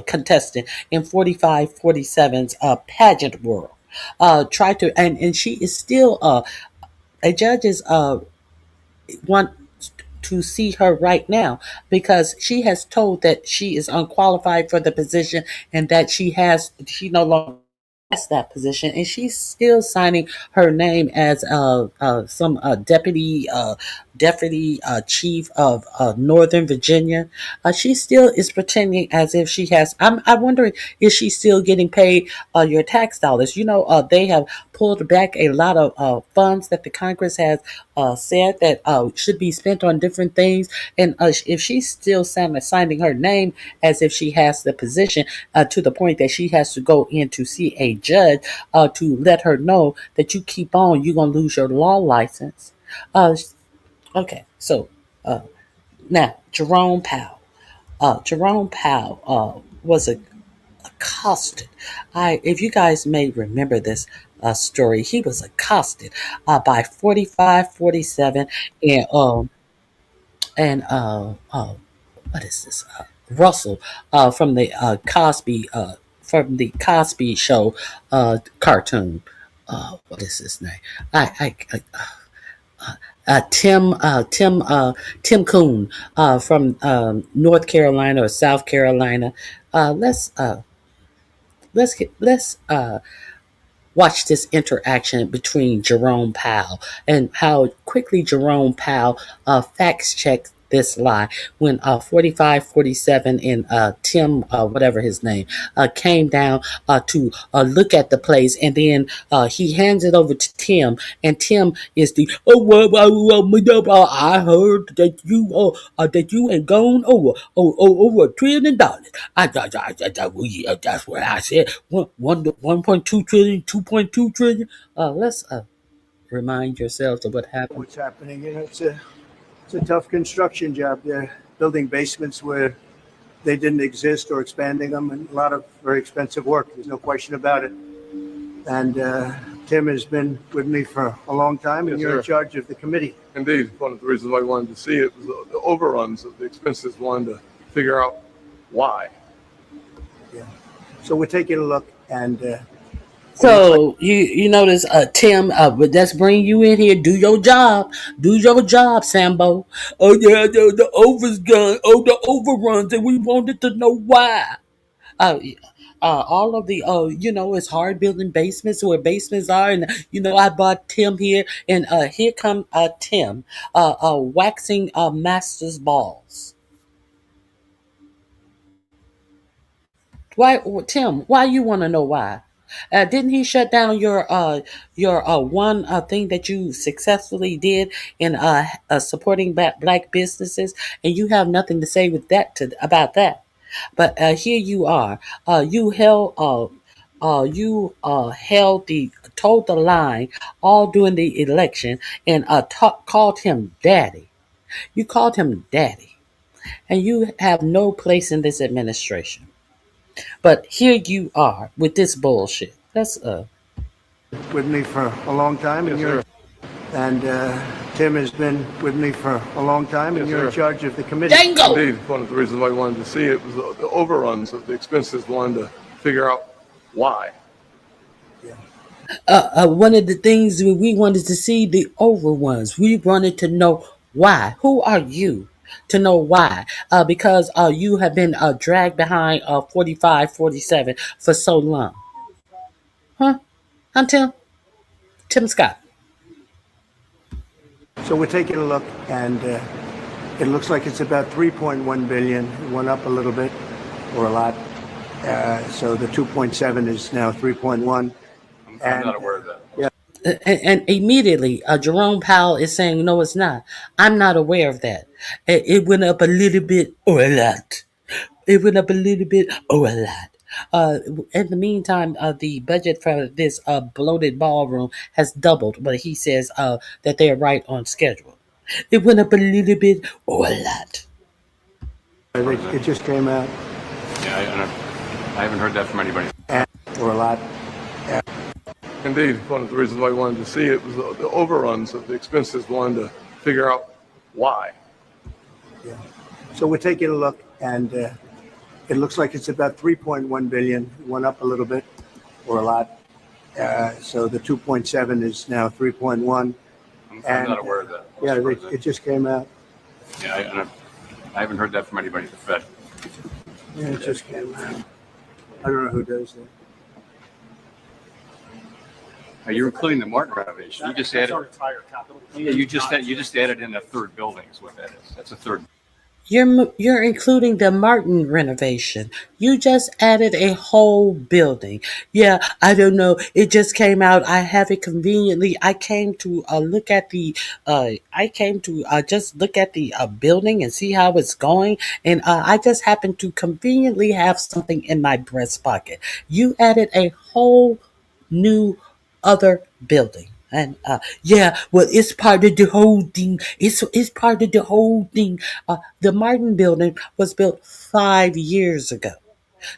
contestant in 4547's pageant world, tried to, and she is still a judge's want to see her right now, because she has told that she is unqualified for the position and that she no longer has that position, and she's still signing her name as some deputy chief of Northern Virginia. She still is pretending as if she has. I'm wondering, is she still getting paid your tax dollars? They have pulled back a lot of funds that the Congress has said that should be spent on different things, and if she's still signing her name as if she has the position, to the point that she has to go in to see a judge to let her know that you keep on, you're gonna lose your law license. Okay, so now Jerome Powell. Jerome Powell was accosted. If you guys may remember this story, he was accosted by 4547 and what is this? Russell from the Cosby Show cartoon. What is his name? Tim Coon from North Carolina or South Carolina. Let's watch this interaction between Jerome Powell and how quickly Jerome Powell facts checked this lie when 4547 and Tim, whatever his name, came down to look at the place, and then he hands it over to Tim, and Tim is the I heard that you had gone over $1 trillion. That's what I said. 1.2 trillion, 2.2 trillion. Let's remind yourselves of what happened. What's happening? It's a tough construction job. They're building basements where they didn't exist or expanding them, and a lot of very expensive work. There's no question about it. And Tim has been with me for a long time, and you're in charge of the committee. Indeed. One of the reasons I wanted to see it was the overruns of the expenses, wanted to figure out why. Yeah. So we're taking a look, and so you notice, Tim, but let's bring you in here. Do your job. Do your job, Sambo. Oh yeah, the overruns, and we wanted to know why. All of the it's hard building basements where basements are, and I brought Tim here, and here come Tim, waxing master's balls. Why, Tim? Why you want to know why? Didn't he shut down your one thing that you successfully did in supporting black businesses, and you have nothing to say with about that? But here you are. You held told the line all during the election, and called him daddy. You called him daddy, and you have no place in this administration. But here you are with this bullshit. That's with me for a long time, and and Tim has been with me for a long time, and you're in charge of the committee. Dango! Indeed. One of the reasons I wanted to see it was the overruns of the expenses, wanted to figure out why. One of the things we wanted to see, the overruns. We wanted to know why. Who are you to know why? Because you have been dragged behind 4547 for so long. Huh? Until Tim Scott. So we're taking a look, and it looks like it's about 3.1 billion. It went up a little bit, or a lot. So the 2.7 is now 3.1. I'm not aware of that. Yeah. And immediately, Jerome Powell is saying, no, it's not. I'm not aware of that. It went up a little bit or a lot. It went up a little bit or a lot. In the meantime, the budget for this bloated ballroom has doubled, but he says that they're right on schedule. It went up a little bit or a lot. It just came out. Yeah, I haven't heard that from anybody. Or a lot. Indeed. One of the reasons I wanted to see it was the overruns of the expenses, wanted to figure out why. Yeah. So we're taking a look, and it looks like it's about 3.1 billion. It went up a little bit, or a lot. So the 2.7 is now 3.1. I'm not aware of that. Yeah, it just came out. Yeah, I haven't heard that from anybody at the Fed. Yeah, it just came out. I don't know who does that. You're including the Martin renovation. You just added. Yeah, you just added in a third building. Is what that is. That's a third. You're including the Martin renovation. You just added a whole building. Yeah, I don't know. It just came out. I have it conveniently. I came to look at the. I came to just look at the building and see how it's going, and I just happened to conveniently have something in my breast pocket. You added a whole new other building. And yeah, well, it's part of the whole thing. It's part of the whole thing. The Martin building was built 5 years ago.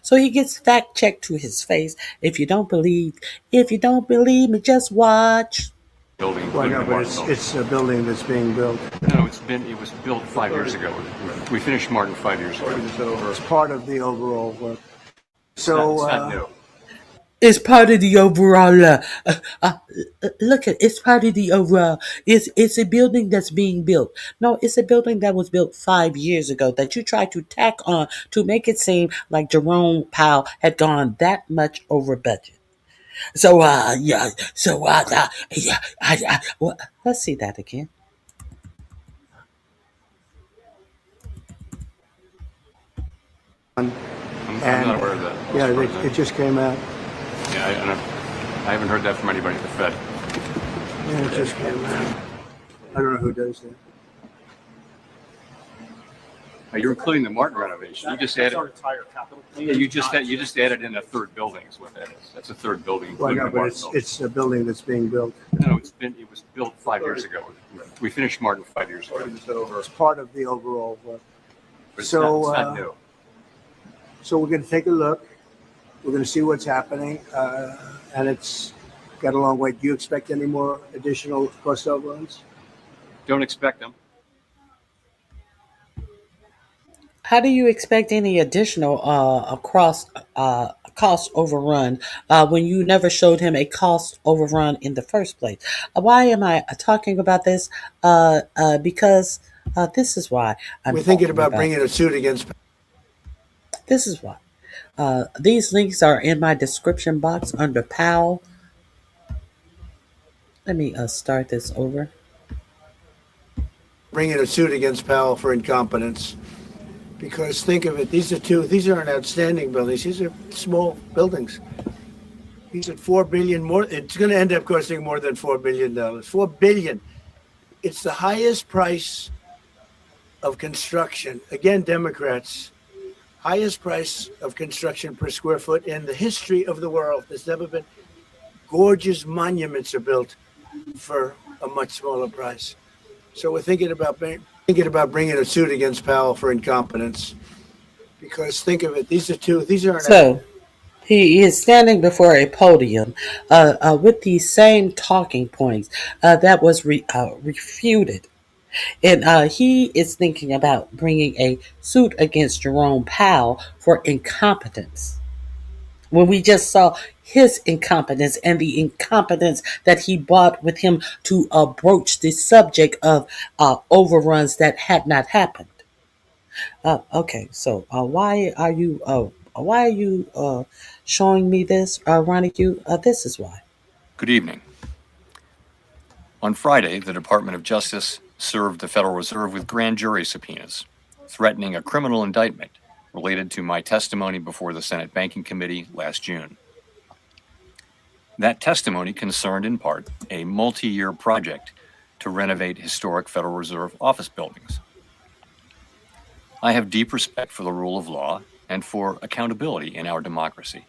So he gets fact checked to his face. If you don't believe me, just watch. Building. Well, no, but it's a building that's being built. No, it was built 5 years ago. We finished Martin 5 years ago. It's part of the overall work. So it's not new. It's part of the overall. Look at it's part of the overall. It's a building that's being built. No, it's a building that was built 5 years ago that you tried to tack on to make it seem like Jerome Powell had gone that much over budget. So yeah. So yeah. Well, let's see that again. I'm not aware of that. Yeah, it just came out. Yeah, I haven't heard that from anybody at the Fed. Yeah, it just came out. I don't know who does that. You're including the Martin renovation. You just added. Our entire capital. Yeah, you just added in a third building. Is what that is. That's a third building. Well, including no, the but Martin building. it's a building that's being built. No, it was built 5 years ago. We finished Martin 5 years ago. It's part of the overall work. But it's So, not new. So we're going to take a look. We're going to see what's happening, and it's got a long way. Do you expect any more additional cost overruns? Don't expect them. How do you expect any additional cost overrun when you never showed him a cost overrun in the first place? Why am I talking about this? Because this is why We're thinking about bringing a suit against. This is why. These links are in my description box under Powell. Let me start this over. Bringing a suit against Powell for incompetence. Because think of it, these aren't outstanding buildings. These are small buildings. These are $4 billion more. It's going to end up costing more than $4 billion. $4 billion. It's the highest price of construction. Again, Democrats, highest price of construction per square foot in the history of the world. There's never been. Gorgeous monuments are built for a much smaller price. So we're thinking about bringing a suit against Powell for incompetence. Because think of it, these aren't. So he is standing before a podium with these same talking points that was refuted. And he is thinking about bringing a suit against Jerome Powell for incompetence. When we just saw his incompetence and the incompetence that he brought with him to broach the subject of overruns that had not happened. Okay, so why are you showing me this, Ronnie Q? This is why. Good evening. On Friday, the Department of Justice served the Federal Reserve with grand jury subpoenas, threatening a criminal indictment related to my testimony before the Senate Banking Committee last June. That testimony concerned in part a multi-year project to renovate historic Federal Reserve office buildings. I have deep respect for the rule of law and for accountability in our democracy.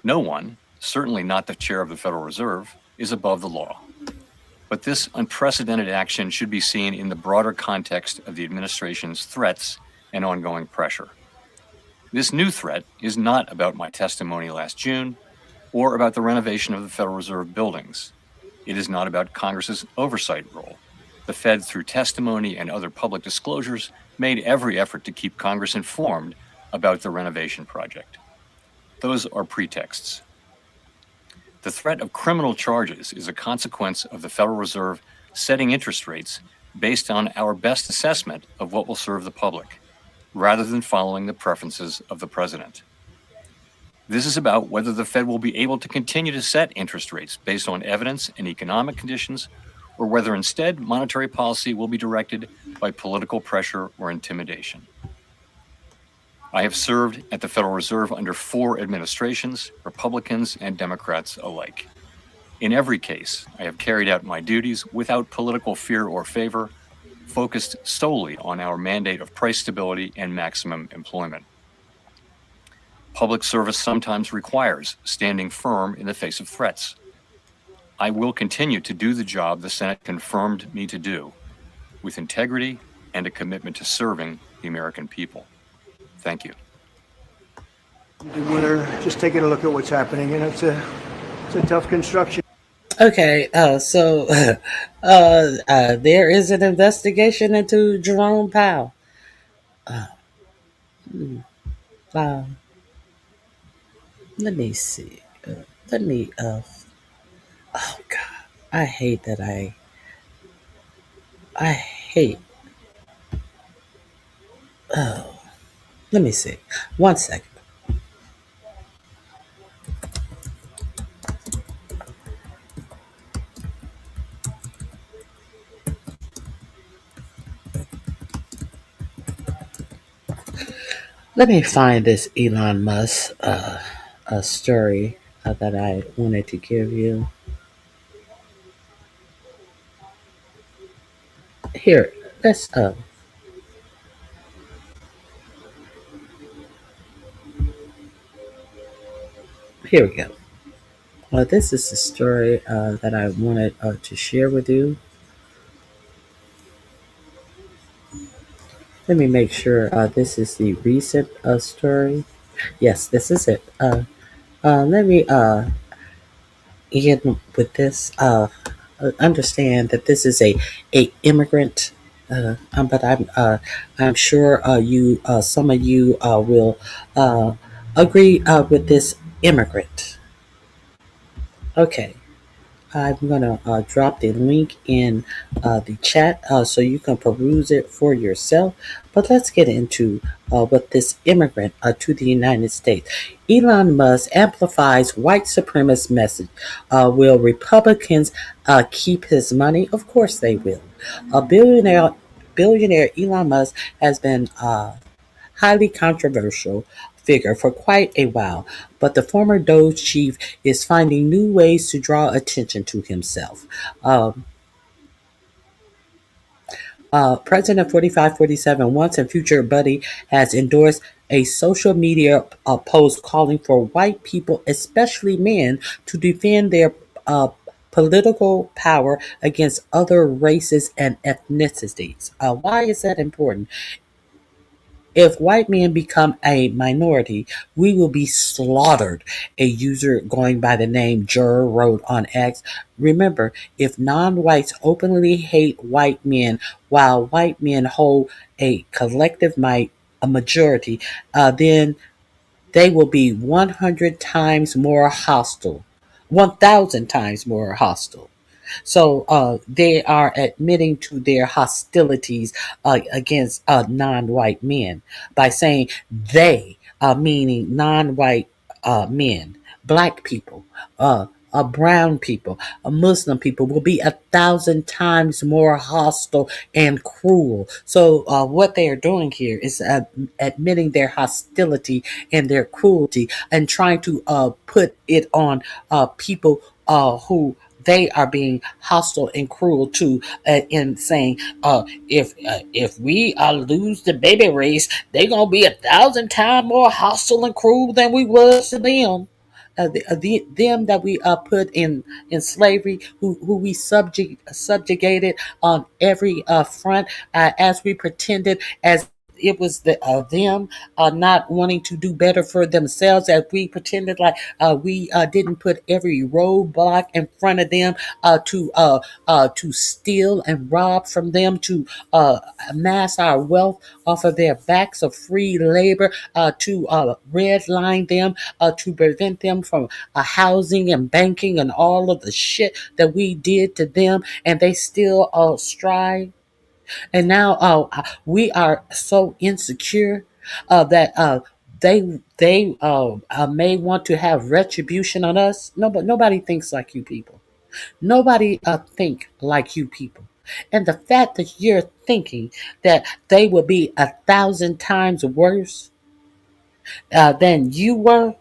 No one, certainly not the chair of the Federal Reserve, is above the law. But this unprecedented action should be seen in the broader context of the administration's threats and ongoing pressure. This new threat is not about my testimony last June or about the renovation of the Federal Reserve buildings. It is not about Congress's oversight role. The Fed, through testimony and other public disclosures, made every effort to keep Congress informed about the renovation project. Those are pretexts. The threat of criminal charges is a consequence of the Federal Reserve setting interest rates based on our best assessment of what will serve the public, rather than following the preferences of the president. This is about whether the Fed will be able to continue to set interest rates based on evidence and economic conditions, or whether instead monetary policy will be directed by political pressure or intimidation. I have served at the Federal Reserve under 4 administrations, Republicans and Democrats alike. In every case, I have carried out my duties without political fear or favor, focused solely on our mandate of price stability and maximum employment. Public service sometimes requires standing firm in the face of threats. I will continue to do the job the Senate confirmed me to do, with integrity and a commitment to serving the American people. Thank you. We're just taking a look at what's happening, and it's a tough construction. Okay, so there is an investigation into Jerome Powell. Let me see. Oh God, I hate that I hate. Oh, let me see. 1 second. Let me find this Elon Musk story that I wanted to give you. Here, let's here we go. This is the story that I wanted to share with you. Let me make sure this is the recent story. Yes, this is it. Let me begin with this. Understand that this is a immigrant, but I'm sure you some of you will agree with this immigrant. Okay. I'm gonna drop the link in the chat so you can peruse it for yourself. But let's get into what this immigrant to the United States. Elon Musk amplifies white supremacist message. Will Republicans keep his money? Of course they will. A billionaire Elon Musk has been highly controversial figure for quite a while, but the former Doge chief is finding new ways to draw attention to himself. Um, President 4547 once and future buddy has endorsed a social media post calling for white people, especially men, to defend their uh, political power against other races and ethnicities. Why is that important? If white men become a minority, we will be slaughtered. A user going by the name Jur wrote on X. Remember, if non-whites openly hate white men while white men hold a collective might, a majority, then they will be 100 times more hostile, 1,000 times more hostile. So they are admitting to their hostilities against non-white men by saying they, meaning non-white men, black people, brown people, Muslim people will be 1,000 times more hostile and cruel. So what they are doing here is admitting their hostility and their cruelty and trying to put it on people who they are being hostile and cruel to, in saying, if we lose the baby race, they gonna be 1,000 times more hostile and cruel than we was to them. Them that we put in slavery, who we subjugated on every front, as we pretended as it was them not wanting to do better for themselves, as we pretended like we didn't put every roadblock in front of them to steal and rob from them, to amass our wealth off of their backs of free labor, to redline them, to prevent them from housing and banking and all of the shit that we did to them, and they still strive. And now we are so insecure that they may want to have retribution on us. No, but nobody thinks like you people. Nobody think like you people. And the fact that you're thinking that they will be 1,000 times worse than you were,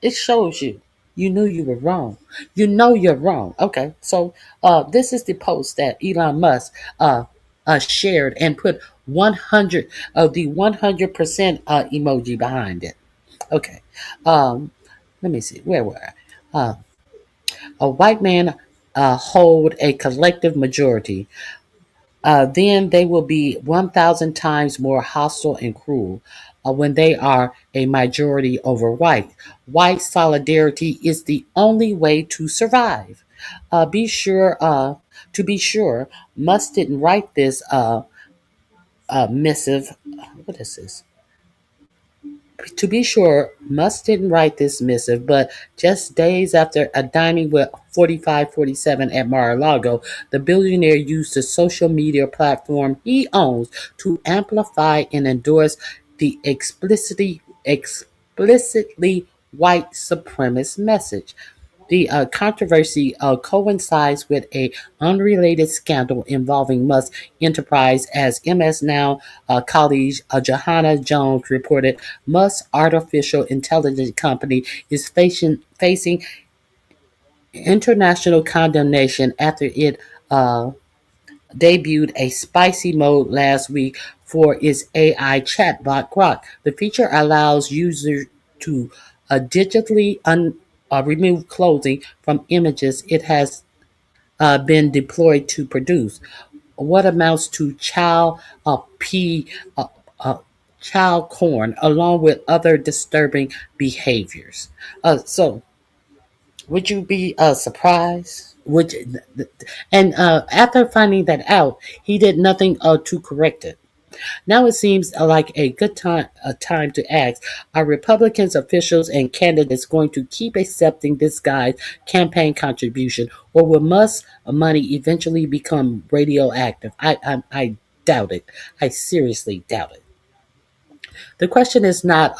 it shows you knew you were wrong. You know you're wrong. Okay, so this is the post that Elon Musk shared and put 100 of the 100% emoji behind it. Okay, let me see. Where were I? A white man hold a collective majority, then they will be 1,000 times more hostile and cruel when they are a majority over white. White solidarity is the only way to survive. To be sure, Musk didn't write this missive. What is this? To be sure, Musk didn't write this missive, but just days after a dining with 4547 at Mar-a-Lago, the billionaire used the social media platform he owns to amplify and endorse the explicitly white supremacist message. The controversy coincides with a unrelated scandal involving Musk Enterprise, as MS Now colleague Johanna Jones reported. Musk's artificial intelligence company is facing international condemnation after it debuted a spicy mode last week for its AI chatbot Grok. The feature allows users to remove clothing from images it has been deployed to produce, what amounts to uh, uh, child corn, along with other disturbing behaviors. So, would you be surprised? And after finding that out, he did nothing to correct it. Now it seems like a time to ask: are Republicans officials and candidates going to keep accepting this guy's campaign contribution, or will Musk's money eventually become radioactive? I doubt it. I seriously doubt it. The question is not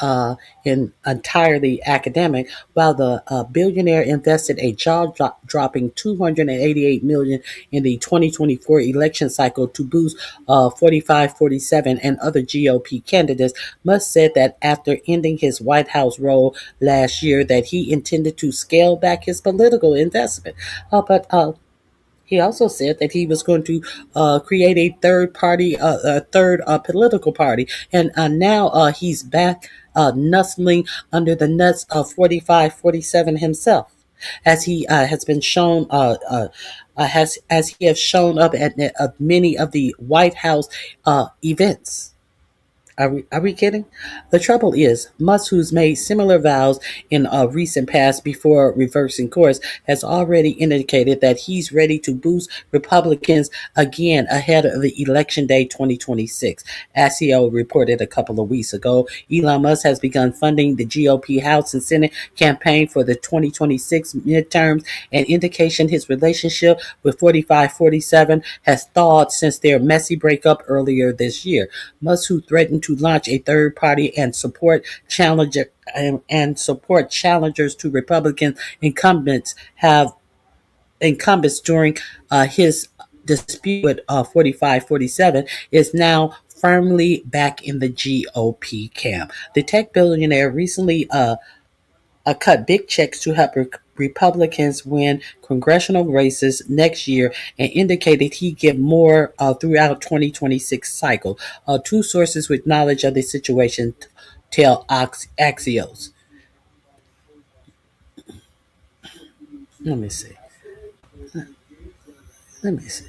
entirely academic. While the billionaire invested a jaw-dropping $288 million in the 2024 election cycle to boost 45, 47, and other GOP candidates, Musk said that after ending his White House role last year, that he intended to scale back his political investment. But he also said that he was going to create a third political party, and now he's back nuzzling under the nuts of 45, 47 himself, as he has been shown. As he has shown up at many of the White House events. Are we kidding? The trouble is, Musk, who's made similar vows in a recent past before reversing course, has already indicated that he's ready to boost Republicans again ahead of the election day 2026. ASIO reported a couple of weeks ago, Elon Musk has begun funding the GOP House and Senate campaign for the 2026 midterms, an indication his relationship with 4547 has thawed since their messy breakup earlier this year. Musk, who threatened to launch a third party and support challengers to Republican incumbents during his dispute with 4547, is now firmly back in the GOP camp. The tech billionaire recently cut big checks to help Republicans win congressional races next year, and indicated he'd give more throughout 2026 cycle. Two sources with knowledge of the situation tell Axios. Let me see. Let me see.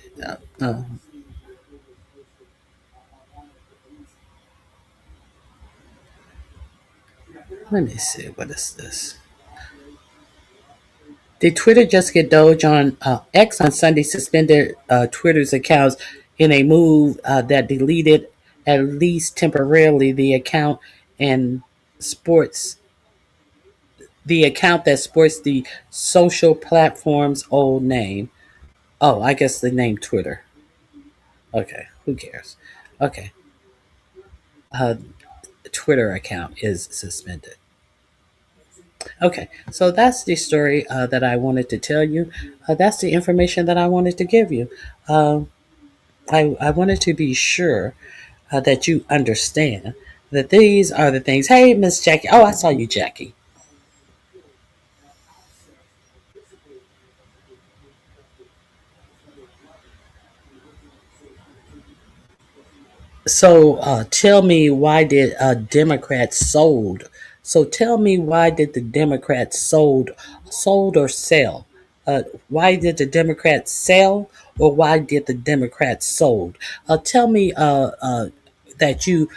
Let me see. What is this? Did Twitter just get Doge on X on Sunday? Suspended Twitter's accounts in a move that deleted, at least temporarily, and sports the account that sports the social platform's old name. Oh, I guess the name Twitter. Okay, who cares? Okay, uh, Twitter account is suspended. Okay, so that's the story that I wanted to tell you. That's the information that I wanted to give you. Um, I wanted to be sure that you understand that these are the things. Hey, Miss Jackie. Oh, I saw you, Jackie. So tell me, why did Democrats sold? So tell me, why did the Democrats sold or sell? Why did the Democrats sell, or why did the Democrats sold? Tell me that you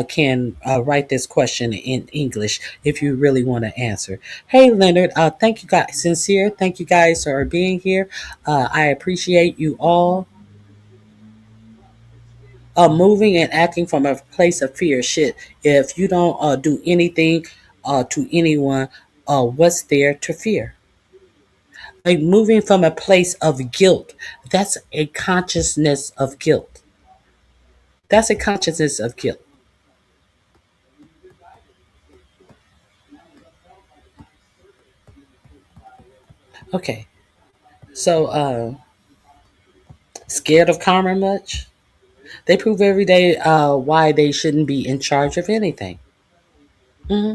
can write this question in English if you really want to answer. Hey, Leonard, thank you guys. Sincere, thank you guys for being here. I appreciate you all. Moving and acting from a place of fear. Shit, if you don't do anything to anyone, what's there to fear? Like, moving from a place of guilt. That's a consciousness of guilt. That's a consciousness of guilt. Okay. So, scared of karma much? They prove every day why they shouldn't be in charge of anything. Hmm.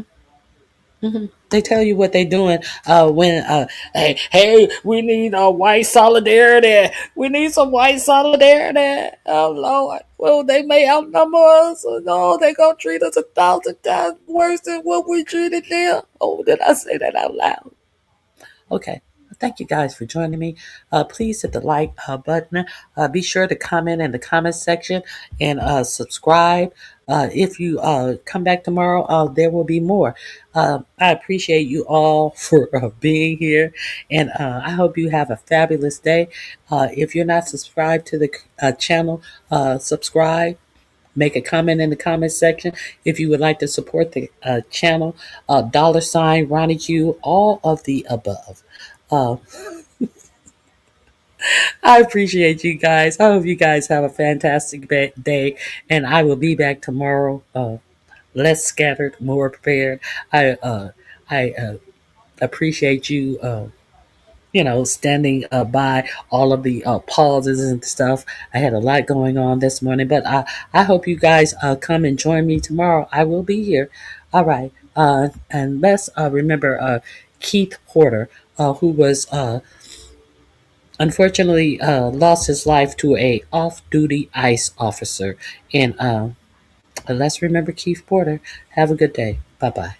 They tell you what they're doing when, hey, we need white solidarity. We need some white solidarity. Oh, Lord. Well, they may outnumber us. No, they're going to treat us 1,000 times worse than what we treated them. Oh, did I say that out loud? Okay. Thank you guys for joining me. Please hit the like button. Be sure to comment in the comment section and subscribe. If you come back tomorrow, there will be more. I appreciate you all for being here, and I hope you have a fabulous day. If you're not subscribed to the channel, subscribe. Make a comment in the comment section. If you would like to support the channel, $ Ronnie Q, all of the above. Uh, I appreciate you guys. I hope you guys have a fantastic day, and I will be back tomorrow. Less scattered, more prepared. I appreciate you. Standing by all of the pauses and stuff. I had a lot going on this morning, but I hope you guys come and join me tomorrow. I will be here. All right. And let's remember Keith Porter, who was unfortunately lost his life to a off-duty ICE officer. And let's remember Keith Porter. Have a good day. Bye-bye.